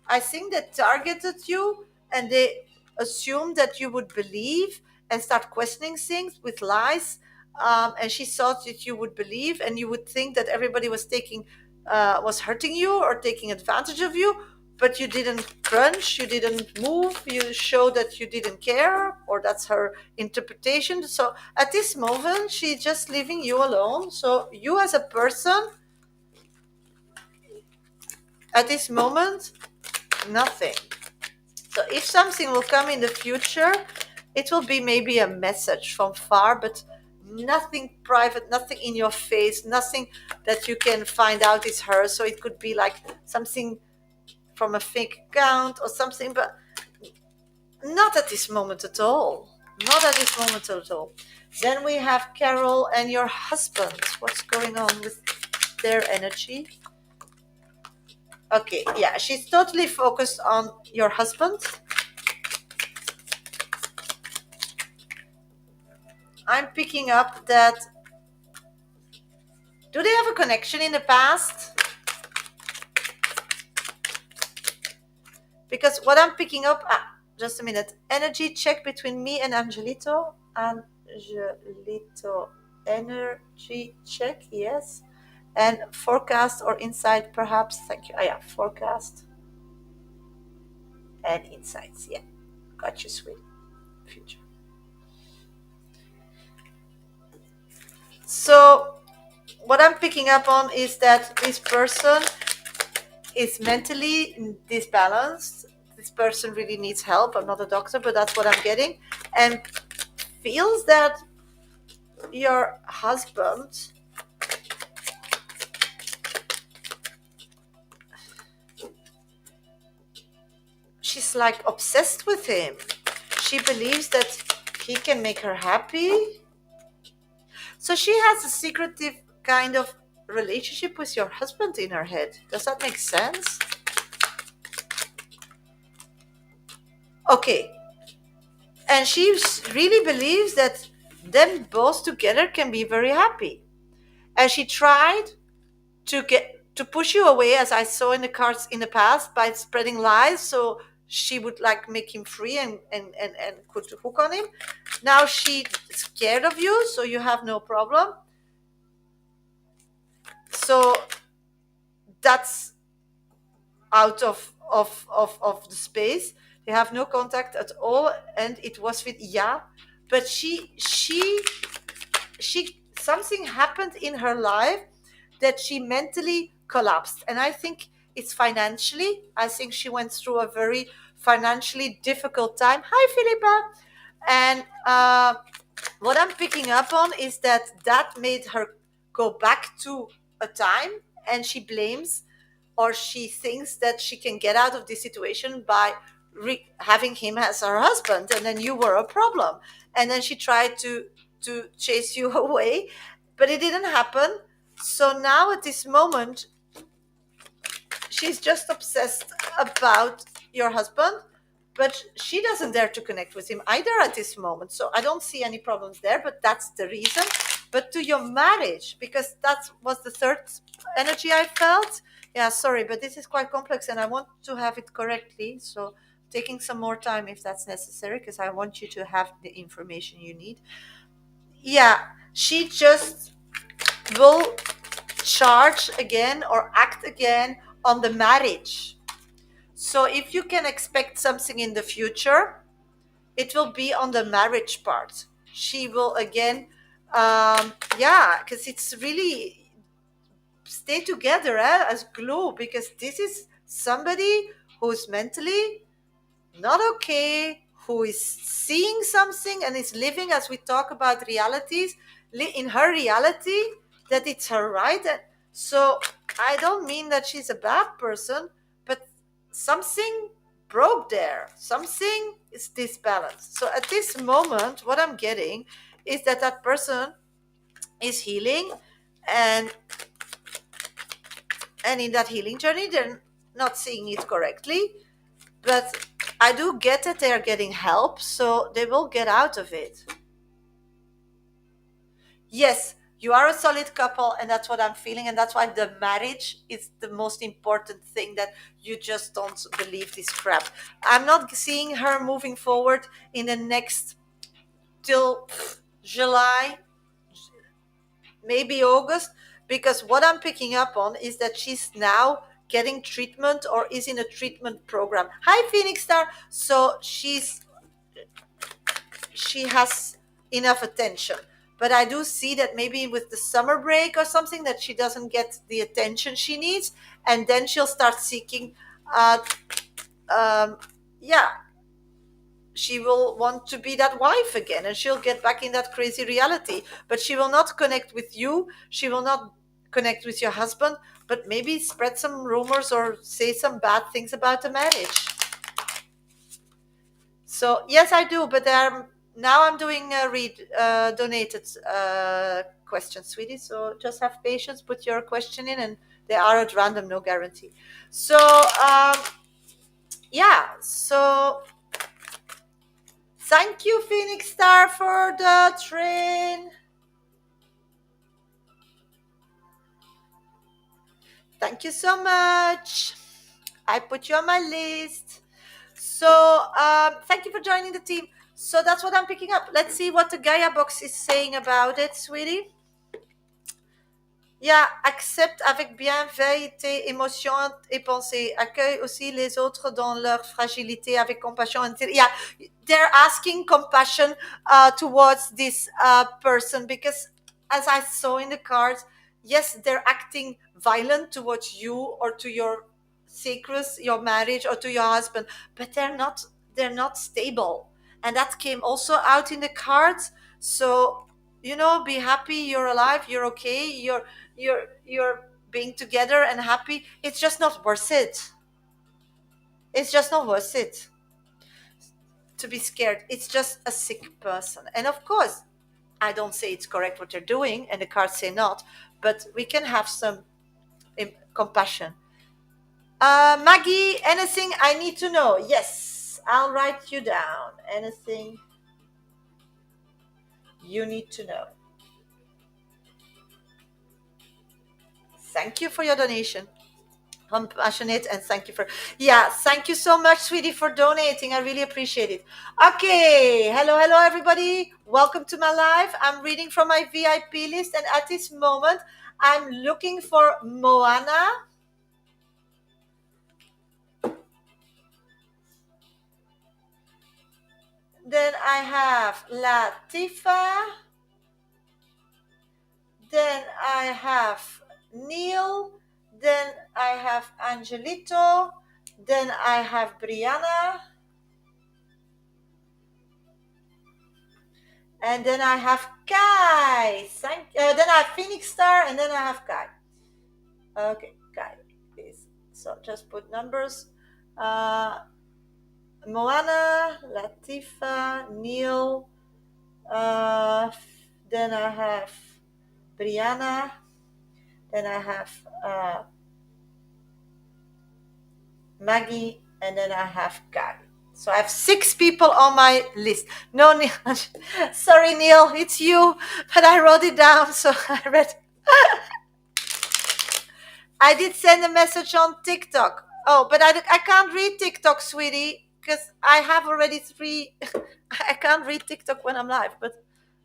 I think they targeted you and they assumed that you would believe and start questioning things with lies. And she thought that you would believe and you would think that everybody was was hurting you or taking advantage of you. But you didn't crunch, you didn't move, you showed that you didn't care, or that's her interpretation. So at this moment, she's just leaving you alone. So you as a person, at this moment, nothing. So if something will come in the future, it will be maybe a message from far, but nothing private, nothing in your face, nothing that you can find out is her. So it could be like something from a fake account or something, but not at this moment at all. Not at this moment at all. Then we have Carol and your husband. What's going on with their energy? Okay, yeah, she's totally focused on your husband. I'm picking up that. Do they have a connection in the past? Because what I'm picking up, just a minute, energy check between me and Angelito. Angelito, energy check, yes. And forecast or insight, perhaps. Thank you. Yeah, forecast and insights. Yeah, got you, sweet. Future. So, what I'm picking up on is that this person is mentally disbalanced. This person really needs help. I'm not a doctor, but that's what I'm getting. And feels that your husband she's like obsessed with him. She believes that he can make her happy. So she has a secretive kind of relationship with your husband in her head. Does that make sense? Okay. And she really believes that them both together can be very happy. And she tried to push you away, as I saw in the cards in the past, by spreading lies. So she would like make him free and could hook on him. Now she's scared of you, so you have no problem. So that's out of the space. They have no contact at all, and it was with but she something happened in her life that she mentally collapsed. And I think it's financially. I think she went through a very financially difficult time. Hi, Philippa. And what I'm picking up on is that made her go back to a time, and she blames or she thinks that she can get out of this situation by having him as her husband, and then you were a problem. And then she tried to chase you away, but it didn't happen. So now at this moment, she's just obsessed about your husband, but she doesn't dare to connect with him either at this moment. So I don't see any problems there, but that's the reason. But to your marriage, because that was the third energy I felt. Yeah, sorry, but this is quite complex and I want to have it correctly. So taking some more time if that's necessary, because I want you to have the information you need. Yeah, she just will charge again or act again on the marriage. So if you can expect something in the future, it will be on the marriage part. She will again, yeah, because it's really stay together as glue, because this is somebody who's mentally not okay, who is seeing something and is living, as we talk about realities, in her reality, that it's her right. And so I don't mean that she's a bad person, but something broke there. Something is disbalanced. So at this moment, what I'm getting is that that person is healing, and in that healing journey, they're not seeing it correctly, but I do get that they are getting help, so they will get out of it. Yes, you are a solid couple, and that's what I'm feeling, and that's why the marriage is the most important thing, that you just don't believe this crap. I'm not seeing her moving forward in the next till July, maybe August, because what I'm picking up on is that she's now getting treatment or is in a treatment program. Hi, Phoenix Star. So she has enough attention, but I do see that maybe with the summer break or something, that she doesn't get the attention she needs, and then she'll start seeking uh um yeah, she will want to be that wife again, and she'll get back in that crazy reality, but she will not connect with you, she will not connect with your husband, but maybe spread some rumors or say some bad things about the marriage. So yes, I do, but now I'm doing read donated questions, sweetie. So just have patience, put your question in, and they are at random, no guarantee. So yeah, so thank you, Phoenix Star, for the train. Thank you so much. I put you on my list. So thank you for joining the team. So that's what I'm picking up. Let's see what the Gaia box is saying about it, sweetie. Yeah, accepte avec bienveillité, émotion et pensée. Accueille aussi les autres dans leur fragilité avec compassion. Yeah, they're asking compassion towards this person, because as I saw in the cards, yes, they're acting violent towards you or to your sacred, your marriage, or to your husband, but they're not stable. And that came also out in the cards. So, be happy you're alive, you're okay, you're being together and happy. It's just not worth it. It's just not worth it to be scared. It's just a sick person. And of course, I don't say it's correct what they're doing, and the cards say not, but we can have some compassion. Maggie, anything I need to know? Yes, I'll write you down. Anything you need to know. Thank you for your donation. Compassionate, and thank you for, yeah, thank you so much, sweetie, for donating. I really appreciate it. Okay, hello everybody, welcome to my live. I'm reading from my VIP list, and at this moment I'm looking for Moana, then I have Latifa, then I have Neil, then I have Angelito, then I have Brianna, and then I have Kai. Then I have Phoenix Star, and then I have Kai. Okay, Kai, please. So just put numbers. Moana, Latifa, Neil. Then I have Brianna. Then I have Maggie, and then I have Kai. So I have 6 people on my list. No, Neil. Sorry, Neil, it's you, but I wrote it down, so I read. I did send a message on TikTok. Oh, but I can't read TikTok, sweetie, because I have already three. I can't read TikTok when I'm live, but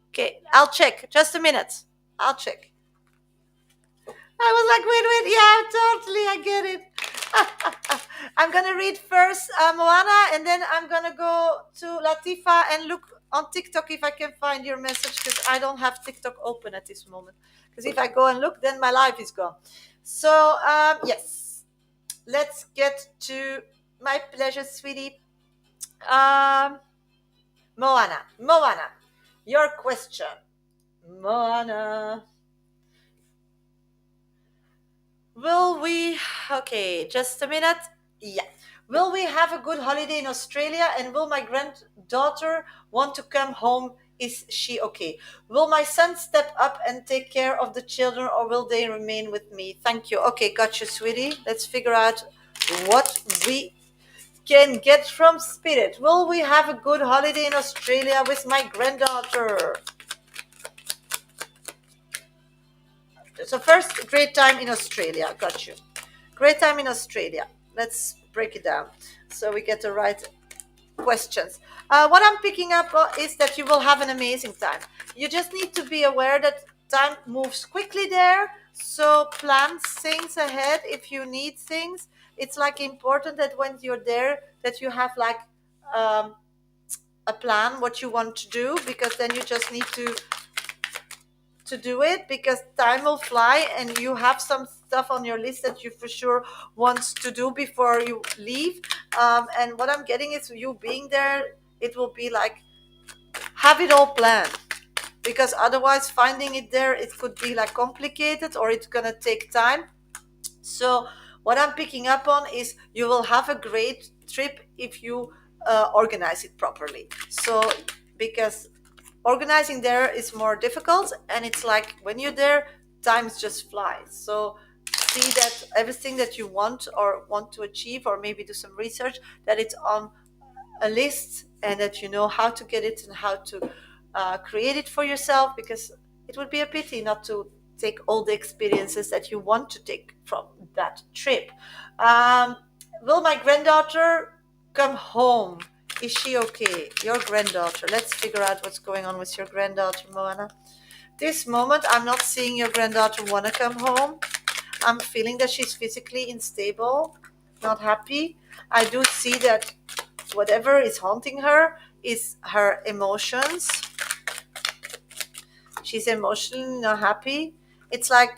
okay, I'll check. Just a minute. I'll check. I was like, wait, yeah, totally, I get it. I'm gonna read first Moana, and then I'm gonna go to Latifa and look on TikTok if I can find your message, because I don't have TikTok open at this moment. Because if I go and look, then my life is gone. So yes, let's get to my pleasure, sweetie. Um, Moana, your question, Moana. Will we, okay, just a minute. Yeah. Will we have a good holiday in Australia, and will my granddaughter want to come home? Is she okay? Will my son step up and take care of the children, or will they remain with me? Thank you. Okay, got you, sweetie. Let's figure out what we can get from Spirit. Will we have a good holiday in Australia with my granddaughter? So first, great time in Australia. Got you. Great time in Australia. Let's break it down so we get the right questions. What I'm picking up is that you will have an amazing time. You just need to be aware that time moves quickly there. So plan things ahead if you need things. It's like important that when you're there that you have like um, a plan what you want to do, because then you just need to do it, because time will fly and you have some stuff on your list that you for sure wants to do before you leave. And what I'm getting is you being there, it will be like have it all planned, because otherwise finding it there, it could be like complicated or it's gonna take time. So what I'm picking up on is you will have a great trip if you organize it properly. So because organizing there is more difficult, and it's like when you're there, times just flies. So see that everything that you want or want to achieve, or maybe do some research, that it's on a list, and that you know how to get it and how to create it for yourself, because it would be a pity not to take all the experiences that you want to take from that trip. um, will my granddaughter come home? Is she okay? Your granddaughter. Let's figure out what's going on with your granddaughter, Moana. This moment, I'm not seeing your granddaughter want to come home. I'm feeling that she's physically unstable, not happy. I do see that whatever is haunting her is her emotions. She's emotionally not happy. It's like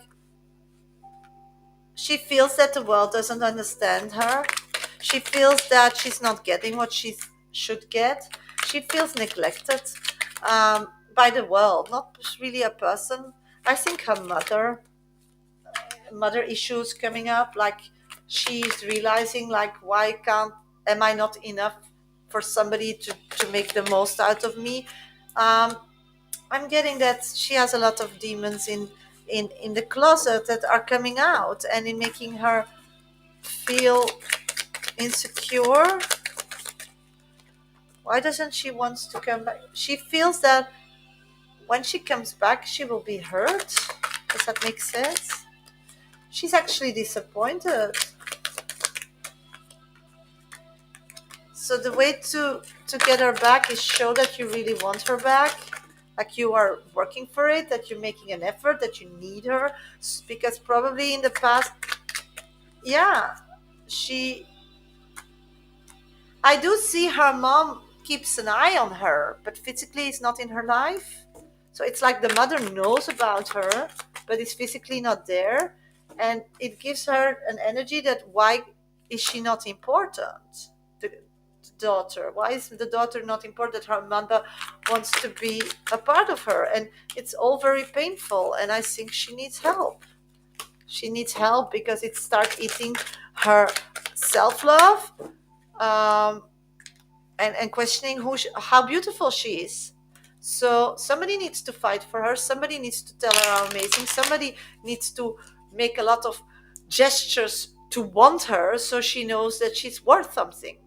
she feels that the world doesn't understand her. She feels that she's not getting what she should get. She feels neglected by the world, not really a person. I think her mother issues coming up, like she's realizing like, why can't am I not enough for somebody to make the most out of me. um, I'm getting that she has a lot of demons in the closet that are coming out and in making her feel insecure. Why doesn't she wants to come back? She feels that when she comes back she will be hurt. Does that make sense? She's actually disappointed. So the way to get her back is show that you really want her back, like you are working for it, that you're making an effort, that you need her. Because probably in the past, yeah, she I do see her mom keeps an eye on her, but physically is not in her life. So it's like the mother knows about her, but is physically not there. And it gives her an energy that why is she not important? The daughter. Why is the daughter not important? That her mother wants to be a part of her. And it's all very painful. And I think she needs help. She needs help because it starts eating her self love. Um, and questioning how beautiful she is. So somebody needs to fight for her. Somebody needs to tell her how amazing. Somebody needs to make a lot of gestures to want her, so she knows that she's worth something.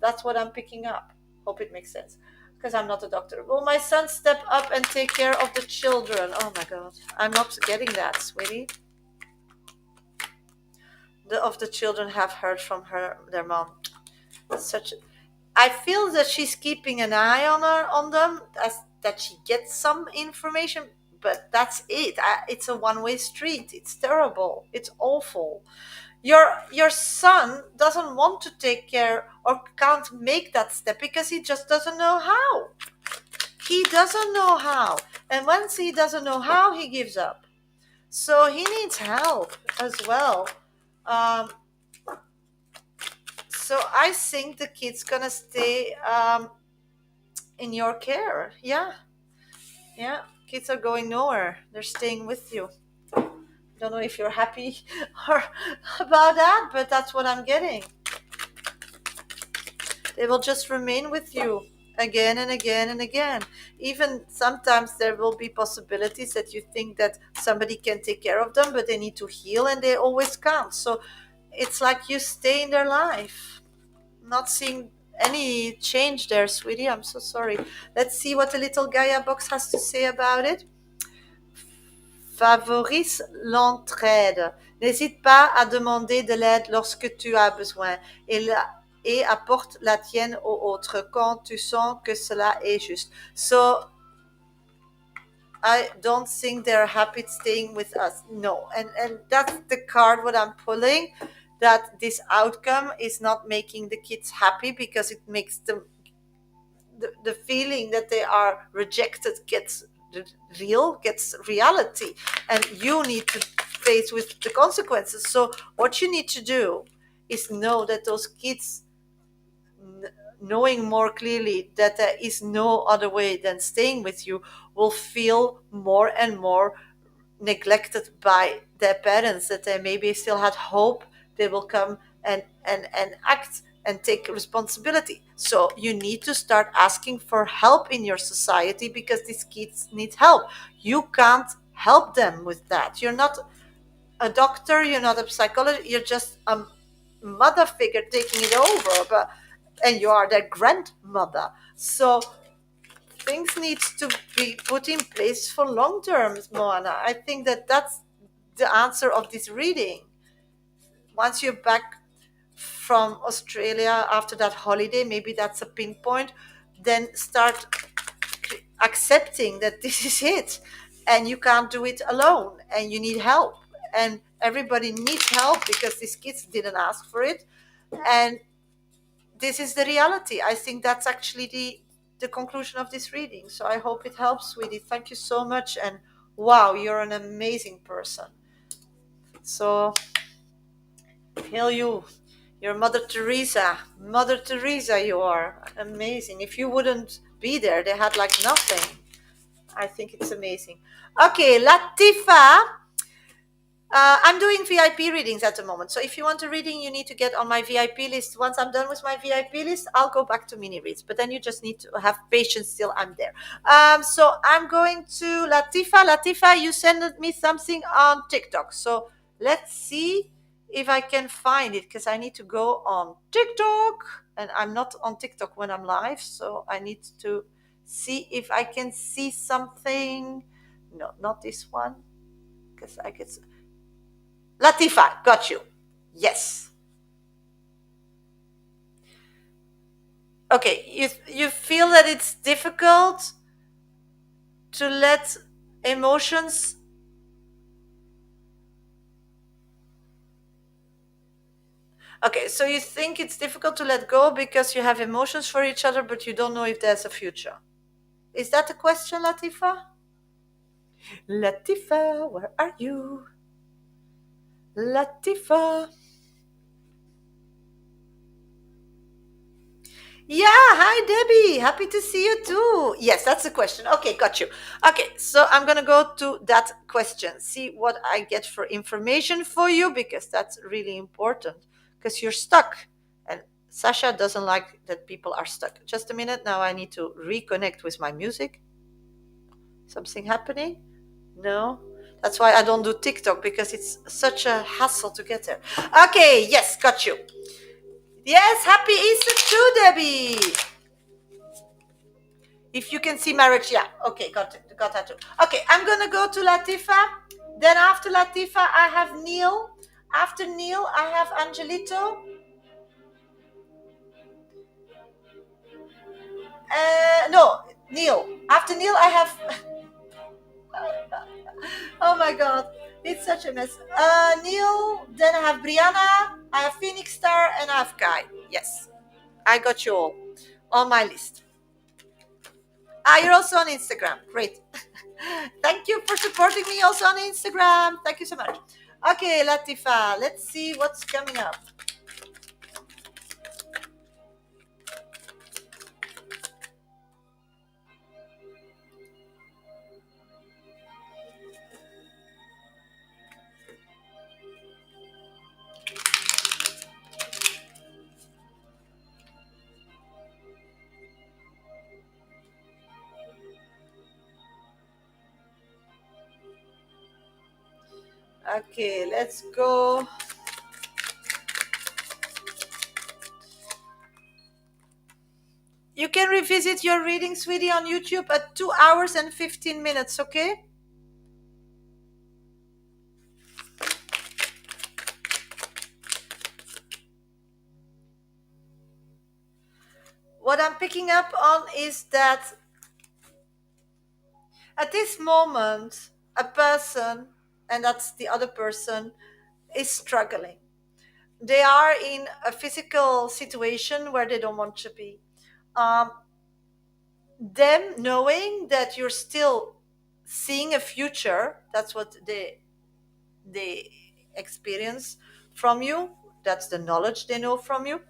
That's what I'm picking up. Hope it makes sense. Because I'm not a doctor. Will my son step up and take care of the children? Oh my God. I'm not getting that, sweetie. Of the children have heard from their mom. Such I feel that she's keeping an eye on them, as that she gets some information, but that's it. It's a one-way street. It's terrible. It's awful. Your son doesn't want to take care or can't make that step because he just doesn't know how. He doesn't know how. And once he doesn't know how, he gives up. So he needs help as well. Um, so I think the kid's gonna stay in your care. Yeah, yeah. Kids are going nowhere. They're staying with you. Don't know if you're happy or about that, but that's what I'm getting. They will just remain with you again and again and again. Even sometimes there will be possibilities that you think that somebody can take care of them, but they need to heal and they always can't. So it's like you stay in their life. Not seeing any change there, sweetie. I'm so sorry. Let's see what the little Gaia box has to say about it. Favorise l'entraide. N'hésite pas à demander de l'aide lorsque tu as besoin et apporte la tienne aux autres quand tu sens que cela est juste. So I don't think they're happy staying with us. No. And that's the card what I'm pulling, that this outcome is not making the kids happy because it makes them the feeling that they are rejected gets gets reality, and you need to face with the consequences. So what you need to do is know that those kids, knowing more clearly that there is no other way than staying with you, will feel more and more neglected by their parents, that they maybe still had hope they will come and act and take responsibility. So you need to start asking for help in your society because these kids need help. You can't help them with that. You're not a doctor, you're not a psychologist, you're just a mother figure taking it over, but and you are their grandmother. So things need to be put in place for long term, Moana. I think that that's the answer of this reading. Once you're back from Australia after that holiday, maybe that's a pinpoint, then start accepting that this is it and you can't do it alone and you need help. And everybody needs help because these kids didn't ask for it. And this is the reality. I think that's actually the conclusion of this reading. So I hope it helps, sweetie. Thank you so much. And wow, you're an amazing person. So hail you. You're Mother Teresa. Mother Teresa, you are amazing. If you wouldn't be there, they had like nothing. I think it's amazing. Okay, Latifa. I'm doing VIP readings at the moment. So if you want a reading, you need to get on my VIP list. Once I'm done with my VIP list, I'll go back to mini reads. But then you just need to have patience till I'm there. So I'm going to Latifa. Latifa, you sent me something on TikTok. So let's see if I can find it because I need to go on TikTok. And I'm not on TikTok when I'm live. So I need to see if I can see something. No, not this one. Because I get... Latifa, got you. Yes. Okay, you feel that it's difficult to let emotions... Okay, so you think it's difficult to let go because you have emotions for each other, but you don't know if there's a future. Is that the question, Latifa? Latifa, where are you? Latifa. Yeah, hi Debbie. Happy to see you too. Yes, that's the question. Okay, got you. Okay, so I'm gonna go to that question. See what I get for information for you because that's really important. Because you're stuck, and Sasha doesn't like that people are stuck. Just a minute. Now I need to reconnect with my music. Something happening? No. That's why I don't do TikTok because it's such a hassle to get there. Okay, yes, got you. Yes, happy Easter too, Debbie. If you can see marriage, yeah. Okay, got it. Got that too. Okay, I'm gonna go to Latifa. Then after Latifa, I have Neil. After Neil, I have Angelito. No, Neil. After Neil, I have. Oh my god, it's such a mess. Neil. Then I have Brianna. I have Phoenix Star, and I have Kai. Yes, I got you all on my list. Ah, you're also on Instagram. Great. Thank you for supporting me also on Instagram. Thank you so much. Okay, Latifa, let's see what's coming up. Okay, let's go. You can revisit your reading, sweetie, on YouTube at 2 hours and 15 minutes, okay? What I'm picking up on is that at this moment, a person, and that's the other person, is struggling. They are in a physical situation where they don't want to be. Um, them knowing that you're still seeing a future, that's what they experience from you, that's the knowledge they know from you,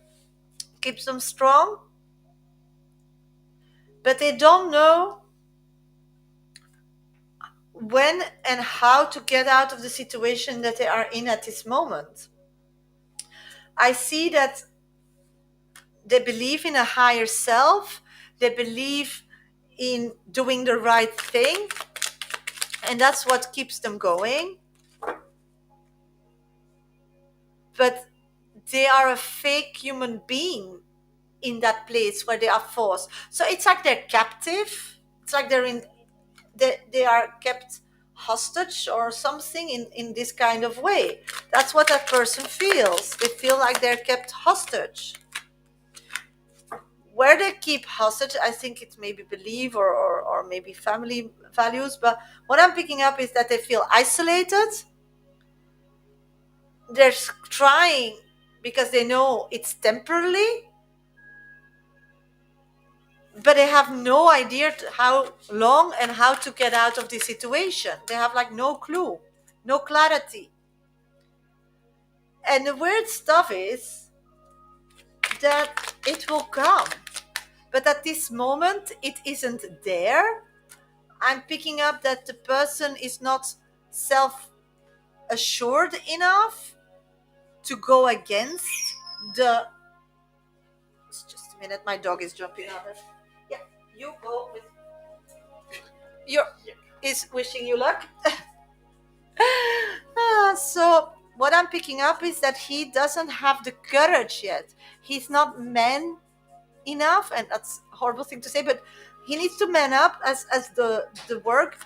keeps them strong, but they don't know when and how to get out of the situation that they are in at this moment. I see that they believe in a higher self, they believe in doing the right thing, and that's what keeps them going. But they are a fake human being in that place where they are forced. So it's like they're captive. It's like they are kept hostage or something in this kind of way. That's what that person feels. They feel like they're kept hostage. Where they keep hostage, I think it's maybe belief or maybe family values. But what I'm picking up is that they feel isolated. They're trying because they know it's temporarily, but they have no idea how long and how to get out of the situation. They have like no clue, no clarity. And the weird stuff is that it will come, but at this moment it isn't there. I'm picking up that the person is not self assured enough to go against the. Just a minute, my dog is jumping on it. Yeah, you go with your. Is wishing you luck. So what I'm picking up is that he doesn't have the courage yet. He's not man enough, and that's a horrible thing to say, but he needs to man up as the work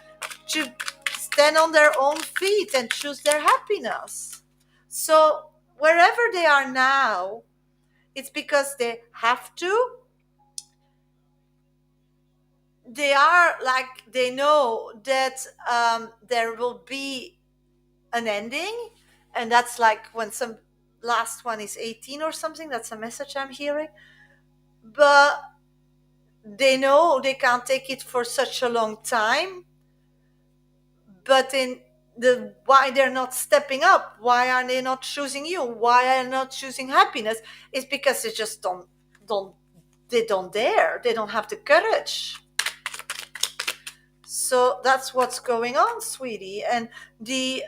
to stand on their own feet and choose their happiness. So wherever they are now, it's because they have to. They are like they know that there will be an ending, and that's like when some last one is 18 or something. That's a message I'm hearing, but they know they can't take it for such a long time. But in the why they're not stepping up, why are they not choosing you, why are they not choosing happiness, is because they just don't they don't dare, they don't have the courage. So that's what's going on, sweetie. And the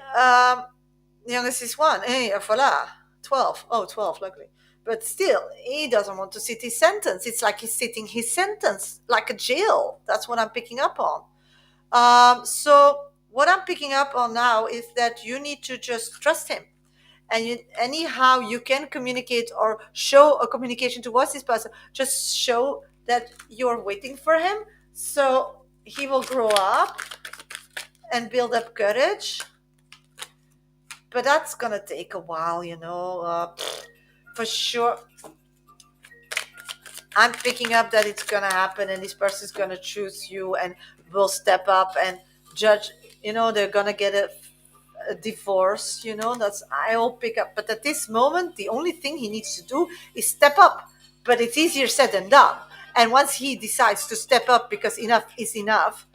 youngest is one. Hey, voila, 12. Oh, 12, luckily. But still, he doesn't want to sit his sentence. It's like he's sitting his sentence, like a jail. That's what I'm picking up on. So what I'm picking up on now is that you need to just trust him. And anyhow you can communicate or show a communication towards this person, just show that you're waiting for him. So he will grow up and build up courage, but that's gonna take a while, for sure. I'm picking up that it's gonna happen, and this person's gonna choose you and will step up and judge. They're gonna get a divorce. That's I all pick up. But at this moment, the only thing he needs to do is step up. But it's easier said than done. And once he decides to step up because enough is enough,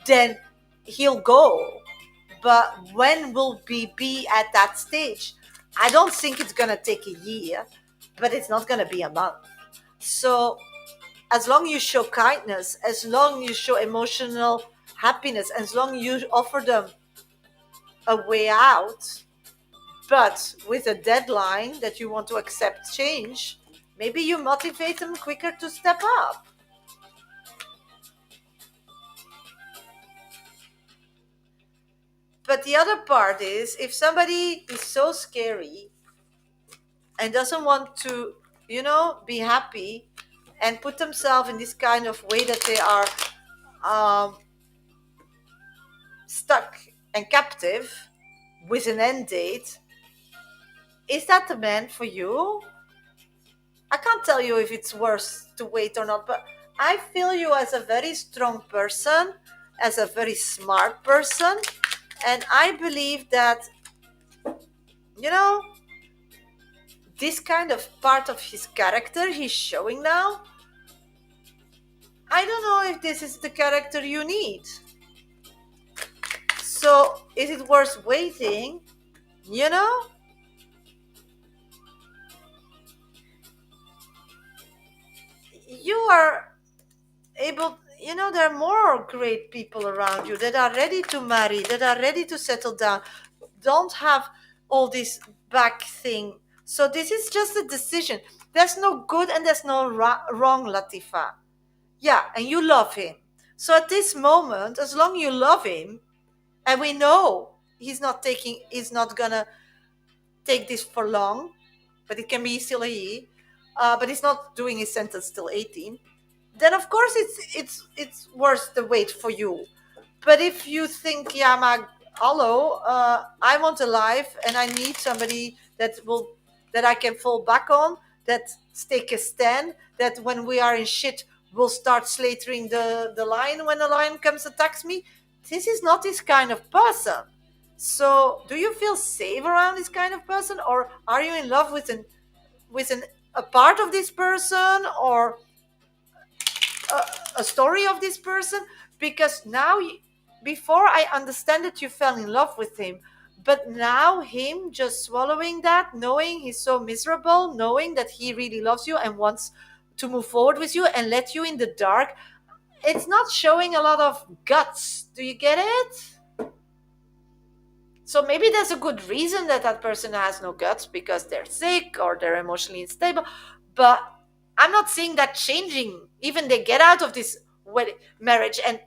then he'll go. But when will we be at that stage? I don't think it's gonna take a year, but it's not gonna be a month. So as long you show kindness, as long you show emotional happiness, as long you offer them a way out, but with a deadline that you want to accept change, maybe you motivate them quicker to step up. But the other part is, if somebody is so scary and doesn't want to, be happy and put themselves in this kind of way that they are um, stuck and captive with an end date, is that the man for you? I can't tell you if it's worth to wait or not, but I feel you as a very strong person, as a very smart person, and I believe that, you know, this kind of part of his character he's showing now, I don't know if this is the character you need. So, is it worth waiting? You know? You are able, there are more great people around you that are ready to marry, that are ready to settle down, don't have all this back thing. So this is just a decision. There's no good and there's no wrong, Latifa. Yeah, and you love him. So at this moment, as long you love him, and we know he's not gonna take this for long, but it can be still a he, but he's not doing his sentence till 18, then of course it's worth the wait for you. But if you think, yeah, hello, I want a life and I need somebody that I can fall back on, that take a stand, that when we are in shit will start slaughtering the lion when the lion comes attacks me, this is not this kind of person. So do you feel safe around this kind of person, or are you in love with a part of this person, or a story of this person? Because now before I understand that you fell in love with him, but now him just swallowing that, knowing he's so miserable, knowing that he really loves you and wants to move forward with you and let you in the dark, it's not showing a lot of guts. Do you get it? So maybe there's a good reason that that person has no guts, because they're sick or they're emotionally unstable. But I'm not seeing that changing. Even they get out of this marriage and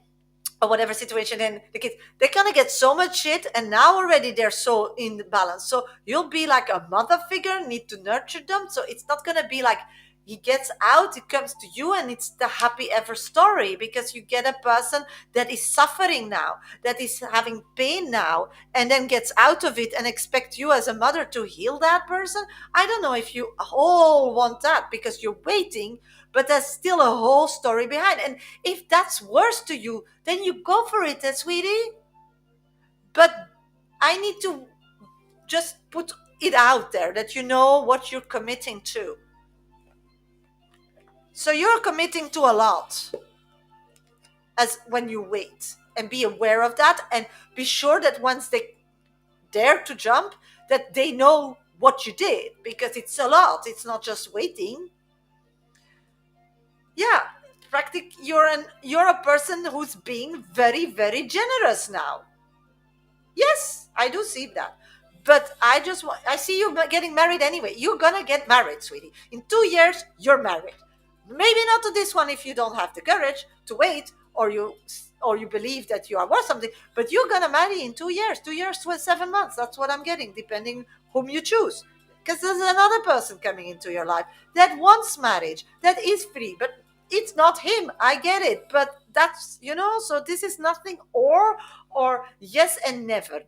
or whatever situation, and the kids, they're gonna get so much shit, and now already they're so in balance. So you'll be like a mother figure, need to nurture them. So it's not gonna be like he gets out, it comes to you, and it's the happy ever story, because you get a person that is suffering now, that is having pain now, and then gets out of it and expect you as a mother to heal that person. I don't know if you all want that, because you're waiting, but there's still a whole story behind. And if that's worse to you, then you go for it, sweetie. But I need to just put it out there that you know what you're committing to. So you're committing to a lot as when you wait, and be aware of that, and be sure that once they dare to jump, that they know what you did, because it's a lot. It's not just waiting. Yeah, you're a person who's being very, very generous now. Yes, I do see that. But I see you getting married anyway. You're gonna get married, sweetie. In 2 years, you're married. Maybe not to this one if you don't have the courage to wait, or you believe that you are worth something. But you're gonna marry in 2 years. 2 years to 7 months. That's what I'm getting, depending whom you choose. Because there's another person coming into your life that wants marriage, that is free, but it's not him. I get it, but that's so this is nothing or yes and never,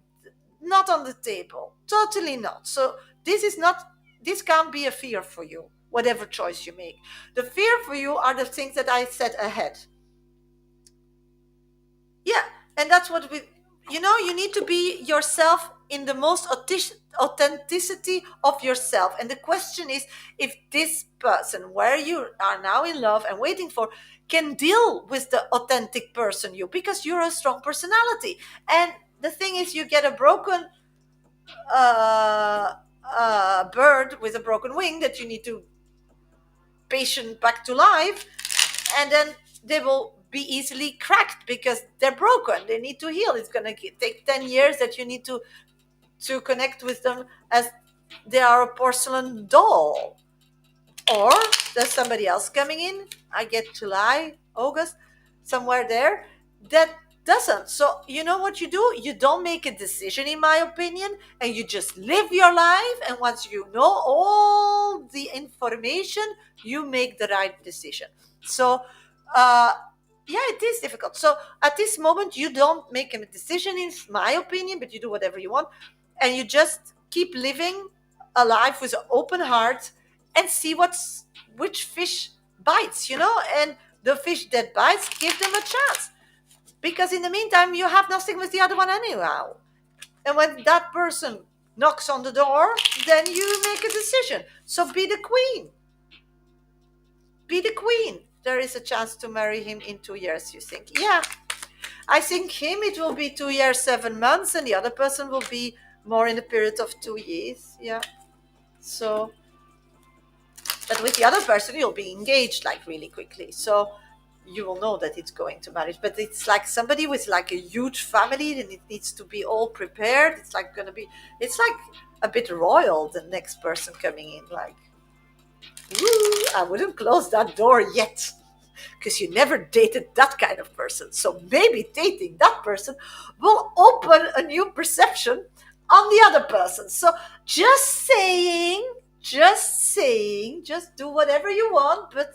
not on the table, totally not. So this can't be a fear for you. whatever choice you make. The fear for you are the things that I said ahead. Yeah, and that's what we, you need to be yourself in the most authenticity of yourself. And the question is, if this person where you are now in love and waiting for can deal with the authentic person you, because you're a strong personality. And the thing is, you get a broken uh, bird with a broken wing that you need to patient back to life, and then they will be easily cracked because they're broken. They need to heal. It's going to take 10 years that you need to connect with them as they are a porcelain doll. Or there's somebody else coming in, I get July, August, somewhere there, that doesn't. So you know what you do? You don't make a decision, in my opinion, and you just live your life. And once you know all the information, you make the right decision. So uh yeah, it is difficult. So at this moment, you don't make a decision, in my opinion, but you do whatever you want, and you just keep living a life with an open heart and see which fish bites, and the fish that bites, give them a chance, because in the meantime you have nothing with the other one anyhow. And when that person knocks on the door, then you make a decision. So be the queen. Be the queen. There is a chance to marry him in 2 years, you think? Yeah, I think him, it will be 2 years 7 months, and the other person will be more in a period of 2 years. Yeah. So, but with the other person, you'll be engaged like really quickly. So you will know that it's going to marriage. But it's like somebody with like a huge family, and it needs to be all prepared. It's like going to be, it's like a bit royal, the next person coming in. Like, woo, I wouldn't close that door yet, because you never dated that kind of person. So maybe dating that person will open a new perception on the other person. So just saying, just do whatever you want, but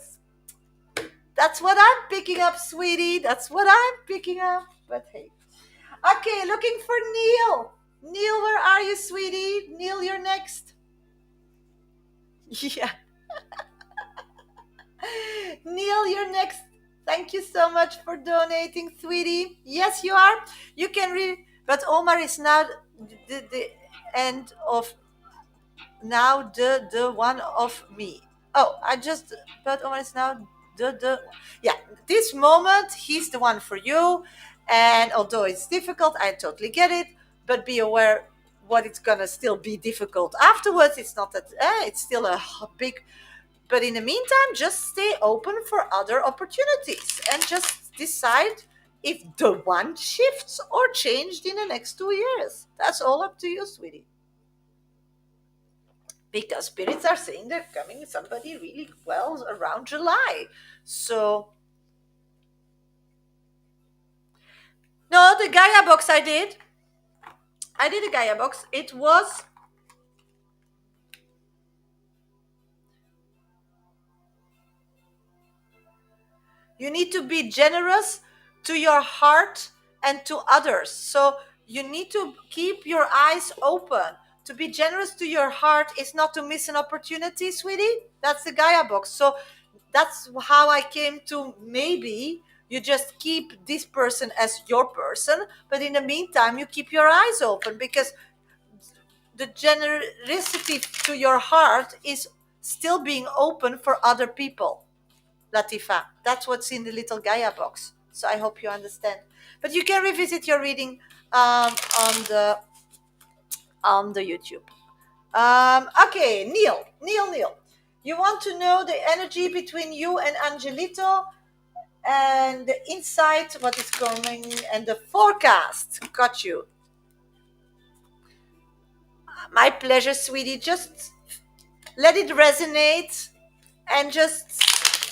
that's what I'm picking up, sweetie. That's what I'm picking up. But hey. Okay, looking for Neil. Neil, where are you, sweetie? Neil, you're next. Yeah. Neil, you're next. Thank you so much for donating, sweetie. Yes, you are. You can read, but Omar is now the end of now the one of me. Oh, I just, but Omar is now the yeah. This moment, he's the one for you. And although it's difficult, I totally get it. But be aware what it's gonna still be difficult afterwards. It's not that it's still a big, but in the meantime, just stay open for other opportunities and just decide if the one shifts or changed in the next 2 years. That's all up to you, sweetie. Because spirits are saying they're coming somebody really well around July. So, no, the Gaia box I did. I did a Gaia box. It was you need to be generous to your heart and to others. So you need to keep your eyes open. To be generous to your heart is not to miss an opportunity, sweetie. That's the Gaia box. So that's how I came to, maybe you just keep this person as your person, but in the meantime, you keep your eyes open, because the generosity to your heart is still being open for other people. Latifa. That's what's in the little Gaia box. So I hope you understand. But you can revisit your reading on the YouTube. Okay, Neil. You want to know the energy between you and Angelito, and the insight, what is coming, and the forecast. Got you. My pleasure, sweetie. Just let it resonate and just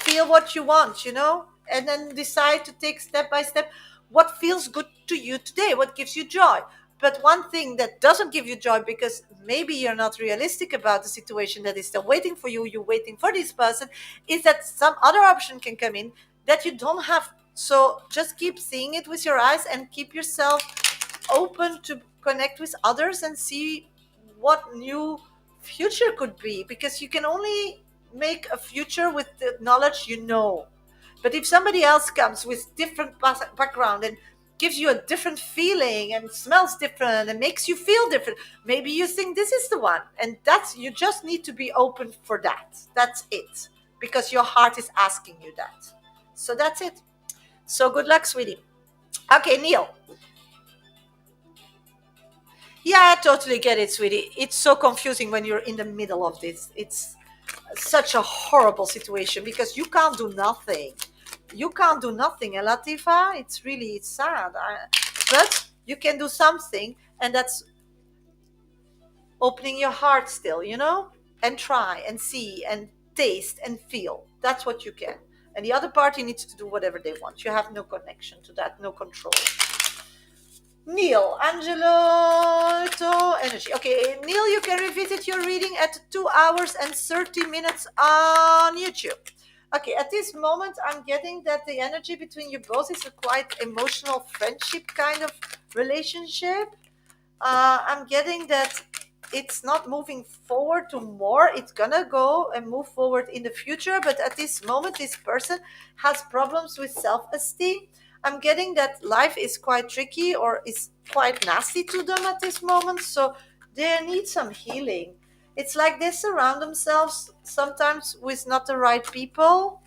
feel what you want, and then decide to take step by step what feels good to you today, what gives you joy. But one thing that doesn't give you joy, because maybe you're not realistic about the situation that is still waiting for you, you're waiting for this person, is that some other option can come in that you don't have. So just keep seeing it with your eyes and keep yourself open to connect with others and see what new future could be, because you can only make a future with the knowledge you know. But if somebody else comes with different background and gives you a different feeling and smells different and makes you feel different, maybe you think this is the one. And that's, you just need to be open for that. That's it. Because your heart is asking you that. So that's it. So good luck, sweetie. Okay, Neil. Yeah, I totally get it, sweetie. It's so confusing when you're in the middle of this. It's such a horrible situation because you can't do nothing. You can't do nothing, and Latifa, it's sad. But you can do something, and that's opening your heart still, and try and see and taste and feel. That's what you can. And the other party needs to do whatever they want. You have no connection to that, no control. Neil, Angelo, energy. Okay, Neil, you can revisit your reading at 2 hours and 30 minutes on YouTube. Okay, at this moment, I'm getting that the energy between you both is a quite emotional friendship kind of relationship. I'm getting that it's not moving forward to more. It's gonna go and move forward in the future, but at this moment, this person has problems with self-esteem. I'm getting that life is quite tricky or is quite nasty to them at this moment, so they need some healing. It's like they surround themselves sometimes with not the right people.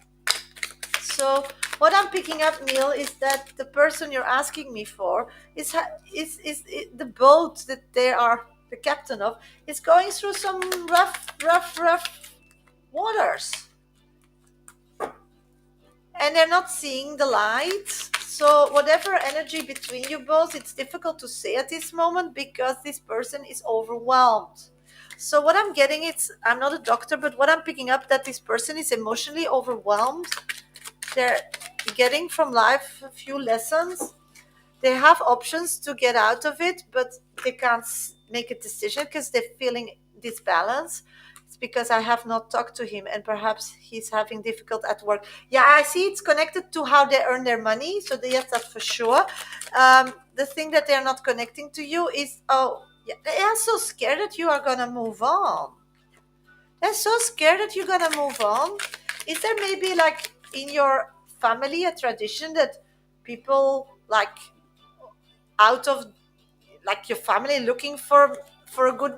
So what I'm picking up, Neil, is that the person you're asking me for is the boat that they are the captain of is going through some rough waters, and they're not seeing the light. So whatever energy between you both, it's difficult to say at this moment because this person is overwhelmed. So what I'm getting, it's, I'm not a doctor, but what I'm picking up, that this person is emotionally overwhelmed. They're getting from life a few lessons. They have options to get out of it, but they can't make a decision because they're feeling this balance. It's because I have not talked to him, and perhaps he's having difficult at work. Yeah, I see it's connected to how they earn their money. So yes, that's for sure. The thing that they're not connecting to you is, oh, yeah, they are so scared that you are gonna move on. They're so scared that you're gonna move on. Is there maybe like in your family a tradition that people like out of like your family looking for a good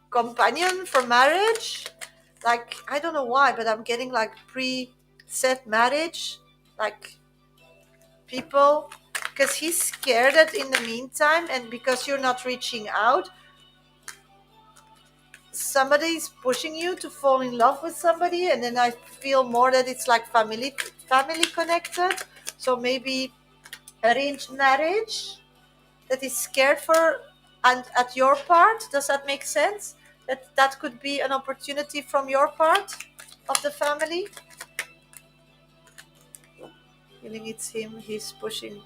companion for marriage? Like, I don't know why, but I'm getting like pre-set marriage, like people, because he's scared that in the meantime, and because you're not reaching out, somebody's pushing you to fall in love with somebody, and then I feel more that it's like family connected. So maybe arranged marriage that is scared for, and at your part, does that make sense? That could be an opportunity from your part of the family. Feeling it's him, he's pushing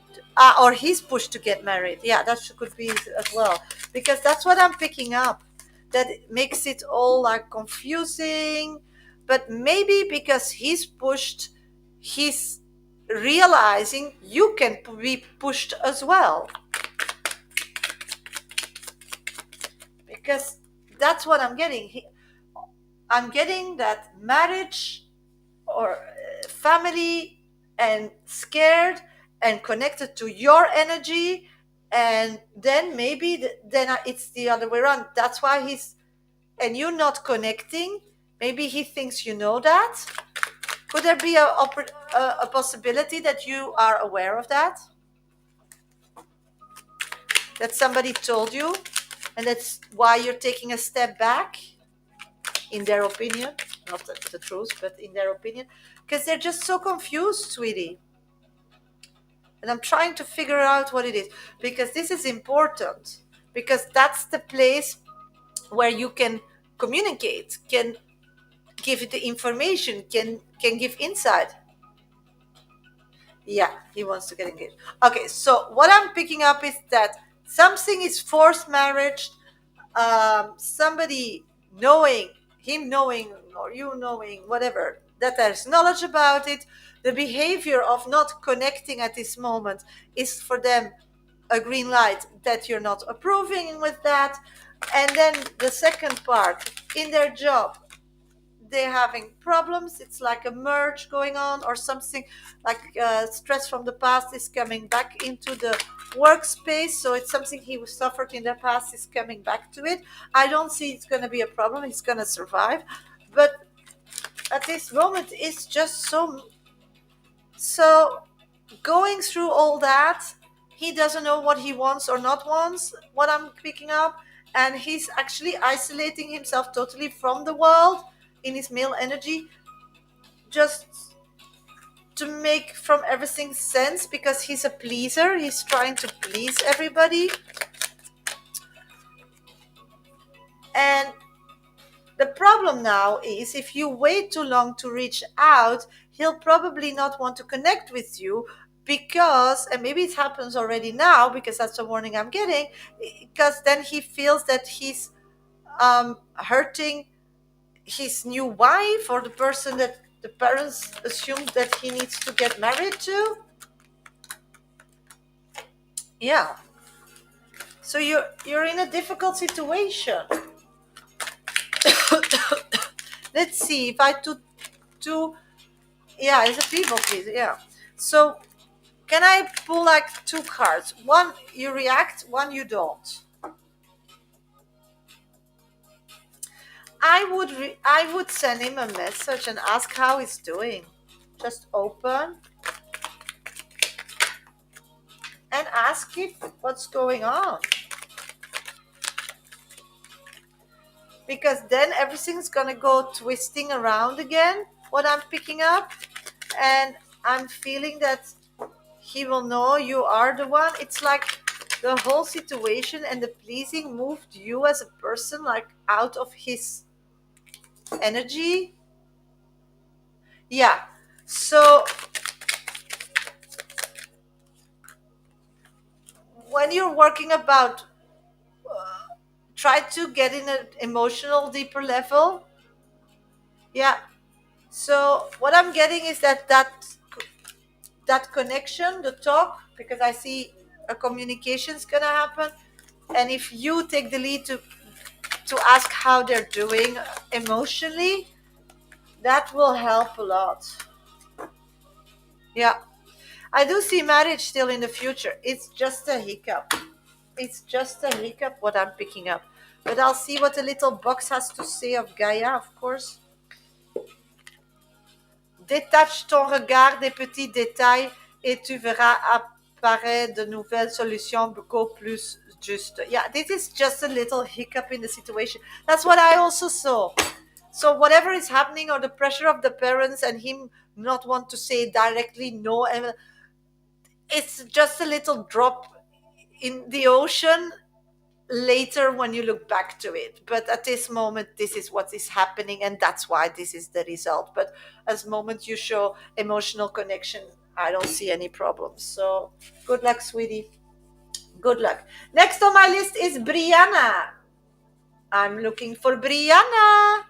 or he's pushed to get married. Yeah, that could be as well, because that's what I'm picking up, that makes it all like confusing. But maybe because he's pushed, he's realizing you can be pushed as well, because that's what I'm getting. I'm getting that marriage or family and scared and connected to your energy, and then maybe then it's the other way around. That's why he's, and you're not connecting. Maybe he thinks you know that. Could there be a possibility that you are aware of that? That somebody told you, and that's why you're taking a step back, in their opinion, not the truth, but in their opinion, because they're just so confused, sweetie. And I'm trying to figure out what it is, because this is important, because that's the place where you can communicate, can give the information, can give insight. Yeah, he wants to get engaged. Okay, so what I'm picking up is that something is forced marriage. Somebody knowing, him knowing, or you knowing, whatever, that there's knowledge about it. The behavior of not connecting at this moment is for them a green light that you're not approving with that. And then the second part, in their job they're having problems. It's like a merge going on or something, like stress from the past is coming back into the workspace. So it's something he was suffered in the past is coming back to it. I don't see it's going to be a problem. He's going to survive. But at this moment, it's just so going through all that. He doesn't know what he wants or not wants, what I'm picking up. And he's actually isolating himself totally from the world in his male energy, just to make from everything sense, because he's a pleaser. He's trying to please everybody. And the problem now is if you wait too long to reach out, he'll probably not want to connect with you because, and maybe it happens already now because that's the warning I'm getting, because then he feels that he's hurting his new wife or the person that the parents assumed that he needs to get married to. Yeah. So you're in a difficult situation. Let's see if I do. Yeah, it's a people please. Yeah. So can I pull like two cards? One you react, one you don't. I would send him a message and ask how he's doing. Just open and ask him what's going on. Because then everything's gonna go twisting around again, what I'm picking up. And I'm feeling that he will know you are the one. It's like the whole situation and the pleasing moved you as a person like out of his energy. Yeah. So when you're working about try to get in an emotional deeper level. Yeah. So what I'm getting is that connection, the talk, because I see a communication is gonna happen, and if you take the lead to ask how they're doing emotionally, that will help a lot. Yeah, I do see marriage still in the future. It's just a hiccup. It's just a hiccup what I'm picking up, but I'll see what the little box has to say of Gaia, of course. Détache ton regard des petits détails et tu verras apparaître de nouvelles solutions beaucoup plus justes. Yeah, this is just a little hiccup in the situation. That's what I also saw. So whatever is happening, or the pressure of the parents and him not want to say directly no, and it's just a little drop in the ocean later when you look back to it. But at this moment, this is what is happening, and that's why this is the result. But as moment you show emotional connection, I don't see any problems. So good luck, sweetie. Good luck. Next on my list is Brianna. I'm looking for Brianna.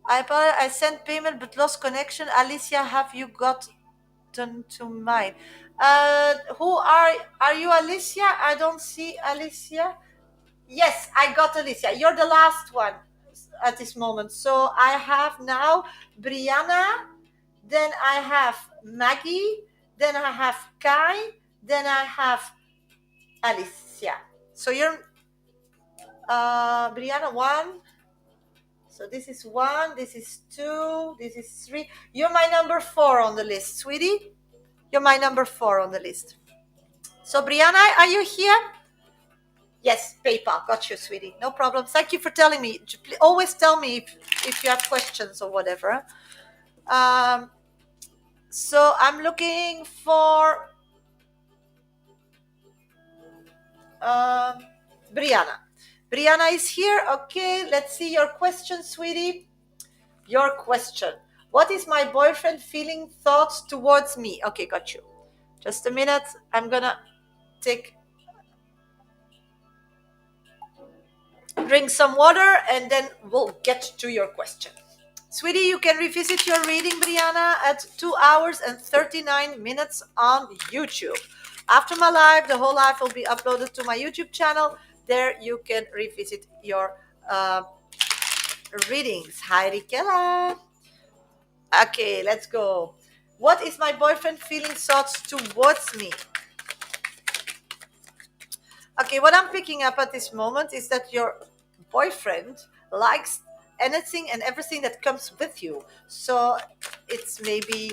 I sent payment but lost connection. Alicia, have you gotten to mine? Who are you, Alicia? I don't see Alicia. Yes, I got Alicia. You're the last one at this moment. So I have now Brianna, then I have Maggie, then I have Kai, then I have Alicia. So you're Brianna one. So this is one, this is two, this is three. You're my number 4 on the list, sweetie. You're my number 4 on the list. So Brianna, are you here? Yes, PayPal. Got you, sweetie. No problem. Thank you for telling me. Always tell me if you have questions or whatever. So I'm looking for Brianna. Brianna is here. Okay, let's see your question, sweetie. Your question. What is my boyfriend feeling thoughts towards me? Okay, got you. Just a minute. I'm gonna drink some water and then we'll get to your question. Sweetie, you can revisit your reading, Brianna, at 2 hours and 39 minutes on YouTube. After my live, the whole live will be uploaded to my YouTube channel. there you can revisit your uh, readings. Hi, Rikela. Okay, let's go. What is my boyfriend feeling thoughts towards me? Okay, what I'm picking up at this moment is that your boyfriend likes anything and everything that comes with you. So it's maybe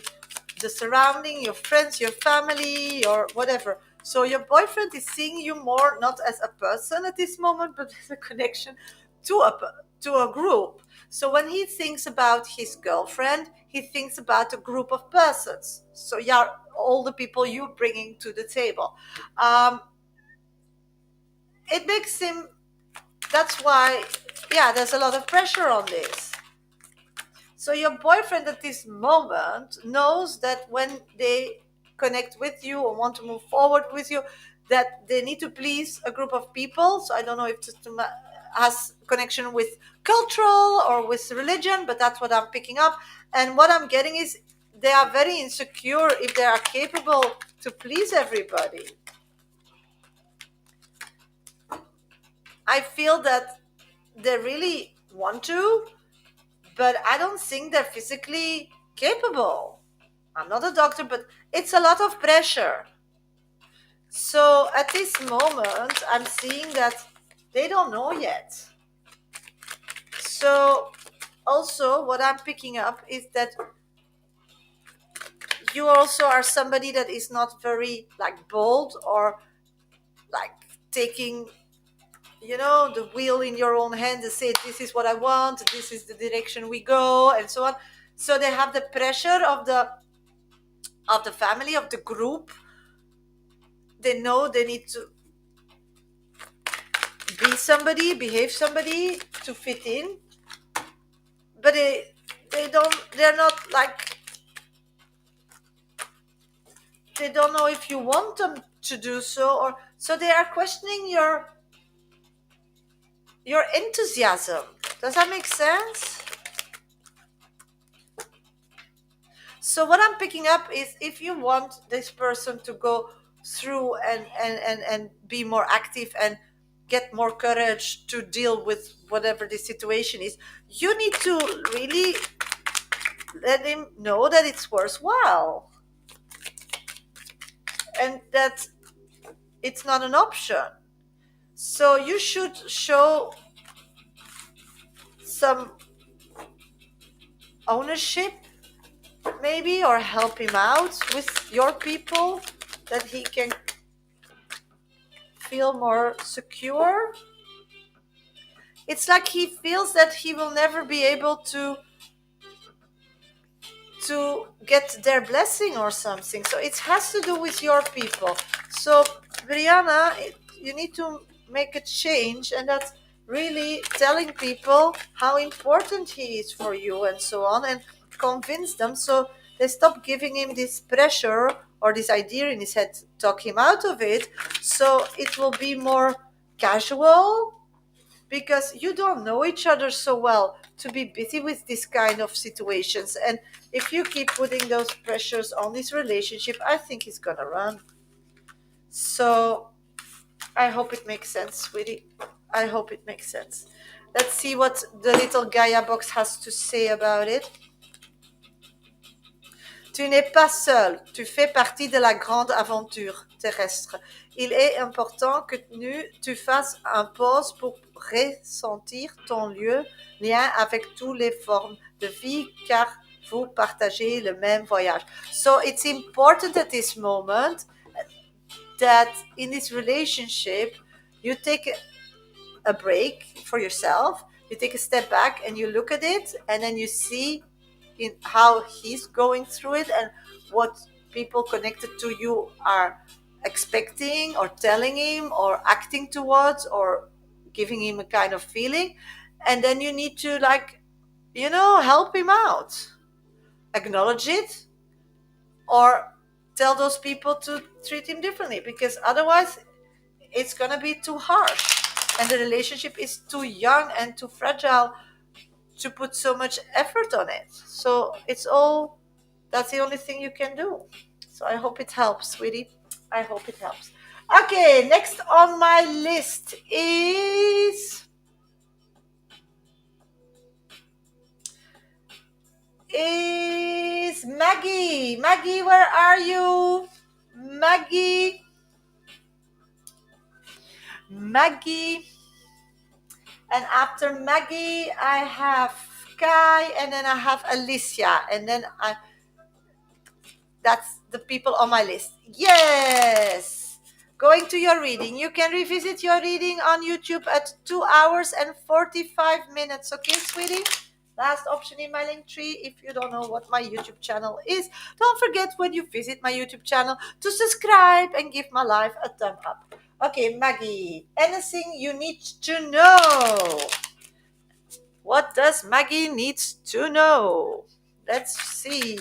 the surrounding, your friends, your family, or whatever. So your boyfriend is seeing you more not as a person at this moment, but as a connection to a group. So when he thinks about his girlfriend, he thinks about a group of persons. So yeah, all the people you bringing to the table. Um, it makes him, that's why, yeah, there's a lot of pressure on this. So your boyfriend at this moment knows that when they connect with you or want to move forward with you, that they need to please a group of people. So I don't know if it has connection with cultural or with religion, but that's what I'm picking up. And what I'm getting is they are very insecure if they are capable to please everybody. I feel that they really want to, but I don't think they're physically capable. I'm not a doctor, but it's a lot of pressure. So at this moment, I'm seeing that they don't know yet. So also, what I'm picking up is that you also are somebody that is not very like bold or like taking, the wheel in your own hand and say, this is what I want, this is the direction we go, and so on. So they have the pressure of the family, of the group. They know they need to be somebody, behave somebody to fit in, but they're not like, they don't know if you want them to do so, or so they are questioning your enthusiasm. Does that make sense? So what I'm picking up is, if you want this person to go through and be more active and get more courage to deal with whatever the situation is, you need to really let him know that it's worthwhile and that it's not an option. So you should show some ownership, maybe, or help him out with your people, that he can feel more secure. It's like he feels that he will never be able to get their blessing or something. So it has to do with your people. So Brianna, you need to make a change, and that's really telling people how important he is for you and so on, and convince them so they stop giving him this pressure or this idea in his head, talk him out of it, so it will be more casual, because you don't know each other so well to be busy with this kind of situations. And if you keep putting those pressures on this relationship, I think it's gonna run. So I hope it makes sense, sweetie. I hope it makes sense. Let's see what the little Gaia box has to say about it. Tu n'es pas seul, tu fais partie de la grande aventure terrestre. Il est important que tu fasses un pause pour ressentir ton lien avec toutes les formes de vie, car vous partagez le même voyage. So it's important at this moment that in this relationship you take a break for yourself, you take a step back and you look at it, and then you see in how he's going through it and what people connected to you are expecting or telling him or acting towards or giving him a kind of feeling. And then you need to, like, help him out, acknowledge it, or tell those people to treat him differently, because otherwise it's going to be too harsh and the relationship is too young and too fragile to put so much effort on it. So that's the only thing you can do. So I hope it helps, sweetie. I hope it helps. Okay, next on my list is Maggie. Maggie, where are you? Maggie, Maggie. And after Maggie, I have Kai, and then I have Alicia, and then that's the people on my list. Yes. Going to your reading. You can revisit your reading on YouTube at 2 hours and 45 minutes. Okay, sweetie? Last option in my link tree. If you don't know what my YouTube channel is, don't forget when you visit my YouTube channel to subscribe and give my life a thumb up. Okay, Maggie, anything you need to know? What does Maggie needs to know? Let's see.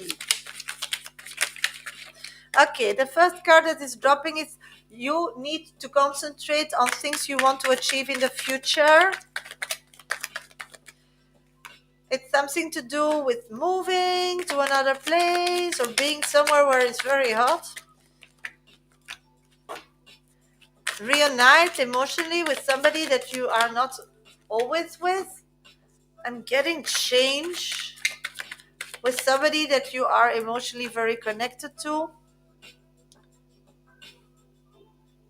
Okay, the first card that is dropping is you need to concentrate on things you want to achieve in the future. It's something to do with moving to another place or being somewhere where it's very hot. Reunite emotionally with somebody that you are not always with. I'm getting change with somebody that you are emotionally very connected to.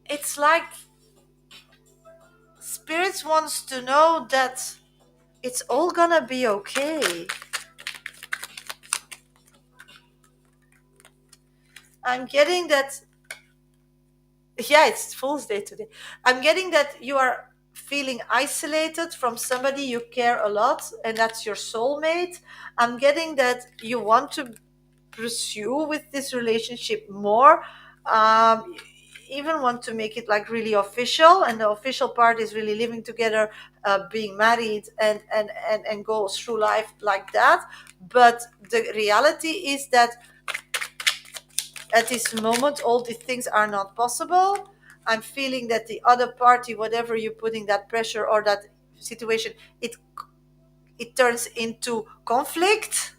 It's like spirits wants to know that it's all gonna be okay. I'm getting that, yeah, it's Fool's Day today. I'm getting that you are feeling isolated from somebody you care a lot, and that's your soulmate. I'm getting that you want to pursue with this relationship more. Um, even want to make it like really official, and the official part is really living together, being married, and go through life like that. But the reality is that at this moment all these things are not possible. I'm feeling that the other party, whatever you're putting that pressure or that situation, it turns into conflict.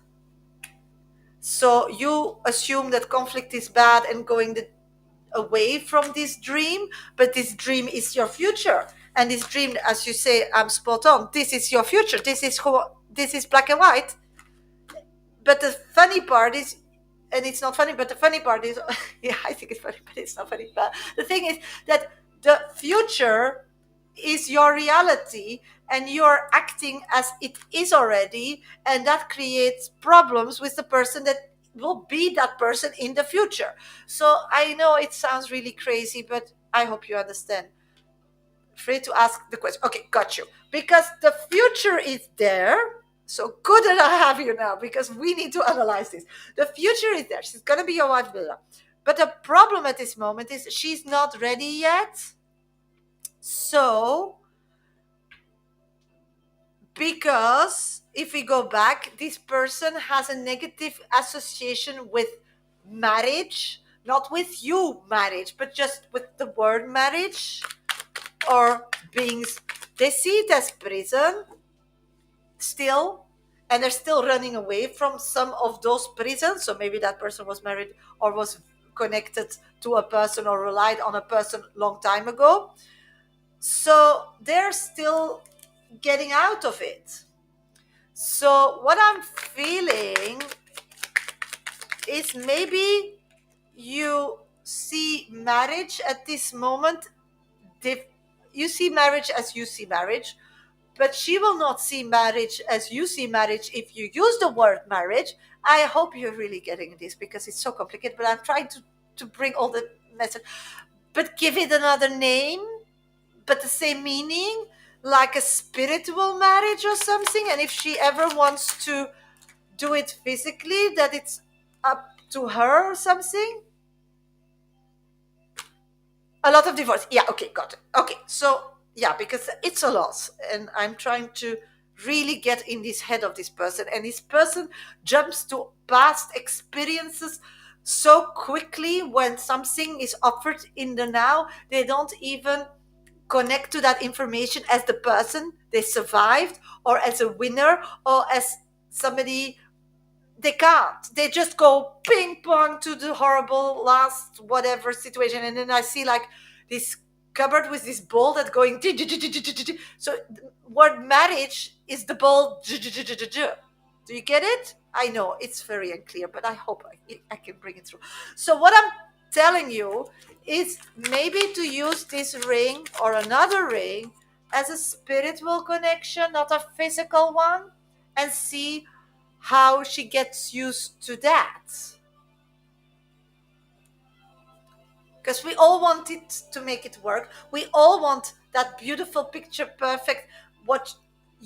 So you assume that conflict is bad and going away from this dream, but this dream is your future. And this dream, as you say, I'm spot on, this is your future, this is black and white. But the funny part is, and it's not funny, but the funny part is, yeah, I think it's funny, but it's not funny. But the thing is that the future is your reality, and you're acting as it is already, and that creates problems with the person that will be that person in the future. So I know it sounds really crazy, but I hope you understand. Free to ask the question. Okay, got you. Because the future is there. So good that I have you now, because we need to analyze this. The future is there. She's gonna be your wife, blah, blah. But the problem at this moment is she's not ready yet. So, because if we go back, this person has a negative association with marriage, not with you, marriage, but just with the word marriage or beings. They see it as prison still, and they're still running away from some of those prisons. So maybe that person was married or was connected to a person or relied on a person long time ago. So they're still getting out of it. So what I'm feeling is maybe you see marriage at this moment. You see marriage as you see marriage, but she will not see marriage as you see marriage if you use the word marriage. I hope you're really getting this, because it's so complicated, but I'm trying to bring all the message. But give it another name, but the same meaning, like a spiritual marriage or something. And if she ever wants to do it physically, that it's up to her or something. A lot of divorce. Yeah, okay, got it. Okay, so yeah, because it's a loss, and I'm trying to really get in this head of this person, and this person jumps to past experiences so quickly. When something is offered in the now, they don't even connect to that information as the person they survived, or as a winner, or as somebody. They can't. They just go ping pong to the horrible last whatever situation. And then I see like this cupboard with this ball that going. So word marriage is the ball. Do you get it? I know it's very unclear, but I hope I can bring it through. So what I'm telling you is maybe to use this ring or another ring as a spiritual connection, not a physical one, and see how she gets used to that. Because we all want it to make it work. We all want that beautiful picture perfect, what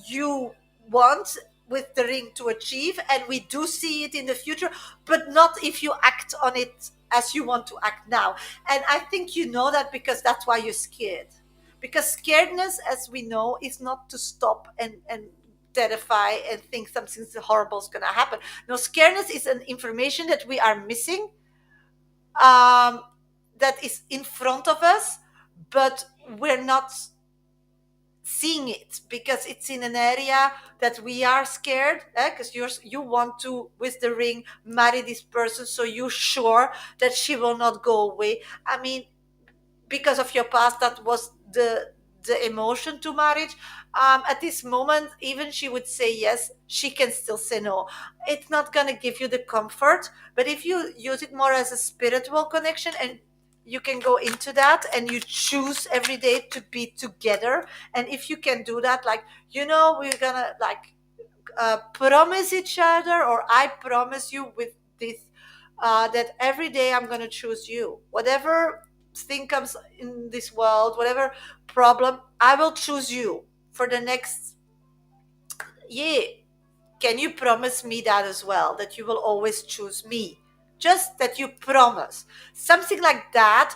you want with the ring to achieve. And we do see it in the future, but not if you act on it as you want to act now. And I think you know that because that's why you're scared. Because scaredness, as we know, is not to stop and terrify and think something horrible is going to happen. No, scaredness is an information that we are missing, um, that is in front of us, but we're not seeing it because it's in an area that we are scared, because you want to, with the ring, marry this person, so you're sure that she will not go away. I mean, because of your past, that was the emotion to marriage. At this moment, even she would say yes, she can still say no. It's not going to give you the comfort, but if you use it more as a spiritual connection, and you can go into that and you choose every day to be together. And if you can do that, like, we're gonna, like, promise each other, or I promise you with this, that every day I'm going to choose you. Whatever thing comes in this world, whatever problem, I will choose you for the next year. Can you promise me that as well, that you will always choose me? Just that you promise. Something like that.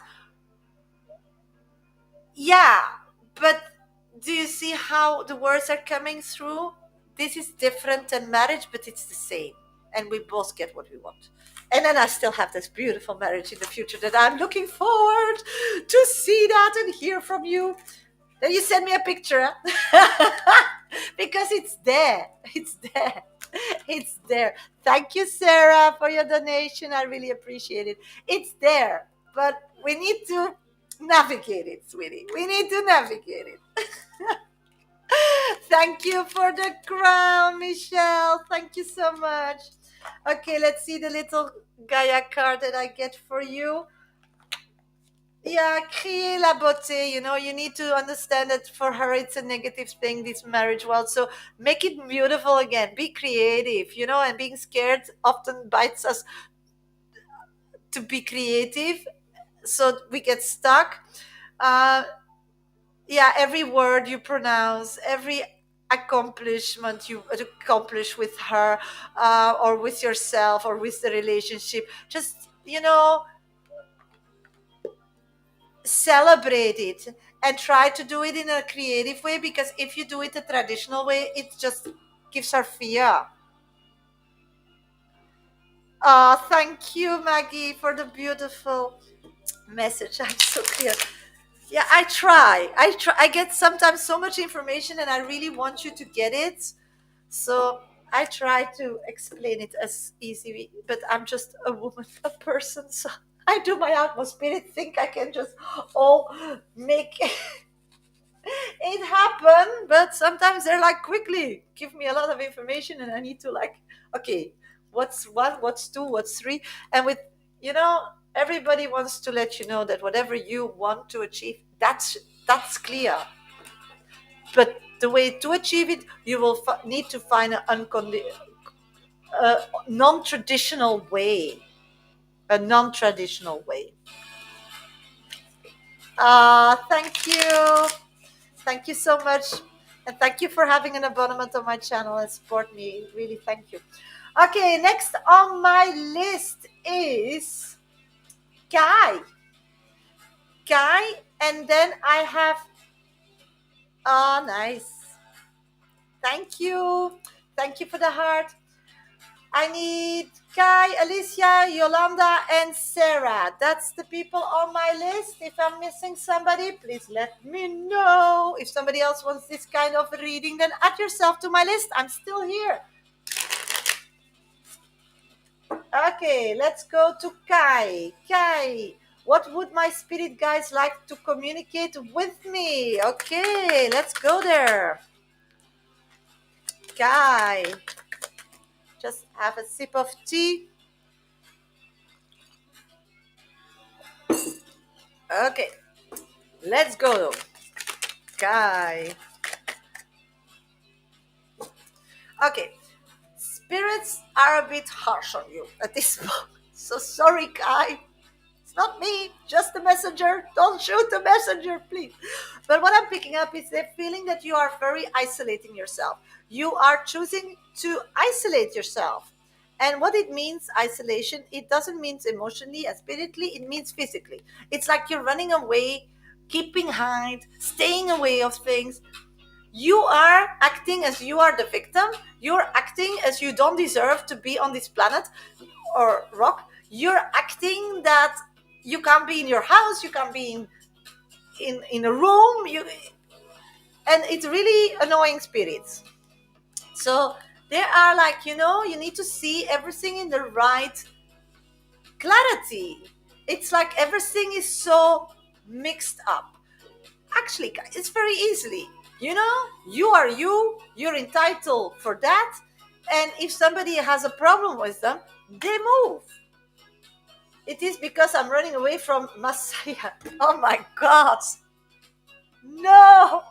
Yeah, but do you see how the words are coming through? This is different than marriage, but it's the same. And we both get what we want. And then I still have this beautiful marriage in the future that I'm looking forward to see that and hear from you. Then you send me a picture, huh? Because it's there. It's there. It's there. Thank you, Sarah, for your donation. I really appreciate it. It's there, but we need to navigate it, sweetie. We need to navigate it. Thank you for the crown, Michelle. Thank you so much. Okay, let's see the little Gaia card that I get for you. Yeah, créer la beauté. You need to understand that for her it's a negative thing, this marriage world. So make it beautiful again. Be creative, and being scared often bites us to be creative. So we get stuck. Uh, yeah, every word you pronounce, every accomplishment you accomplish with her, or with yourself, or with the relationship, just, celebrate it and try to do it in a creative way, because if you do it a traditional way, it just gives her fear. Thank you, Maggie, for the beautiful message. I'm so clear. Yeah, I get sometimes so much information and I really want you to get it, so I try to explain it as easy, but I'm just a woman, a person, so I do my utmost. Spirit think I can just all make it happen, but sometimes they're like, quickly give me a lot of information and I need to, like, okay, what's one, what's two, what's three. And with, you know everybody wants to let you know that whatever you want to achieve, that's clear, but the way to achieve it, you will need to find a non-traditional way, a non-traditional way. Thank you. Thank you so much. And thank you for having an abonnement on my channel and support me. Really, thank you. Okay, next on my list is Kai. Kai, and then I have, oh, nice. Thank you. Thank you for the heart. I need Kai, Alicia, Yolanda, and Sarah. That's the people on my list. If I'm missing somebody, please let me know. If somebody else wants this kind of reading, then add yourself to my list. I'm still here. Okay, let's go to Kai. Kai, What would my spirit guides like to communicate with me? Okay, let's go there. Guy, just have a sip of tea. Okay, let's go. Guy. Okay, spirits are a bit harsh on you at this moment. So sorry, Kai. It's not me, just the messenger. Don't shoot the messenger, please. But what I'm picking up is the feeling that you are very isolating yourself. You are choosing to isolate yourself. And what it means, isolation, it doesn't mean emotionally and spiritually, it means physically. It's like you're running away, keeping hide, staying away of things. You are acting as you are the victim. You're acting as you don't deserve to be on this planet or rock. You're acting that you can't be in your house, you can't be in a room, and it's really annoying spirits. So there are, like, you need to see everything in the right clarity. It's like everything is so mixed up. Actually, guys, it's very easily, you are you're entitled for that. And if somebody has a problem with them, they move. It is because I'm running away from Messiah. Oh my God. No.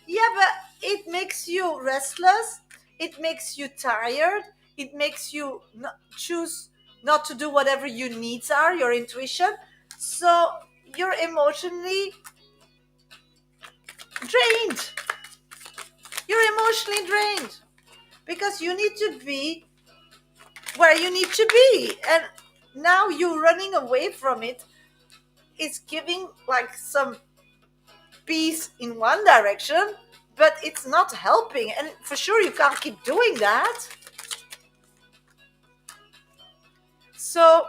Yeah, but it makes you restless. It makes you tired. It makes you not choose not to do whatever your needs are, your intuition. So you're emotionally drained. You're emotionally drained because you need to be where you need to be. And now you running away from it is giving like some peace in one direction, but it's not helping. And for sure, you can't keep doing that. So,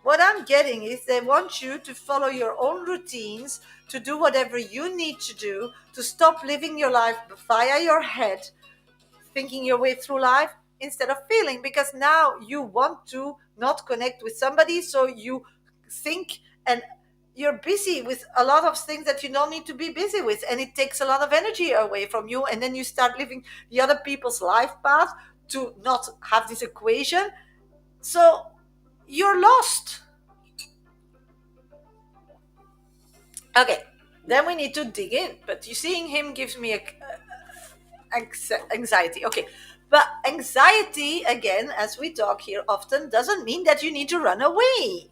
what I'm getting is they want you to follow your own routines, to do whatever you need to do, to stop living your life via your head, thinking your way through life instead of feeling, because now you want to not connect with somebody, so you think and you're busy with a lot of things that you don't need to be busy with, and it takes a lot of energy away from you, and then you start living the other people's life path to not have this equation. So you're lost. Okay, then we need to dig in, but you seeing him gives me anxiety. Okay, but anxiety, again, as we talk here often, doesn't mean that you need to run away.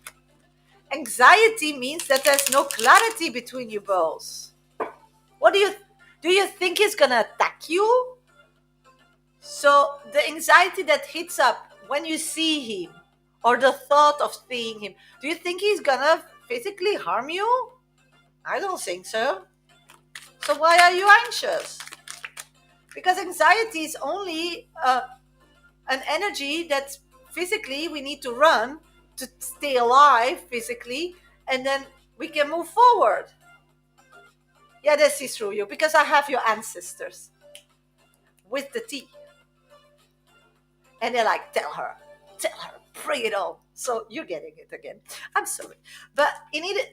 Anxiety means that there's no clarity between you both. What do you think he's gonna attack you? So the anxiety that hits up when you see him, or the thought of seeing him, do you think he's gonna physically harm you? I don't think so. So why are you anxious? Because anxiety is only an energy that physically we need to run to stay alive physically, and then we can move forward. Yeah, they see through you because I have your ancestors with the tea, and they're like, tell her, bring it on. So you're getting it again. I'm sorry, but this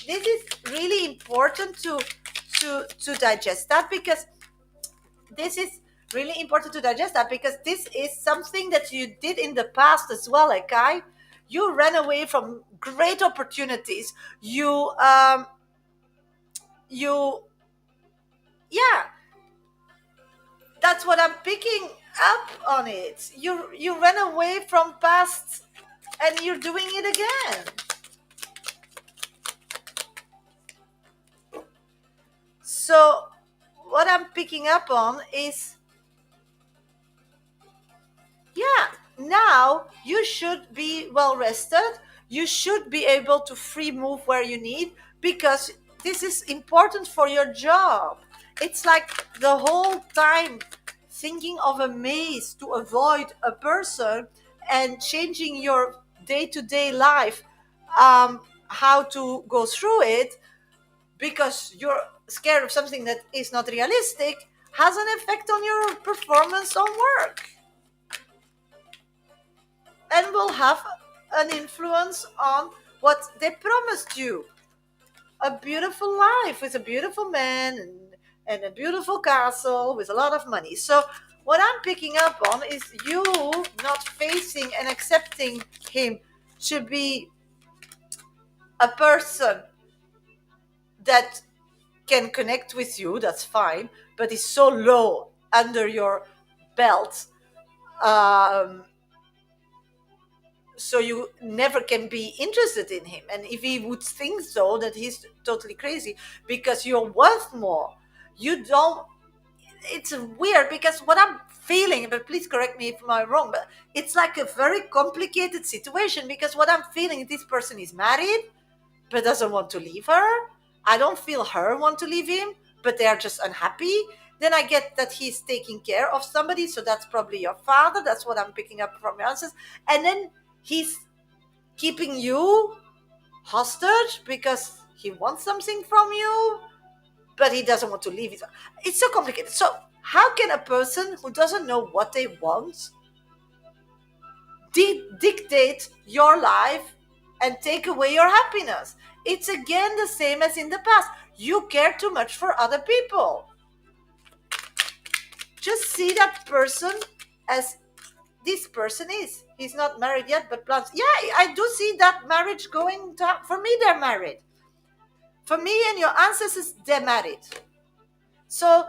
is really important to digest that, because this is really important to digest that because this is something that you did in the past as well, like you ran away from great opportunities. You yeah, that's what I'm picking up on it. You ran away from past, and you're doing it again. So what I'm picking up on is, yeah, now you should be well rested. You should be able to free move where you need, because this is important for your job. It's like the whole time thinking of a maze to avoid a person and changing your day-to-day life, how to go through it because you're scared of something that is not realistic, has an effect on your performance on work, and will have an influence on what they promised you, a beautiful life with a beautiful man and a beautiful castle with a lot of money. So what I'm picking up on is you not facing and accepting him to be a person that can connect with you. That's fine, but is so low under your belt, um, so you never can be interested in him. And if he would think so, that he's totally crazy, because you're worth more. You don't. It's weird because what I'm feeling, but please correct me if I'm wrong, but it's like a very complicated situation, because what I'm feeling, this person is married but doesn't want to leave her. I don't feel her want to leave him, but they are just unhappy. Then I get that he's taking care of somebody, so that's probably your father. That's what I'm picking up from your answers. And then he's keeping you hostage because he wants something from you, but he doesn't want to leave it. It's so complicated. So how can a person who doesn't know what they want dictate your life and take away your happiness? It's again the same as in the past. You care too much for other people. Just see that person as this person is. He's not married yet, but plans. Yeah, I do see that marriage going to. For me, they're married. For me and your ancestors, they're married. So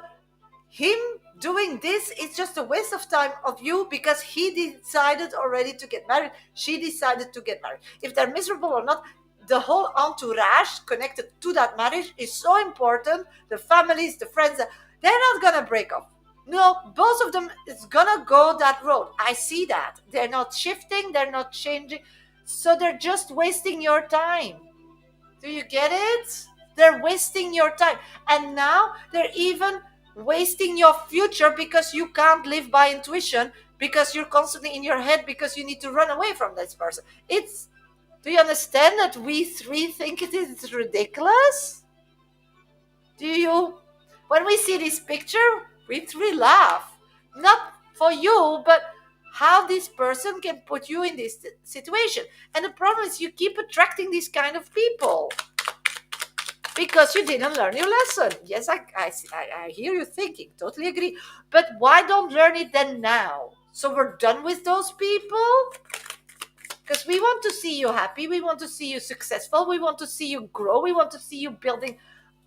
him doing this is just a waste of time of you, because he decided already to get married. She decided to get married. If they're miserable or not, the whole entourage connected to that marriage is so important. The families, the friends, they're not gonna break up. No, both of them is gonna go that road. I see that. They're not shifting, they're not changing. So they're just wasting your time. Do you get it? They're wasting your time. And now they're even wasting your future, because you can't live by intuition, because you're constantly in your head, because you need to run away from this person. It's, do you understand that we three think it is ridiculous? Do you? When we see this picture, we three laugh. Not for you, but how this person can put you in this situation. And the problem is you keep attracting these kind of people because you didn't learn your lesson. Yes, I hear you thinking, totally agree. But why don't learn it then now? So we're done with those people? Because we want to see you happy, we want to see you successful, we want to see you grow, we want to see you building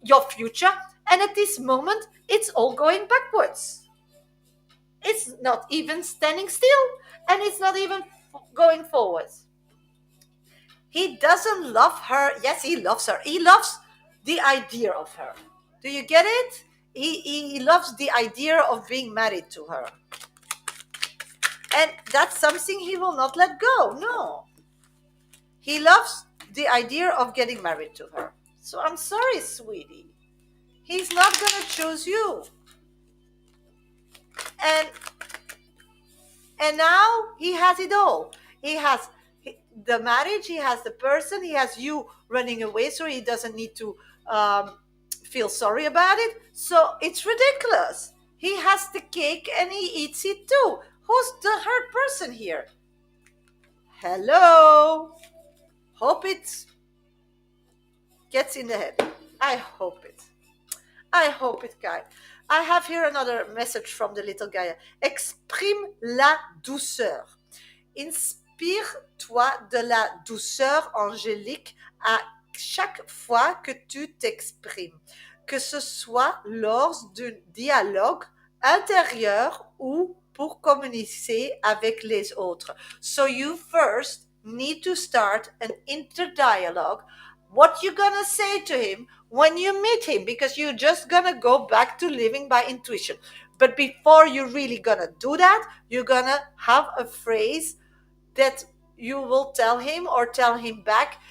your future. And at this moment, it's all going backwards. It's not even standing still, and it's not even going forwards. He doesn't love her. Yes, he loves her. He loves the idea of her. Do you get it? He loves the idea of being married to her. And that's something he will not let go. No. He loves the idea of getting married to her. So I'm sorry, sweetie. He's not going to choose you. And now he has it all. He has the marriage, he has the person, he has you running away, so he doesn't need to feel sorry about it. So it's ridiculous. He has the cake and he eats it too. Who's the hurt person here? Hello. Hope it gets in the head. I hope it. I hope it, guy. I have here another message from the little guy. Exprime la douceur. Inspire-toi de la douceur angélique à chaque fois que tu t'exprimes, que ce soit lors d'un dialogue intérieur ou pour communiquer avec les autres. So you first need to start an inter-dialogue. What you gonna say to him when you meet him, because you're just gonna go back to living by intuition. But before you're really gonna do that, you're gonna have a phrase that you will tell him or tell him back,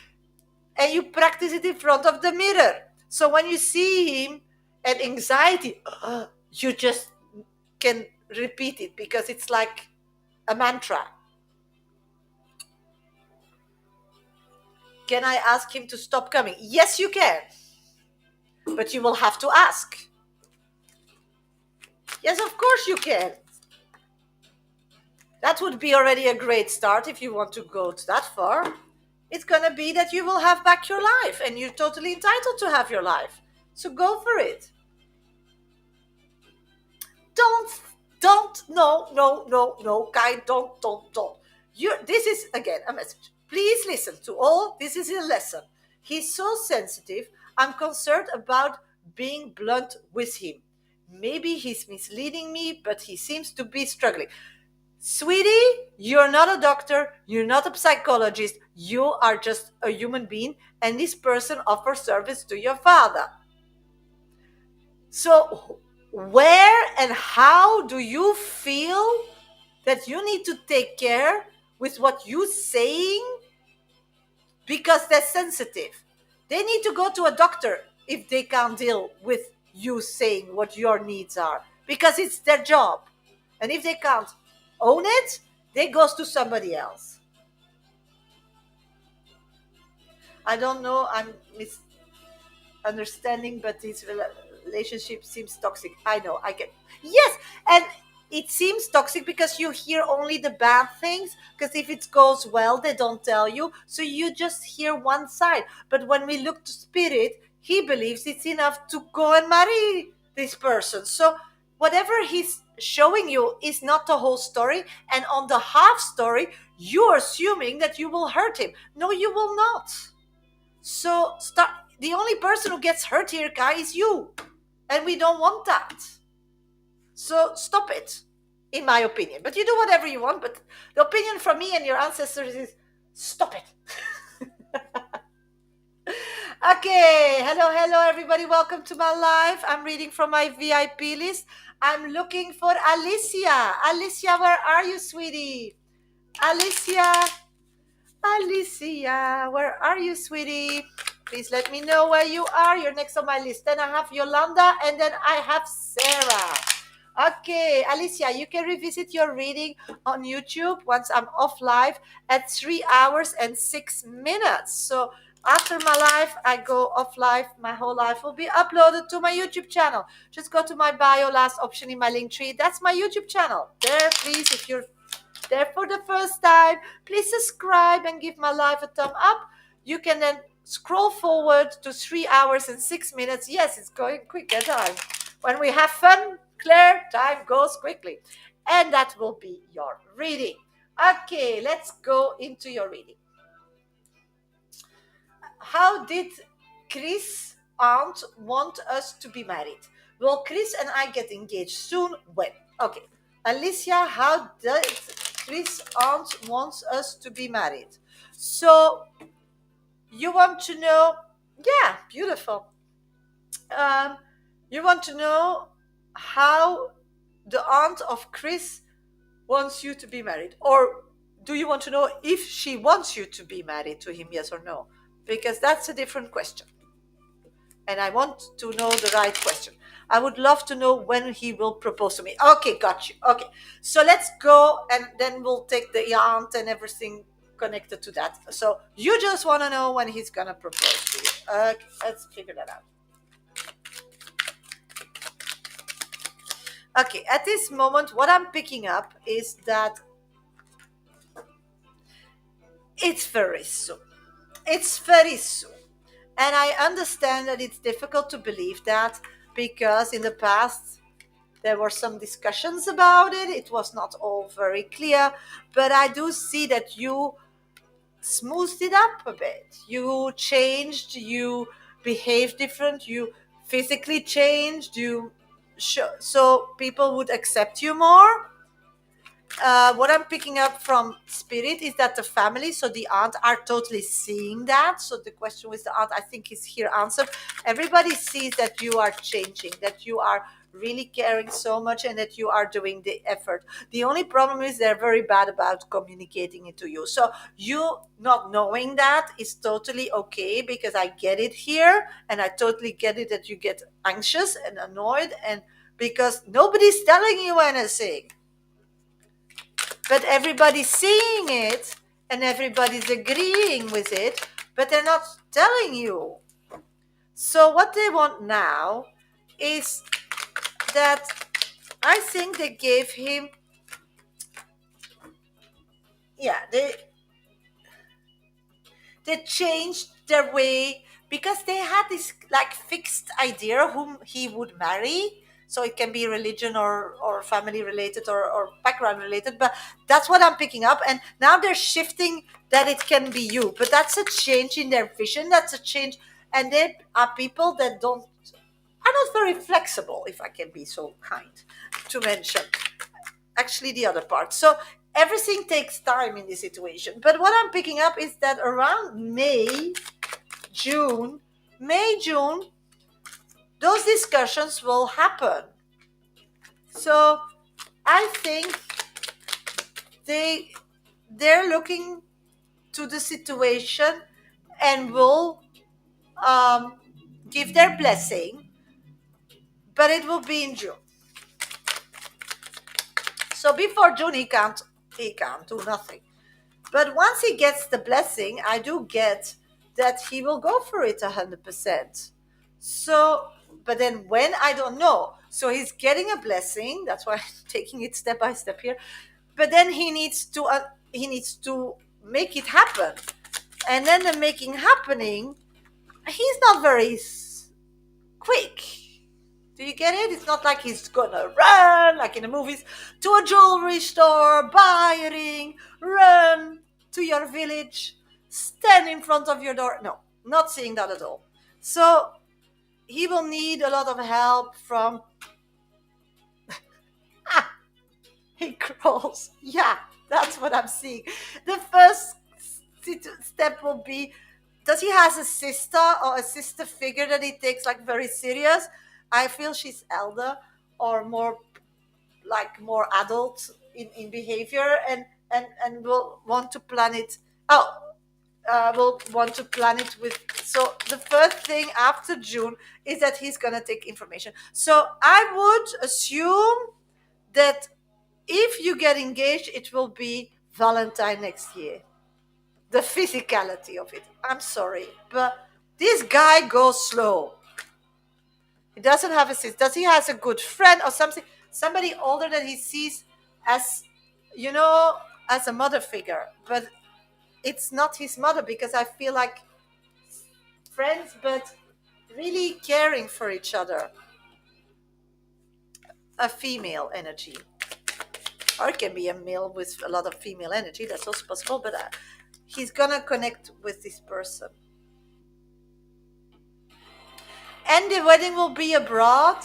and you practice it in front of the mirror. So when you see him and anxiety, you just can repeat it, because it's like a mantra. Can I ask him to stop coming? Yes, you can. But you will have to ask. Yes, of course you can. That would be already a great start if you want to go to that far. It's going to be that you will have back your life and you're totally entitled to have your life. So go for it. Don't, don't, no, no, no, no, guy, don't. This is again a message. Please listen to all. This is a lesson. He's so sensitive. I'm concerned about being blunt with him. Maybe he's misleading me, but he seems to be struggling. Sweetie, you're not a doctor, you're not a psychologist, you are just a human being, and this person offers service to your father. So, where and how do you feel that you need to take care with what you're saying? Because they're sensitive. They need to go to a doctor if they can't deal with you saying what your needs are, because it's their job. And if they can't own it, they goes to somebody else. I don't know, I'm misunderstanding, but his relationship seems toxic. I know, I get. Yes, and it seems toxic because you hear only the bad things, because if it goes well, they don't tell you. So you just hear one side. But when we look to spirit, he believes it's enough to go and marry this person. So whatever he's showing you is not the whole story. And on the half story, you're assuming that you will hurt him. No, you will not. So start. The only person who gets hurt here, Kai, is you, and we don't want that. So stop it, in my opinion. But you do whatever you want. But the opinion from me and your ancestors is stop it. Okay, hello, everybody. Welcome to my live. I'm reading from my VIP list. I'm looking for Alicia. Alicia, where are you, sweetie? Alicia, where are you, sweetie? Please let me know where you are. You're next on my list. Then I have Yolanda, and then I have Sarah. Okay, Alicia, you can revisit your reading on YouTube once I'm off live at 3 hours and 6 minutes. So after my live, I go off live. My whole life will be uploaded to my YouTube channel. Just go to my bio, last option in my link tree. That's my YouTube channel. There, please, if you're there for the first time, please subscribe and give my live a thumb up. You can then scroll forward to 3 hours and 6 minutes. Yes, it's going quick at time. When we have fun, Claire, time goes quickly. And that will be your reading. Okay, let's go into your reading. How did Chris' aunt want us to be married? Will Chris and I get engaged soon? When? Okay. Alicia, how does Chris' aunt wants us to be married? So you want to know? Yeah, beautiful. You want to know how the aunt of Chris wants you to be married, or do you want to know if she wants you to be married to him? Yes or no? Because that's a different question. And I want to know the right question. I would love to know when he will propose to me. Okay, got you. Okay, so let's go, and then we'll take the aunt and everything connected to that. So you just want to know when he's gonna propose to you. Okay, let's figure that out. Okay, at this moment, what I'm picking up is that it's very soon. It's very soon. And I understand that it's difficult to believe that, because in the past there were some discussions about it. It was not all very clear, but I do see that you smoothed it up a bit. You changed, you behaved different, you physically changed, so people would accept you more. What I'm picking up from spirit is that the family, so the aunt, are totally seeing that. So the question with the aunt, I think, is here answered. Everybody sees that you are changing, that you are really caring so much, and that you are doing the effort. The only problem is they're very bad about communicating it to you. So you not knowing that is totally okay, because I get it here, and I totally get it that you get anxious and annoyed, and because nobody's telling you anything. But everybody's seeing it and everybody's agreeing with it, but they're not telling you. So what they want now is that I think they gave him yeah, they changed their way because they had this like fixed idea whom he would marry. So it can be religion or family related or background related, but that's what I'm picking up. And now they're shifting that it can be you, but that's a change in their vision. That's a change, and there are people that don't are not very flexible, if I can be so kind to mention. Actually, the other part. So everything takes time in this situation. But what I'm picking up is that around June, June, those discussions will happen. So I think they they're looking to the situation and will um, give their blessing, but it will be in June. So before June, he can't do nothing. But once he gets the blessing, I do get that he will go for it 100%. So, but then when, I don't know. So he's getting a blessing. That's why I'm taking it step by step here. But then he needs to make it happen. And then the making happening, he's not very quick. Do you get it? It's not like he's gonna run like in the movies to a jewelry store, buy a ring, run to your village, stand in front of your door. No, not seeing that at all. So he will need a lot of help from he crawls. Yeah, that's what I'm seeing. The first step will be, does he has a sister or a sister figure that he takes like very serious? I feel she's elder or more adult in behavior, and will want to plan it. Oh, will want to plan it with. So the first thing after June is that he's gonna take information. So I would assume that if you get engaged, it will be Valentine next year. The physicality of it. I'm sorry, but this guy goes slow. He doesn't have a sister. Does he has a good friend or something? Somebody older that he sees as, you know, as a mother figure, but it's not his mother because I feel like friends, but really caring for each other. A female energy, or it can be a male with a lot of female energy. That's also possible. But he's gonna connect with this person, and the wedding will be abroad.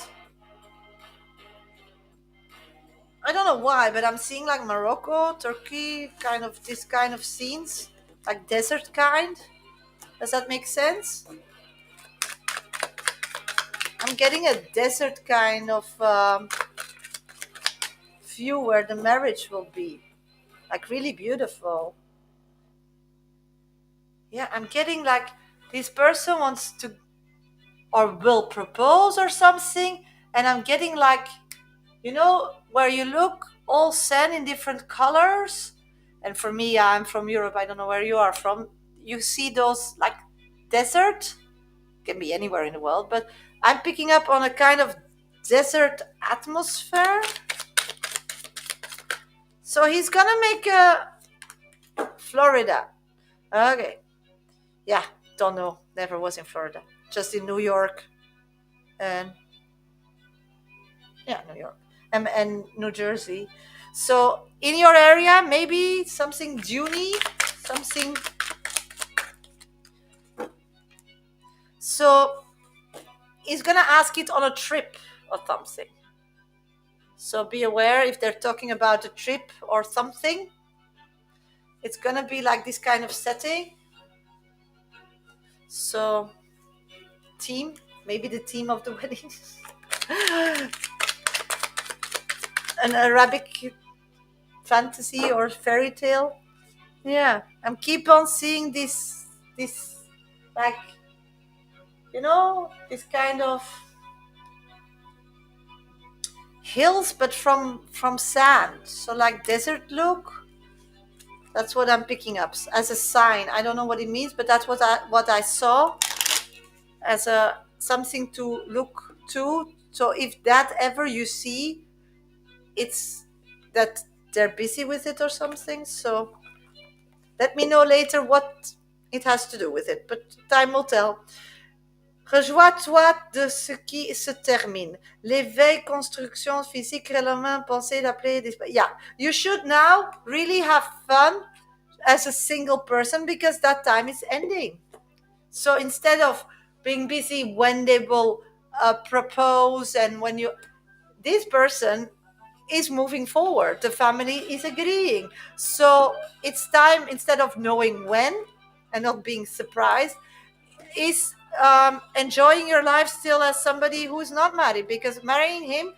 I don't know why, but I'm seeing like Morocco, Turkey, kind of this kind of scenes, like desert kind. Does that make sense? I'm getting a desert kind of view where the marriage will be, like really beautiful. Yeah, I'm getting like this person wants to or will propose or something, and I'm getting like, where you look all sand in different colors. And for me, I'm from Europe. I don't know where you are from. You see those like desert, can be anywhere in the world, but I'm picking up on a kind of desert atmosphere. So he's gonna make a Florida. Okay. Yeah, don't know. Never was in Florida. Just in New York and yeah, New York and New Jersey. So in your area, maybe something Juney, something. So he's gonna ask it on a trip or something. So be aware if they're talking about a trip or something. It's gonna be like this kind of setting. So theme, maybe the theme of the wedding, an Arabic fantasy or fairy tale. Yeah, I'm keep on seeing this like, this kind of hills, but from sand. So like desert look. That's what I'm picking up as a sign. I don't know what it means, but that's what I saw as a something to look to. So if that ever you see, it's that they're busy with it or something. So Let me know later what it has to do with it, but time will tell. Rejoins-toi de ce qui se termine. L'éveil, construction physique, réellement, pensée, l'appeler. Yeah, you should now really have fun as a single person because that time is ending. So instead of being busy when they will propose and when you, this person is moving forward, the family is agreeing. So it's time, instead of knowing when and not being surprised, is enjoying your life still as somebody who is not married, because marrying him,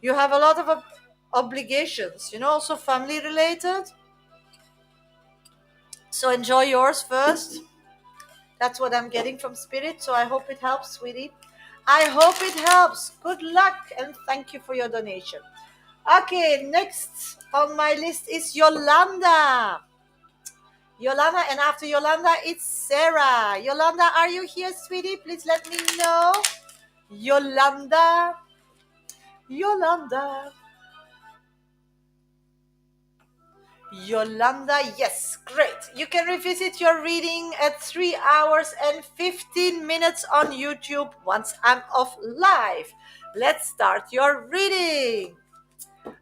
you have a lot of obligations, also family related. So enjoy yours first. That's what I'm getting from spirit. So I hope it helps, sweetie. I hope it helps. Good luck and thank you for your donation. Okay, next on my list is Yolanda. Yolanda, and after Yolanda, it's Sarah. Yolanda, are you here, sweetie? Please let me know. Yolanda. Yolanda. Yolanda, yes, great. You can revisit your reading at 3 hours and 15 minutes on YouTube once I'm off live. Let's start your reading.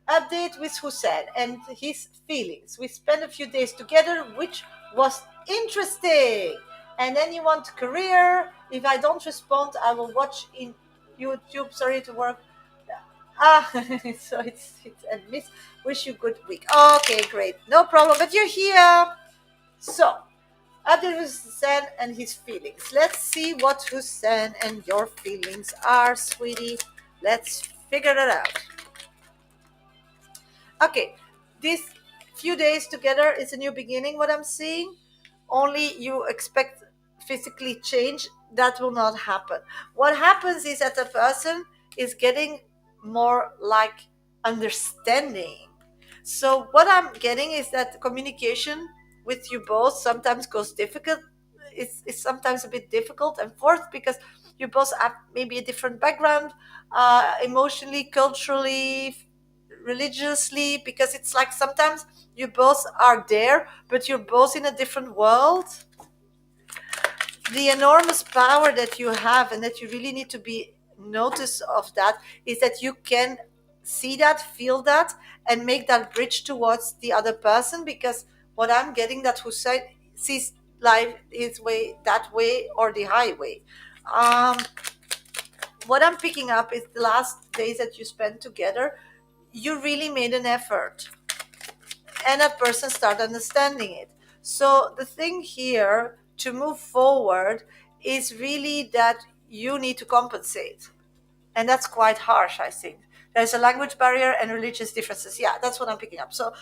Update with Hussein and his feelings. We spent a few days together, which was interesting. And then you want career. If I don't respond, I will watch in YouTube. Sorry to work. Ah, so it's a miss. Wish you good week. Okay, great. No problem. But you're here. So, update with Hussein and his feelings. Let's see what Hussein and your feelings are, sweetie. Let's figure it out. Okay, these few days together is a new beginning, what I'm seeing. Only you expect physically change, that will not happen. What happens is that the person is getting more like understanding. So what I'm getting is that communication with you both sometimes goes difficult. It's sometimes a bit difficult and forced because you both have maybe a different background, emotionally, culturally, religiously, because it's like sometimes you both are there but you're both in a different world. The enormous power that you have and that you really need to be notice of that is that you can see that, feel that, and make that bridge towards the other person, because what I'm getting that Hussein sees life his way, that way, or the highway. um, what I'm picking up is the last days that you spent together, you really made an effort and that person start understanding it. So the thing here to move forward is really that you need to compensate, and that's quite harsh, I think. There's a language barrier and religious differences. Yeah, that's what I'm picking up. So,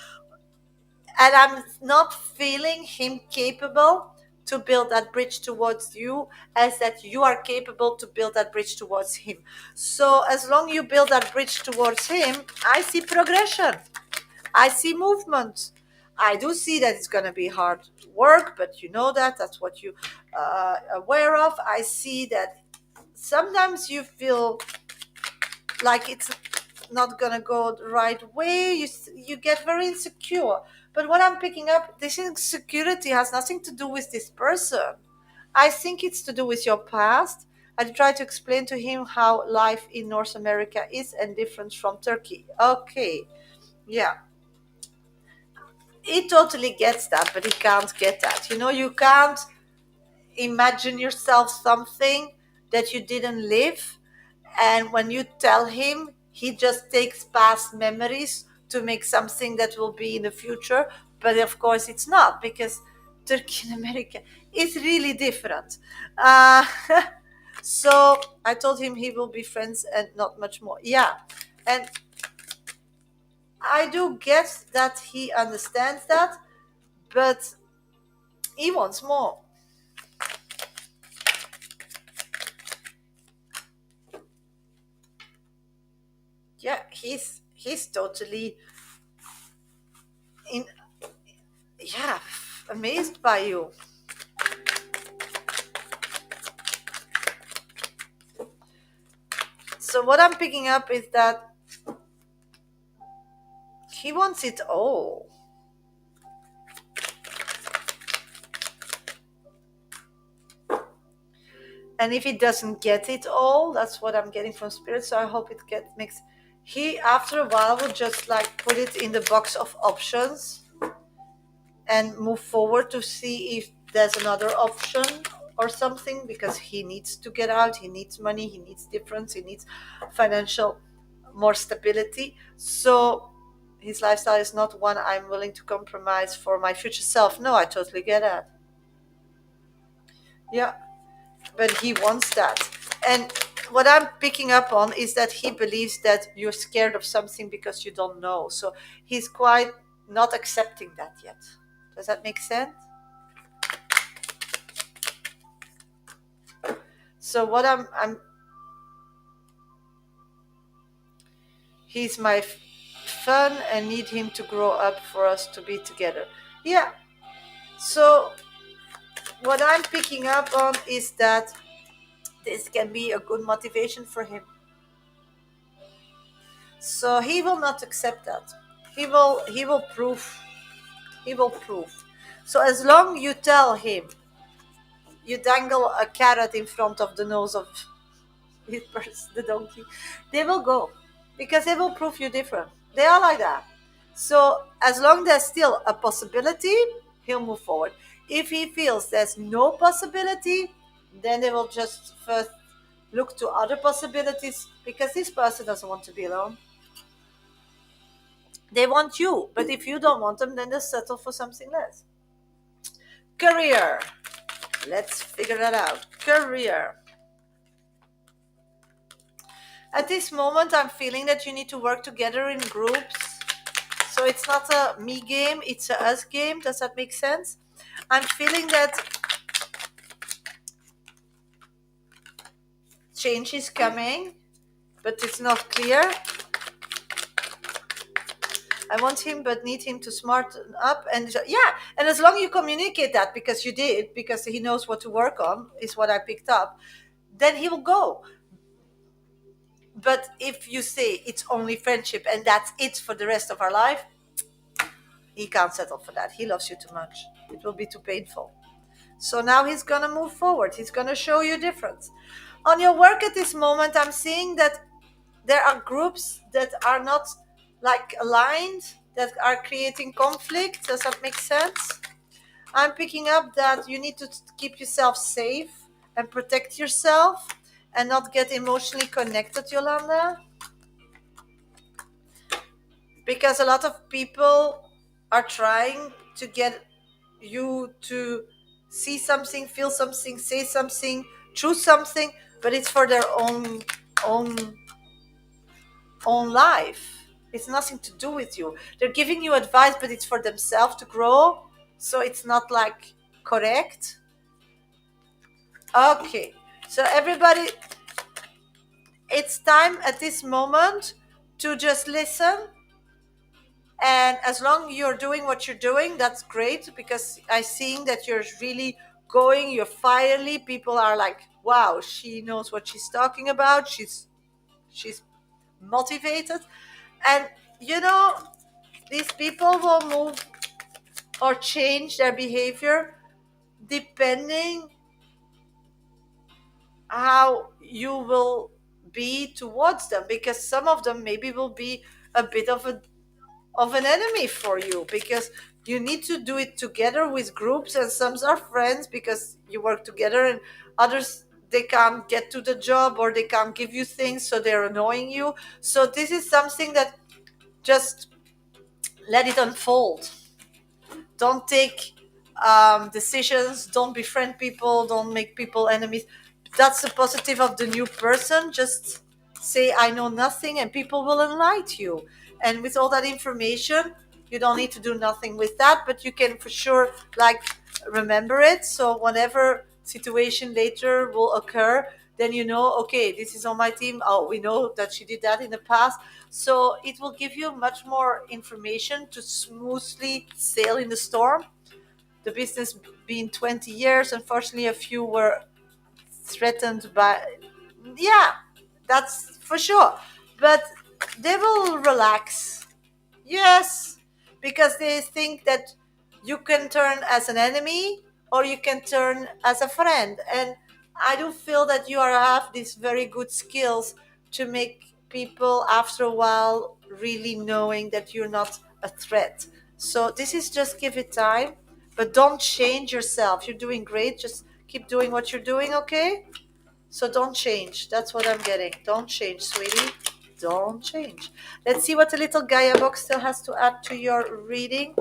and I'm not feeling him capable to build that bridge towards you as that you are capable to build that bridge towards him. So as long you build that bridge towards him, I see progression, I see movement. I do see that it's going to be hard work, but you know that. That's what you aware of. I see that sometimes you feel like it's not going to go the right way. You get very insecure. But what I'm picking up, this insecurity has nothing to do with this person. I think it's to do with your past. I try to explain to him how life in North America is and different from Turkey. Okay, yeah, he totally gets that, but he can't get that. You can't imagine yourself something that you didn't live. And when you tell him, he just takes past memories to make something that will be in the future. But of course, it's not, because Turkey and America is really different. Uh, so I told him he will be friends and not much more. Yeah. And I do guess that he understands that, but he wants more. Yeah, he's totally in, yeah, amazed by you. So what I'm picking up is that he wants it all. And if he doesn't get it all, that's what I'm getting from spirit. So I hope it get makes. He after a while will just like put it in the box of options and move forward to see if there's another option or something, because he needs to get out, he needs money, he needs difference, he needs financial more stability. So his lifestyle is not one I'm willing to compromise for my future self. No, I totally get that. Yeah, but he wants that. And what I'm picking up on is that he believes that you're scared of something because you don't know. So he's quite not accepting that yet. Does that make sense? So what I'm he's my fun and need him to grow up for us to be together. Yeah. So what I'm picking up on is that this can be a good motivation for him. So he will not accept that. He will prove. He will prove. So as long you tell him, you dangle a carrot in front of the nose of his person, the donkey, they will go because they will prove you different. They are like that. So as long there's still a possibility, he'll move forward. If he feels there's no possibility, then they will just first look to other possibilities, because this person doesn't want to be alone. They want you, but if you don't want them, then they'll settle for something less. Career. Let's figure that out. Career. At this moment, I'm feeling that you need to work together in groups. So it's not a me game, it's a us game. Does that make sense? I'm feeling that change is coming, but it's not clear. I want him, but need him to smarten up. And yeah, and as long as you communicate that, because you did, because he knows what to work on, is what I picked up, then he will go. But if you say it's only friendship and that's it for the rest of our life, he can't settle for that. He loves you too much. It will be too painful. So now he's gonna move forward. He's gonna show you difference. On your work at this moment, I'm seeing that there are groups that are not like aligned, that are creating conflict. Does that make sense? I'm picking up that you need to keep yourself safe and protect yourself and not get emotionally connected, Yolanda, because a lot of people are trying to get you to see something, feel something, say something, choose something, but it's for their own own life. It's nothing to do with you. They're giving you advice, but it's for themselves to grow. So it's not like correct. Okay. So everybody, it's time at this moment to just listen. And as long you're doing what you're doing, that's great, because I seeing that you're really going, you're fiery. People are like, wow, she knows what she's talking about. She's motivated. And you know, these people will move or change their behavior depending how you will be towards them, because some of them maybe will be a bit of an enemy for you, because you need to do it together with groups, and some are friends because you work together, and others, they can't get to the job or they can't give you things, so they're annoying you. So this is something that just let it unfold. Don't take decisions, don't befriend people, don't make people enemies. That's the positive of the new person. Just say I know nothing and people will enlighten you. And with all that information, you don't need to do nothing with that, but you can for sure like remember it. So whatever situation later will occur, then you know, okay, this is on my team. Oh, we know that she did that in the past. So it will give you much more information to smoothly sail in the storm. The business being 20 years, unfortunately, a few were threatened by, yeah, that's for sure. But they will relax. Yes, because they think that you can turn as an enemy or you can turn as a friend. And I do feel that you are have these very good skills to make people after a while really knowing that you're not a threat. So this is just give it time, but don't change yourself. You're doing great. Just keep doing what you're doing, okay? So don't change. That's what I'm getting. Don't change, sweetie. Don't change. Let's see what the little Gaia box still has to add to your reading.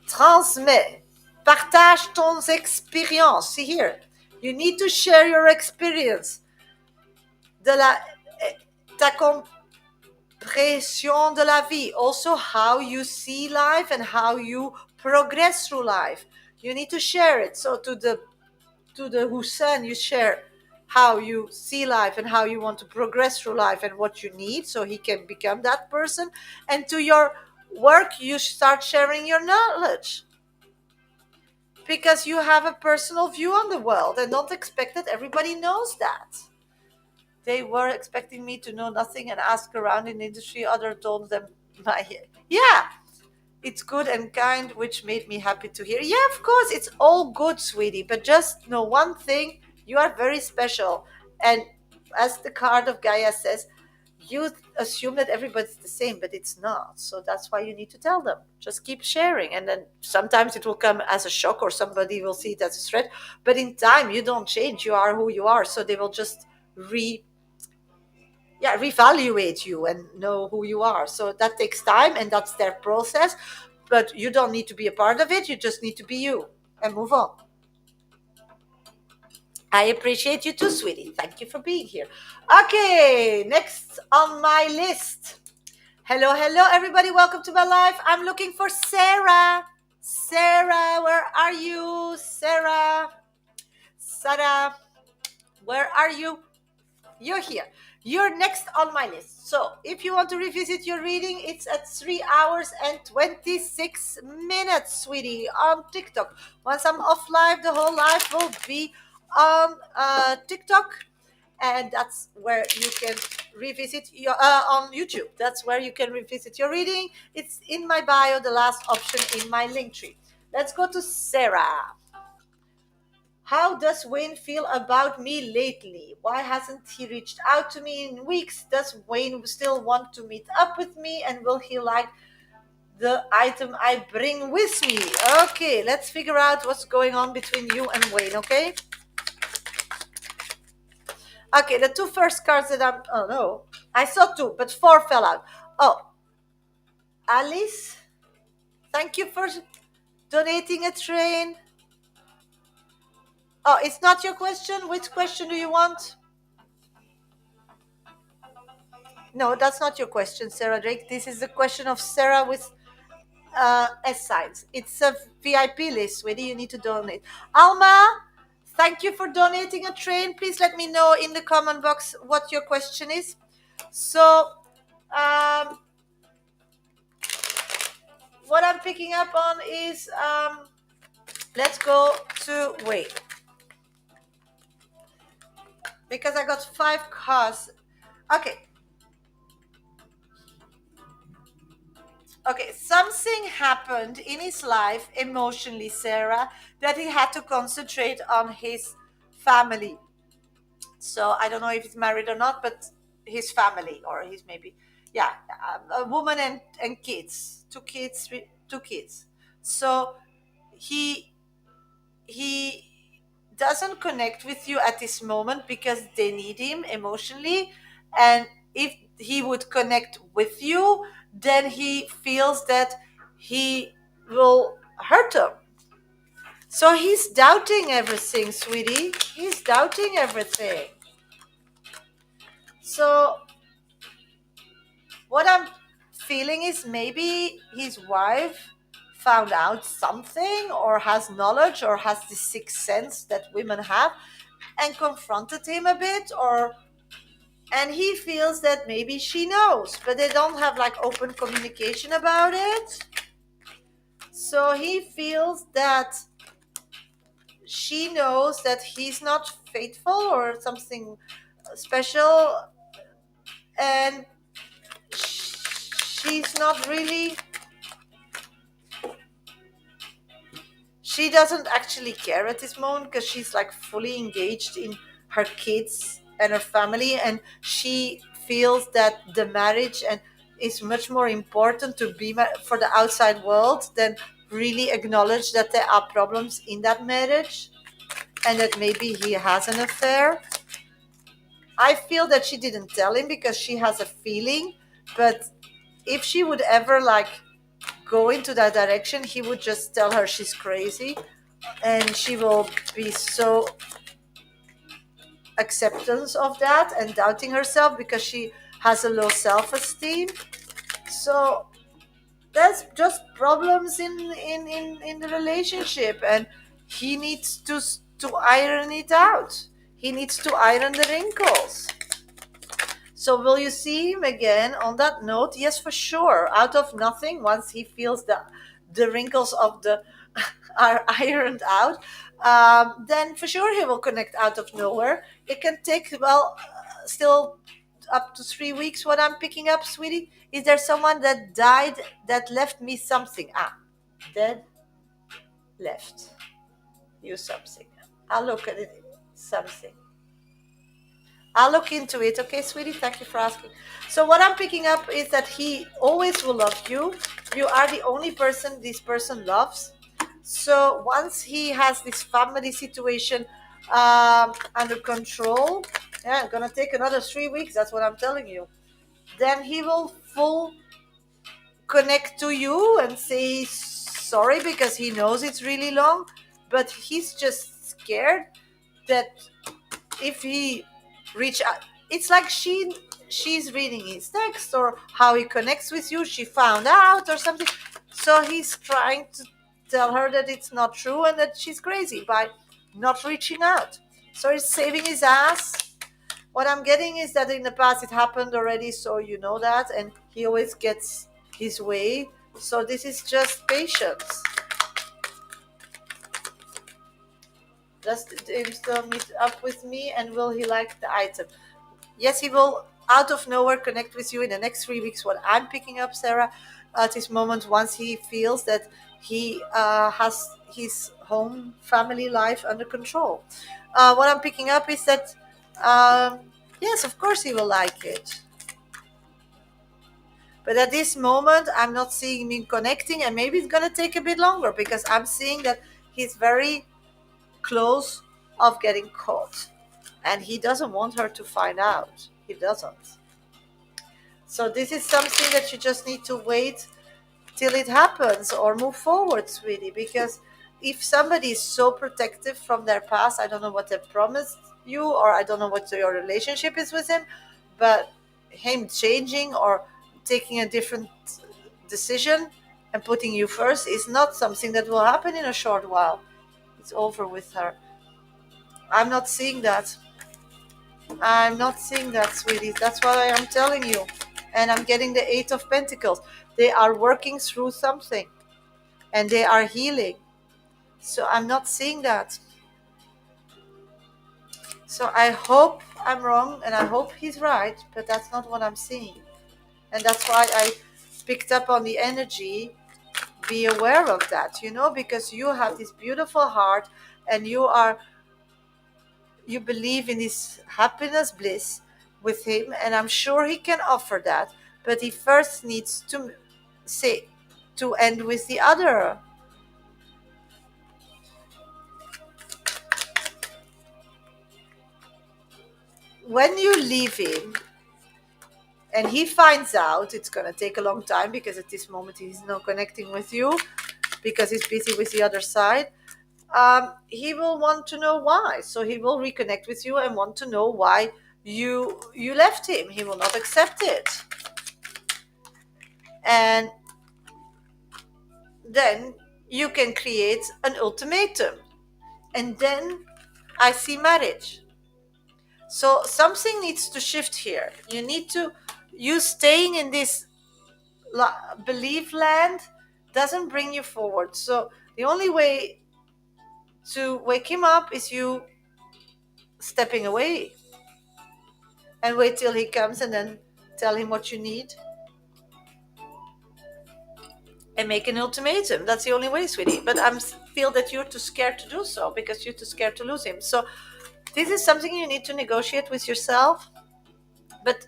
Transmets. Partage ton expérience. See here. You need to share your experience. De la, ta compression de la vie. Also, how you see life and how you progress through life. You need to share it. So to the Hussein, you share how you see life and how you want to progress through life and what you need so he can become that person. And to your work, you start sharing your knowledge because you have a personal view on the world and don't expect that everybody knows that. They were expecting me to know nothing and ask around in the industry. Other told them my, yeah, it's good and kind, which made me happy to hear. Yeah, of course, it's all good, sweetie. But just know one thing: you are very special. And as the card of Gaia says, you assume that everybody's the same, but it's not. So that's why you need to tell them. Just keep sharing, and then sometimes it will come as a shock, or somebody will see it as a threat. But in time, you don't change. You are who you are. So they will just re yeah reevaluate you and know who you are. So that takes time, and that's their process, but you don't need to be a part of it. You just need to be you and move on. I appreciate you too, sweetie. Thank you for being here. Okay, next on my list. Hello, hello, everybody. Welcome to my life. I'm looking for Sarah. Sarah, where are you? Sarah, where are you? You're here. You're next on my list. So if you want to revisit your reading, it's at 3 hours and 26 minutes, sweetie, on TikTok. Once I'm off live, the whole live will be on TikTok. And that's where you can revisit your on YouTube. That's where you can revisit your reading. It's in my bio, the last option in my link tree. Let's go to Sarah. How does Wayne feel about me lately? Why hasn't he reached out to me in weeks? Does Wayne still want to meet up with me? And will he like the item I bring with me? Okay, let's figure out what's going on between you and Wayne, okay? Okay, the two first cards that oh no, I saw two, but four fell out. Oh, Alice, thank you for donating a train. Oh, it's not your question. Which question do you want? No, that's not your question, Sarah Drake. This is the question of Sarah with S signs. It's a VIP list, sweetie. You need to donate. Alma, thank you for donating a train. Please let me know in the comment box what your question is. So, what I'm picking up on is let's go to wait. Because I got 5 cards. Okay. Okay, something happened in his life emotionally, Sarah, that he had to concentrate on his family. So I don't know if he's married or not, but his family, or he's maybe, yeah, a woman and kids, two kids. So he he doesn't connect with you at this moment because they need him emotionally, and if he would connect with you, then he feels that he will hurt them. So he's doubting everything, sweetie. He's doubting everything. So what I'm feeling is maybe his wife found out something, or has knowledge, or has the sixth sense that women have, and confronted him a bit, or and he feels that maybe she knows, but they don't have like open communication about it. So he feels that she knows that he's not faithful or something special, and she's not really she doesn't actually care at this moment because she's like fully engaged in her kids and her family, and she feels that the marriage and is much more important to be for the outside world than really acknowledge that there are problems in that marriage and that maybe he has an affair. I feel that she didn't tell him because she has a feeling, but if she would ever like go into that direction, he would just tell her she's crazy, and she will be so acceptance of that and doubting herself because she has a low self-esteem. So that's just problems in the relationship, and he needs to iron it out. He needs to iron the wrinkles. So will you see him again on that note? Yes, for sure. Out of nothing, once he feels the wrinkles of the are ironed out, then for sure he will connect out of nowhere. It can take, well, still up to 3 weeks. What I'm picking up, sweetie, is there someone that died that left me something? Dead, left you something. I'll look at it. Something. I'll look into it. Okay, sweetie, thank you for asking. So what I'm picking up is that he always will love you. You are the only person this person loves. So once he has this family situation under control, yeah, gonna take another 3 weeks. That's what I'm telling you. Then he will full connect to you and say sorry because he knows it's really long, but he's just scared that if he reach out, it's like she's reading his text or how he connects with you, she found out or something, so he's trying to tell her that it's not true and that she's crazy by not reaching out, so he's saving his ass. What I'm getting is that in the past it happened already, so you know that, and he always gets his way, so this is just patience. Does James still meet up with me, and will he like the item? Yes, he will out of nowhere connect with you in the next 3 weeks. What I'm picking up, Sarah, at this moment, once he feels that he has his home family life under control. What I'm picking up is that, yes, of course he will like it. But at this moment, I'm not seeing him connecting, and maybe it's going to take a bit longer because I'm seeing that he's very close of getting caught, and he doesn't want her to find out. He doesn't. So this is something that you just need to wait till it happens or move forward, sweetie, because if somebody is so protective from their past, I don't know what they promised you, or I don't know what your relationship is with him, but him changing or taking a different decision and putting you first is not something that will happen in a short while. It's over with her. I'm not seeing that. I'm not seeing that, sweetie. That's what I am telling you. And I'm getting the Eight of Pentacles. They are working through something and they are healing. So I'm not seeing that. So I hope I'm wrong and I hope he's right, but that's not what I'm seeing. And that's why I picked up on the energy. Be aware of that, because you have this beautiful heart and you believe in his happiness, bliss with him, and I'm sure he can offer that. But he first needs to say to end with the other. When you leave him and he finds out, it's going to take a long time because at this moment he's not connecting with you because he's busy with the other side. He will want to know why, so he will reconnect with you and want to know why you left him. He will not accept it, and then you can create an ultimatum, and then I see marriage. So something needs to shift here. You staying in this belief land doesn't bring you forward. So the only way to wake him up is you stepping away and wait till he comes and then tell him what you need and make an ultimatum. That's the only way, sweetie. But feel that you're too scared to do so because you're too scared to lose him. So this is something you need to negotiate with yourself. But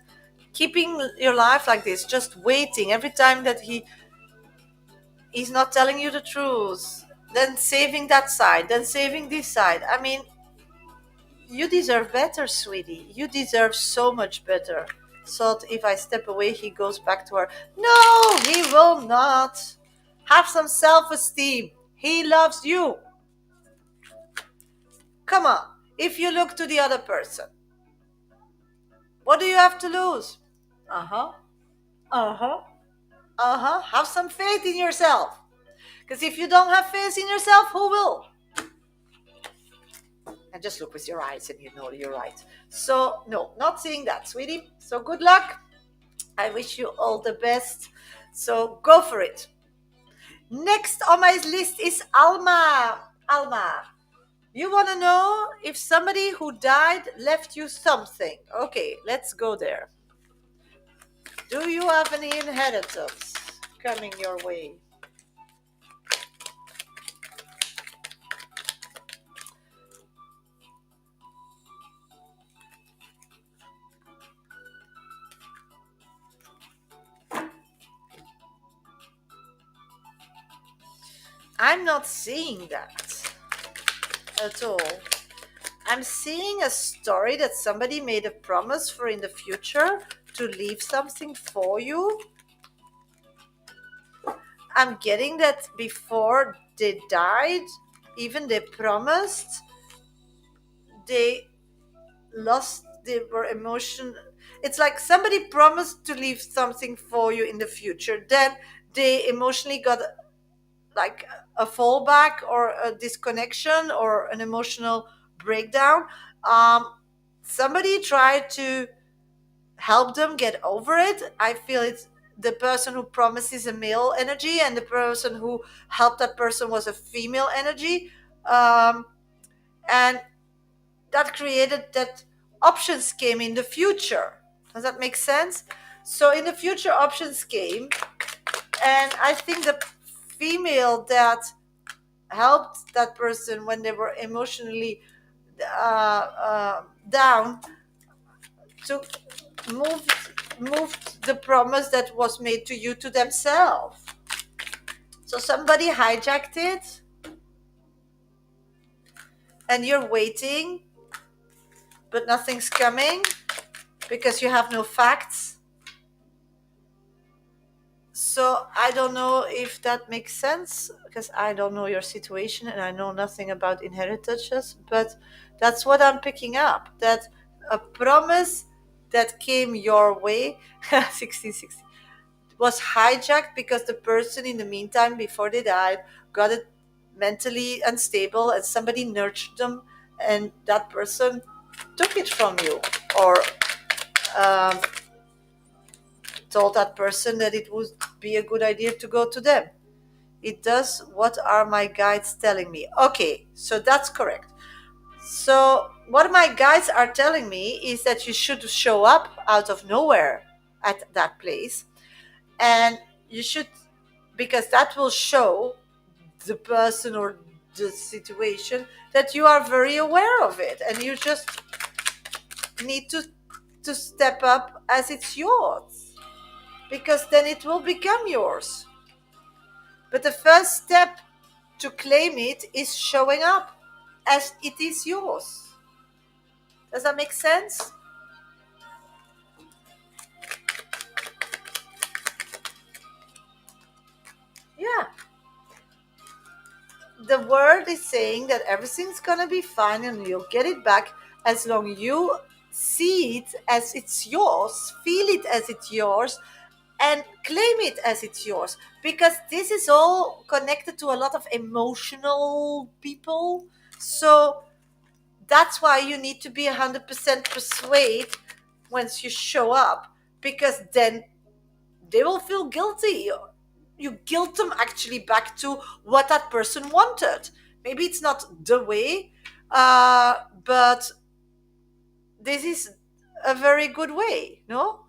keeping your life like this, just waiting every time that he's not telling you the truth, then saving that side, then saving this side. I mean, you deserve better, sweetie. You deserve so much better. So if I step away, he goes back to her. No, he will not. Have some self esteem. He loves you. Come on. If you look to the other person, what do you have to lose? Uh huh. Uh huh. Uh huh. Have some faith in yourself. Because if you don't have faith in yourself, who will? And just look with your eyes and you know you're right. So, no, not seeing that, sweetie. So, good luck. I wish you all the best. So, go for it. Next on my list is Alma. Alma, you want to know if somebody who died left you something? Okay, let's go there. Do you have any inheritance coming your way? I'm not seeing that at all. I'm seeing a story that somebody made a promise for in the future to leave something for you. I'm getting that before they died, even they promised, they lost, they were emotion. It's like somebody promised to leave something for you in the future. Then they emotionally got like a fallback or a disconnection or an emotional breakdown. Um, Somebody tried to help them get over it. I feel it's the person who promises a male energy, and the person who helped that person was a female energy. Um, and that created that options came in the future. Does that make sense? So in the future, options came, and I think the female that helped that person when they were emotionally down to move moved the promise that was made to you to themselves. So somebody hijacked it and you're waiting, but nothing's coming because you have no facts. So I don't know if that makes sense because I don't know your situation and I know nothing about inheritances, but that's what I'm picking up. That a promise that came your way 1660 was hijacked because the person in the meantime before they died got it mentally unstable and somebody nurtured them and that person took it from you or um, told that person that it would be a good idea to go to them. It does. What are my guides telling me? Okay, so that's correct. So what my guides are telling me is that you should show up out of nowhere at that place, and you should, because that will show the person or the situation that you are very aware of it, and you just need to step up as it's yours, because then it will become yours. But the first step to claim it is showing up as it is yours. Does that make sense? Yeah. The word is saying that everything's gonna be fine and you'll get it back as long you see it as it's yours, feel it as it's yours, and claim it as it's yours. Because this is all connected to a lot of emotional people. So that's why you need to be 100% persuade once you show up, because then they will feel guilty. You guilt them actually back to what that person wanted. Maybe it's not the way, but this is a very good way, no?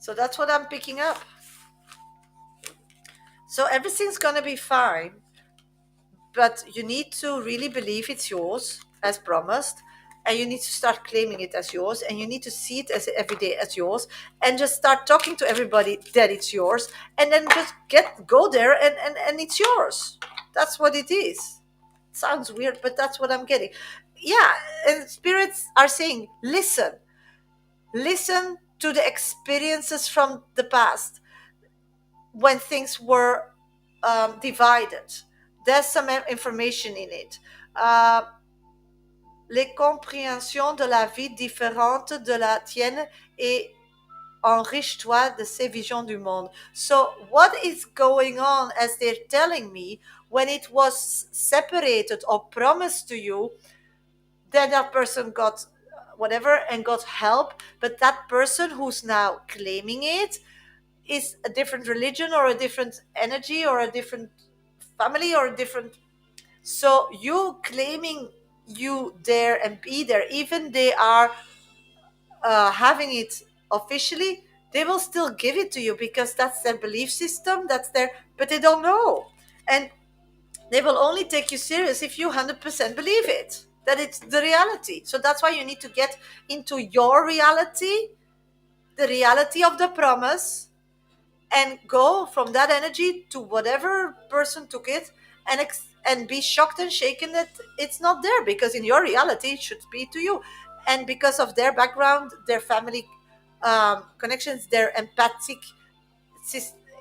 So that's what I'm picking up. So everything's gonna be fine, but you need to really believe it's yours as promised, and you need to start claiming it as yours, and you need to see it as every day as yours, and just start talking to everybody that it's yours, and then just go there and it's yours. That's what it is. Sounds weird, but that's what I'm getting. Yeah, and spirits are saying, listen to the experiences from the past when things were divided. There's some information in it. Uh, les compréhensions de la vie différentes de la tienne et enriche-toi de ces visions du monde. So, what is going on, as they're telling me, when it was separated or promised to you, then that person got whatever and got help, but that person who's now claiming it is a different religion or a different energy or a different family or a different. So you claiming you there and be there, even they are having it officially, they will still give it to you because that's their belief system, that's their, but they don't know. And they will only take you serious if you 100% believe it, that it's the reality. So that's why you need to get into your reality, the reality of the promise, and go from that energy to whatever person took it, and be shocked and shaken that it's not there, because in your reality it should be to you, and because of their background, their family connections, their empathic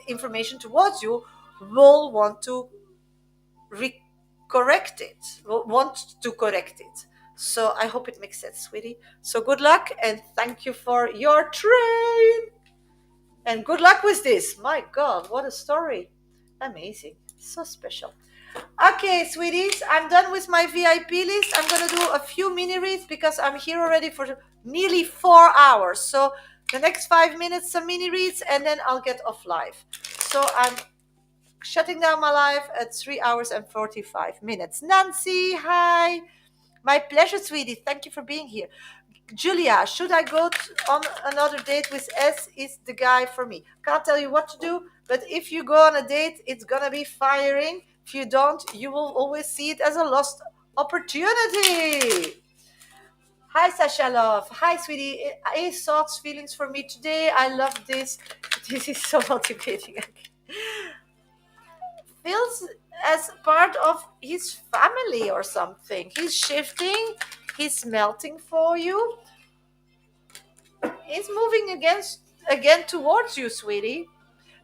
information towards you, will want to correct it, will want to correct it. So I hope it makes sense, sweetie. So good luck, and thank you for your train. And good luck with this. My God, what a story. Amazing. So special. Okay, sweeties, I'm done with my VIP list. I'm going to do a few mini reads because I'm here already for nearly 4 hours. So the next 5 minutes, some mini reads, and then I'll get off live. So I'm shutting down my live at 3 hours and 45 minutes. Nancy, hi. My pleasure, sweetie. Thank you for being here. Julia, should I go on another date with S? Is the guy for me? Can't tell you what to do, but if you go on a date, it's gonna be firing. If you don't, you will always see it as a lost opportunity. Hi, Sasha love. Hi, sweetie. Any thoughts, feelings for me today? I love this. This is so motivating. Feels as part of his family or something. He's shifting. He's melting for you. He's moving again towards you, sweetie.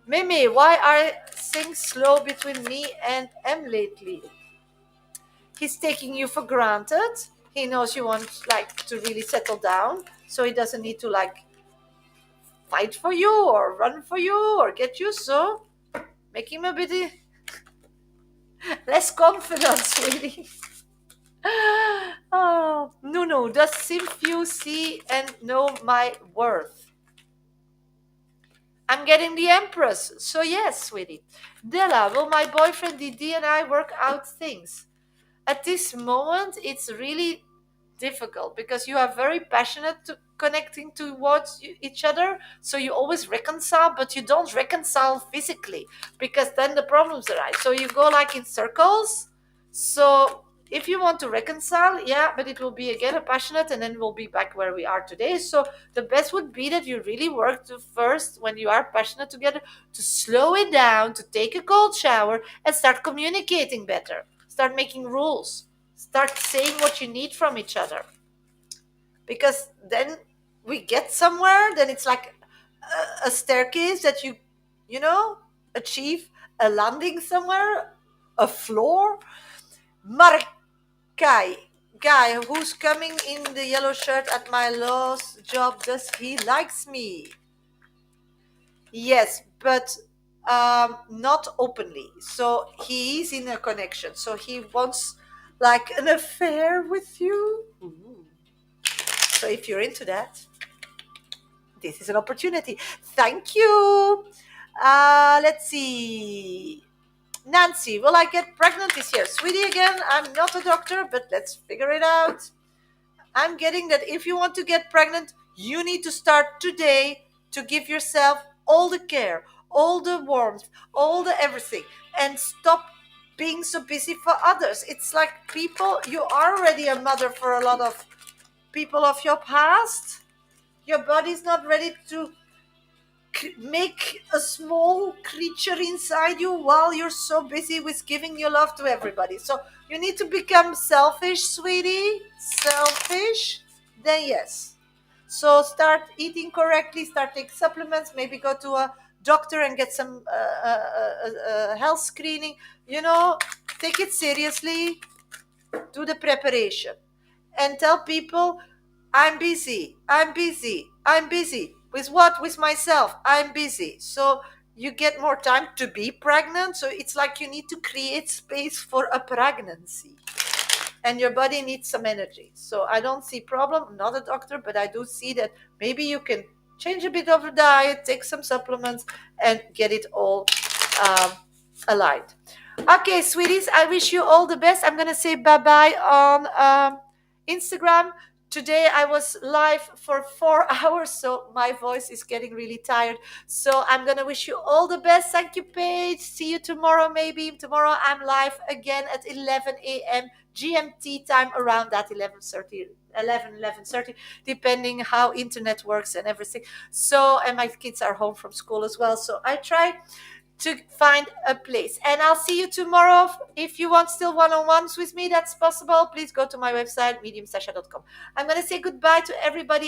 Mimi, why are things slow between me and M lately? He's taking you for granted. He knows you want to really settle down, so he doesn't need to fight for you or run for you or get you. So make him a bit less confident, sweetie. Oh, no. Does Sylvie see and know my worth? I'm getting the Empress. So yes, sweetie. Della, will my boyfriend Didi and I work out things? At this moment, it's really difficult because you are very passionate to connecting towards each other. So you always reconcile, but you don't reconcile physically because then the problems arise. So you go in circles. So if you want to reconcile, yeah, but it will be again a passionate, and then we'll be back where we are today. So the best would be that you really work to first, when you are passionate together, to slow it down, to take a cold shower and start communicating better. Start making rules. Start saying what you need from each other. Because then we get somewhere, then it's like a staircase that achieve a landing somewhere, a floor. Markai, guy who's coming in the yellow shirt at my last job, does he likes me? Yes, but not openly. So he is in a connection. So he wants an affair with you. Ooh. So if you're into that, this is an opportunity. Thank you. Let's see. Nancy, will I get pregnant this year? Sweetie, again, I'm not a doctor, but let's figure it out. I'm getting that if you want to get pregnant, you need to start today to give yourself all the care, all the warmth, all the everything, and stop being so busy for others. It's like, people, you are already a mother for a lot of people of your past. Your body's not ready to make a small creature inside you while you're so busy with giving your love to everybody. So you need to become selfish, sweetie. Selfish. Then yes. So start eating correctly, start taking supplements, maybe go to a doctor and get some health screening. Take it seriously, do the preparation, and tell people, I'm busy, I'm busy, I'm busy. With what? With myself. I'm busy. So you get more time to be pregnant. So it's like you need to create space for a pregnancy. And your body needs some energy. So I don't see problem. I'm not a doctor, but I do see that maybe you can change a bit of the diet, take some supplements, and get it all um, aligned. Okay, sweeties, I wish you all the best. I'm gonna say bye bye on Instagram. Today I was live for 4 hours, so my voice is getting really tired. So I'm gonna wish you all the best. Thank you, Paige. See you tomorrow, maybe. Tomorrow I'm live again at 11 a.m. GMT time, around that 11:30, depending how internet works and everything. So, and my kids are home from school as well. So I try to find a place. And I'll see you tomorrow. If you want still one-on-ones with me, that's possible. Please go to my website, mediumsasha.com. I'm going to say goodbye to everybody.